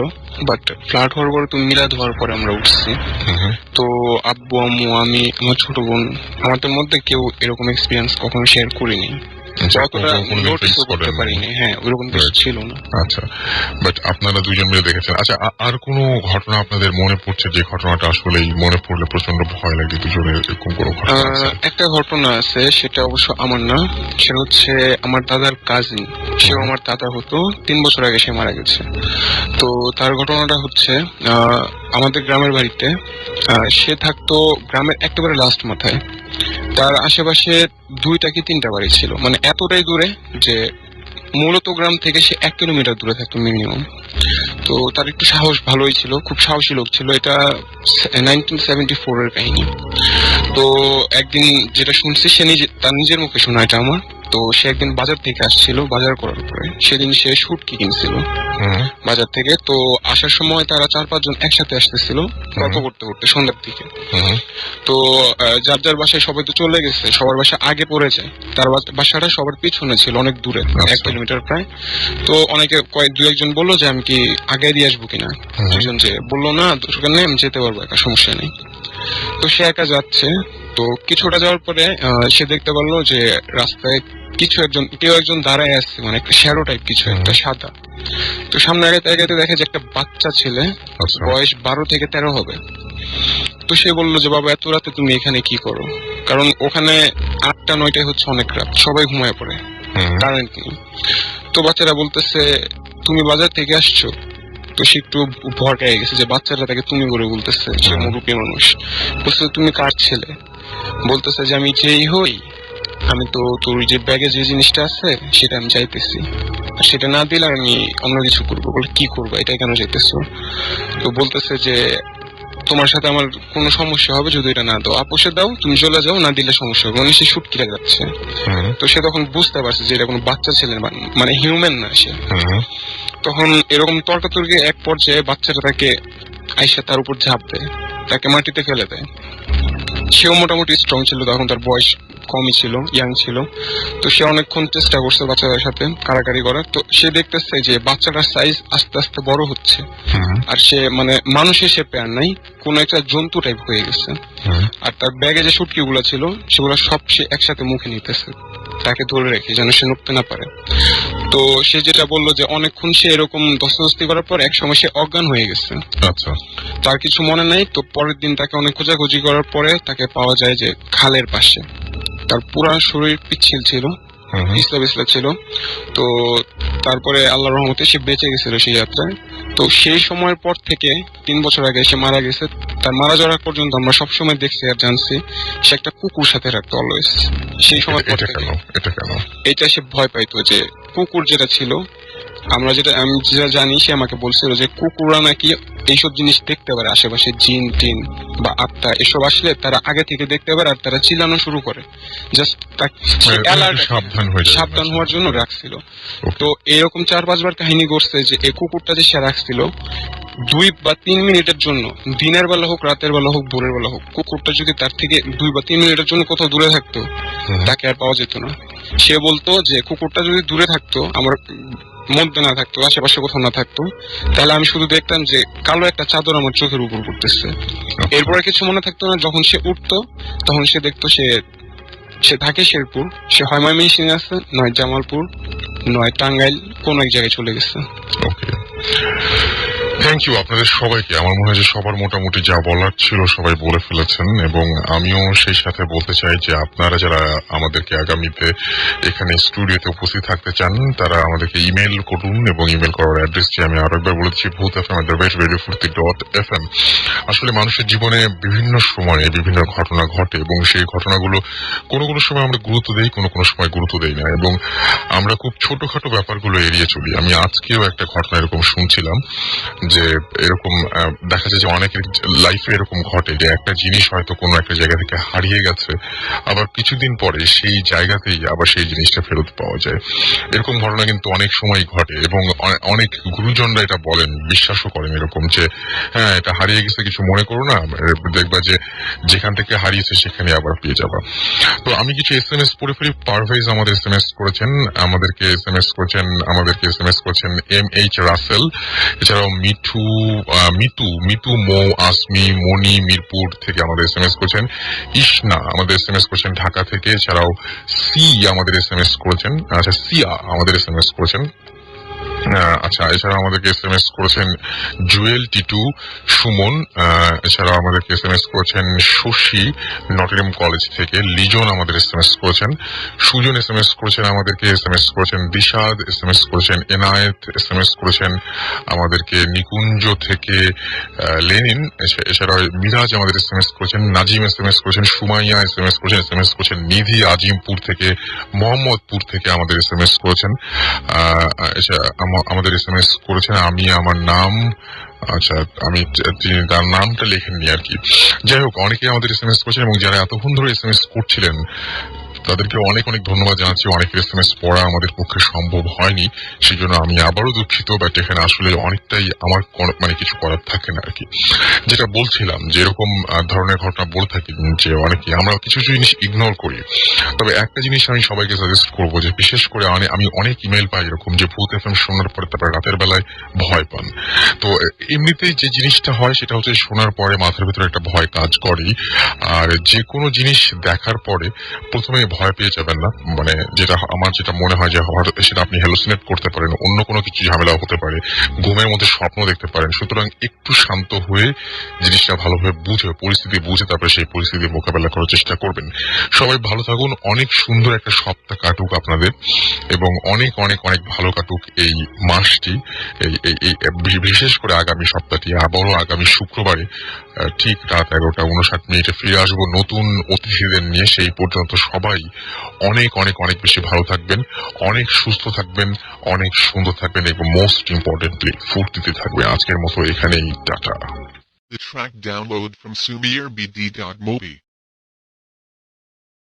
S6: বাট ফ্ল্যাট হওয়ার পরে তো মিলাদ হওয়ার পরে আমরা উঠছি। তো আব্বু, আম্মু, আমি, আমার ছোট বোন, আমাদের মধ্যে কেউ এরকম এক্সপিরিয়েন্স কখনো শেয়ার করিনি। অতটা
S1: কোনোদিন
S6: নোটিসও
S1: face
S6: করতে
S1: করেননি।
S6: পারিনি। হ্যাঁ, ওইরকম কিছু
S1: Right.
S6: ছিল না।
S1: আচ্ছা, বাট আপনারা দুজন মিলে দেখেছেন। আচ্ছা, আর কোনো ঘটনা আপনাদের মনে পড়ছে যে ঘটনাটা আসলেই মনে পড়লে প্রচন্ড ভয় লাগে দুজনের, এরকম কোনো ঘটনা আছে?
S6: একটা ঘটনা আছে, সেটা অবশ্য আমার না, সেটা হচ্ছে আমার দাদার কাজিন। সেও আমার দাদা হতো, 3 বছর আগে সে মারা গেছে। তো তার ঘটনাটা হচ্ছে আমাদের গ্রামের বাড়িতে সে থাকতো গ্রামের একেবারে লাস্ট মাথায়। তার আশেপাশে 2টা কি 3টা বাড়ি ছিল, মানে এতটাই দূরে যে মূলত গ্রাম থেকে সে 1 কিলোমিটার দূরে থাকতো মিনিমাম। তো তার একটু সাহস ভালোই ছিল, খুব সাহসী লোক ছিল। এটা 1974 এর কাহিনী। তো একদিন যেটা শুনছি, সে তার নিজের মুখে শোনা এটা আমার। তো সে একদিন বাজার থেকে আসছিল, বাজার করার পরে সেদিন সে শুটকি কিনছিল বাজার থেকে। তো আসার সময় তারা 4-5 জন একসাথে আসতেছিল গল্প করতে করতে সন্ধ্যার দিকে। তো যার যার বাসায় সবাই তো চলে গেছে, সবার বাসা আগে পড়ে যায়। তার বাসাটা সবার পিছনে ছিল, অনেক দূরে, 1 কিলোমিটার প্রায়। তো অনেকে 2-1 জন বললো যে আমি কি আগে দিয়ে আসবো কিনা। একজন যে বললো না দরকার নেই, আমি যেতে পারবো, একা, সমস্যা নেই। তো সে একা যাচ্ছে। তো কিছুটা যাওয়ার পরে সে দেখতে পারলো যে রাস্তায় কেউ একজন দাঁড়ায় আছে, মানে একটা শ্যাডো টাইপ কিছু একটা সাদা। তো সামনে আগাতে আগাতে দেখে যে একটা বাচ্চা ছেলে, বয়স 12 থেকে 13 হবে। তো সে বললো যে বাবা, এত রাতে তুমি এখানে কি করো? কারণ ওখানে 8টা-9টায় হচ্ছে অনেক রাত, সবাই ঘুমায় পড়ে, কারেন্ট নেই। তো বাচ্চারা বলতেছে তুমি বাজার থেকে আসছো? তো সে একটু ভরকায় গেছে যে বাচ্চারা তাকে তুমি করে বলতেছে, যে মুরুব্বি মানুষ। বলছে তুমি কার ছেলে? বলতেছে যে আমি যেই হই, আমি তো তোর যে ব্যাগে যে জিনিসটা আছে সেটা আমি চাইতেছি, আর সেটা না দিলে আমি অন্য কিছু করবো। বলে কি করবো, এটা কেন চাইতেছো? তো বলতেছে যে তোমার সাথে আমার কোনো সমস্যা হবে যদি এটা না দাও, আপোষে দাও, তুমি চলে যাও, না দিলে সমস্যা হবে। মানে সে শুটকিটা যাচ্ছে। তো সে তখন বুঝতে পারছে যে এটা কোনো বাচ্চা ছেলে, মানে হিউম্যান না সে। তখন এরকম তর্কাতর্কি এক পর্যায়ে বাচ্চাটা তাকে আইসা তার উপর ঝাঁপ দেয়, তাকে মাটিতে ফেলে দেয়। সেও মোটামুটি স্ট্রং ছিল, তখন তার বয়স কমই ছিল, ইয়াং ছিল। তো সে অনেকক্ষণ চেষ্টা করছে বাচ্চাদের সাথে কারাকারি করার। তো সে দেখতেছে যে বাচ্চাটার সাইজ আস্তে আস্তে বড় হচ্ছে, আর সে মানে মানুষের শেপে আর নাই, কোন একটা জন্তু টাইপ হয়ে গেছে। আর তার ব্যাগে যে শুটকি গুলো ছিল সেগুলো সব সে একসাথে মুখে নিতেছে, তাকে ধরে রেখে যেন সে নড়তে না পারে। তো সে যেটা বললো যে অনেকক্ষণ সে এরকম দস্তাদস্তি করার পর একসময় সে অজ্ঞান হয়ে গেছে।
S1: আচ্ছা,
S6: তার কিছু মনে নাই। তো পরের দিন তাকে অনেক খোঁজাখুঁজি করার পরে তাকে পাওয়া যায় যে খালের পাশে। তার পুরা শরীর পিচ্ছিল ছিল, পিছলা ছিল। তো তারপরে আল্লাহর রহমতে সে বেঁচে গেছিল সেই যাত্রায়। তো সেই সময়ের পর থেকে 3 বছর আগে সে মারা গেছে। তার মারা যাওয়ার পর্যন্ত আমরা সবসময় দেখছি আর জানছি সে একটা কুকুর সাথে রাখতো অলওয়েজ। সেই সময় পর থেকে এটা সে ভয় পাইতো যে কুকুর যেটা ছিল, আমি যেটা জানি, সে আমাকে বলছিল যে কুকুররা নাকি এইসব জিনিস দেখতে পারে, আশেপাশে জিন টিন বা আত্মা এসব আসলে তারা আগে থেকে দেখতে পারে, আর তারা চিল্লানো শুরু করে। জাস্ট সাবধান হওয়ার জন্য রাখছিল। তো এরকম 4-5 বার কাহিনী করছে যে এই কুকুরটা যে সে রাখছিল 2 বা 3 মিনিটের জন্য, দিনের বেলা হোক, রাতের বেলা হোক, ভোরের বেলা হোক, কুকুরটা যদি তার থেকে 2 বা 3 মিনিটের জন্য কোথাও দূরে থাকতো, তাকে আর পাওয়া যেত না। সে বলতো যে কুকুরটা যদি দূরে থাকতো, আমার মধ্যে না থাকতো, আশেপাশে কোথাও না থাকতো, তাহলে আমি শুধু দেখতাম যে কালো একটা চাদর আমার চোখের উপর পড়তেছে। এরপরে কিছু মনে থাকতো না। যখন সে উঠতো তখন সে দেখতো সে থাকে শেরপুর, সে হয় ময়মনসিংহ আছে, নয় জামালপুর, নয় টাঙ্গাইল, কোন এক জায়গায় চলে গেছে।
S1: থ্যাংক ইউ আপনাদের সবাইকে। আমার মনে হয় যে সবার মোটামুটি যা বলার ছিল সবাই বলে ফেলেছেন, এবং আমিও সেই সাথে বলতে চাই যে আপনারা যারা আমাদেরকে আগামীতে এখানে স্টুডিওতে উপস্থিত থাকতে চান তারা আমাদেরকে ইমেল করুন, এবং ইমেল করার অ্যাড্রেসটি আমি আরো একবার বলেছি, bhutfm@radiofurti.fm। আসলে মানুষের জীবনে বিভিন্ন সময়ে বিভিন্ন ঘটনা ঘটে, এবং সেই ঘটনাগুলো কোনো সময় আমরা গুরুত্ব দেই, কোনো সময় গুরুত্ব দেই না, এবং আমরা খুব ছোটখাটো ব্যাপারগুলো এড়িয়ে চলি। আমি আজকেও একটা ঘটনা এরকম শুনছিলাম যে এরকম দেখা যায় যে অনেকের লাইফে এরকম ঘটে যে একটা জিনিস হয়তো কোনো একটা জায়গা থেকে হারিয়ে গেছে, আবার কিছুদিন পরে সেই জায়গাতেই আবার সেই জিনিসটা ফেরত পাওয়া যায়। এরকম ঘটনা কিন্তু অনেক সময় ঘটে, এবং অনেক গুরুজনরা এটা বলেন, বিশ্বাসও করেন এরকম যে হ্যাঁ এটা হারিয়ে গেছে, কিছু মনে করো না, দেখবা যে যেখান থেকে হারিয়েছে সেখানে আবার পেয়ে যাবা। তো আমি কিছু SMS পড়ে ফেলি। পারভেজ আমাদের SMS করেছেন, আমাদেরকে SMS করেছেন MH রাসেল, এছাড়াও মিট টু মিতু মৌ আসমি মনি মিরপুর থেকে আমাদের SMS করেছেন। ইশনা আমাদের SMS করেছেন ঢাকা থেকে। এছাড়াও সি আমাদের SMS করেছেন, আচ্ছা সিয়া আমাদের SMS করেছেন। আচ্ছা, এছাড়া আমাদেরকে SMS করেছেন জুয়েল টিটু সুমন। এছাড়াও আমাদেরকে SMS করেছেন শশী নটিংহাম কলেজ থেকে। লিজন আমাদের SMS করেছেন। সুজন SMS করেছেন আমাদেরকে। SMS করেছেন দিশাদ, SMS করেছেন এনায়েত, SMS করেছেন আমাদেরকে নিকুঞ্জ থেকে লেনিন। এছাড়াও মিরাজ আমাদের SMS করেছেন। নাজিম SMS করেছেন। সুমাইয়া SMS করেছেন। SMS করেছেন নিধি আজিমপুর থেকে। মোহাম্মদপুর থেকে আমাদের SMS করেছেন। আমাদের SMS করেছেন আমি আমার নাম, আচ্ছা তিনি তার নামটা লেখেননি আর কি। যাই হোক, অনেকে আমাদের SMS করেছেন এবং যারা এতক্ষণ ধরে SMS করছিলেন তাদেরকে অনেক অনেক ধন্যবাদ জানাচ্ছি। অনেকের SMS পড়া আমাদের পক্ষে সম্ভব হয়নি, সেই জন্য আমি আবারও দুঃখিত। বাট এখানে আসলে অনেকটাই আমার মানে কিছু করার থাকে না আর কি। যেটা বলছিলাম যে এরকম ধরনের ঘটনা বলে থাকি যে অনেকে আমরা কিছু জিনিস ইগনোর করি। তবে একটা জিনিস আমি সবাইকে সাজেস্ট করবো যে বিশেষ করে আমি অনেক ইমেল পাই এরকম যে ভূত FM শোনার পরে তারপরে রাতের বেলায় ভয় পান। তো এমনিতেই যে জিনিসটা হয় সেটা হচ্ছে শোনার পরে মাথার ভিতরে একটা ভয় কাজ করে। আর যে কোনো জিনিস দেখার পরে প্রথমে ভয় পেয়ে যাবেন না, মানে আমার যেটা মনে হয় যে সেটা আপনি হ্যালুসিনেট করতে পারেন, অন্য কোনো কিছু ঝামেলা হতে পারে, ঘুমের মধ্যে স্বপ্ন দেখতে পারেন। সুতরাং একটু শান্ত হয়ে জিনিসটা ভালোভাবে পরিস্থিতি বুঝে তারপরে সেই পরিস্থিতি মোকাবেলা করার চেষ্টা করবেন। সবাই ভালো থাকুন, অনেক সুন্দর একটা সপ্তাহ কাটুক আপনাদের এবং অনেক অনেক অনেক ভালো কাটুক এই মাসটি, এই বিশেষ করে আগামী সপ্তাহটি। আবারও আগামী শুক্রবারে ঠিক রাত 11:59 ফিরে আসবো নতুন অতিথিদের নিয়ে। সেই পর্যন্ত সবাই অনেক অনেক অনেক বেশি ভালো থাকবেন, অনেক সুস্থ থাকবেন, অনেক সুন্দর থাকবেন এবং মোস্ট ইম্পর্টেন্টলি ফুর্তিতে থাকবেন। আজকের মতো এখানেই tata.
S4: The track download from SumirBD.mobi.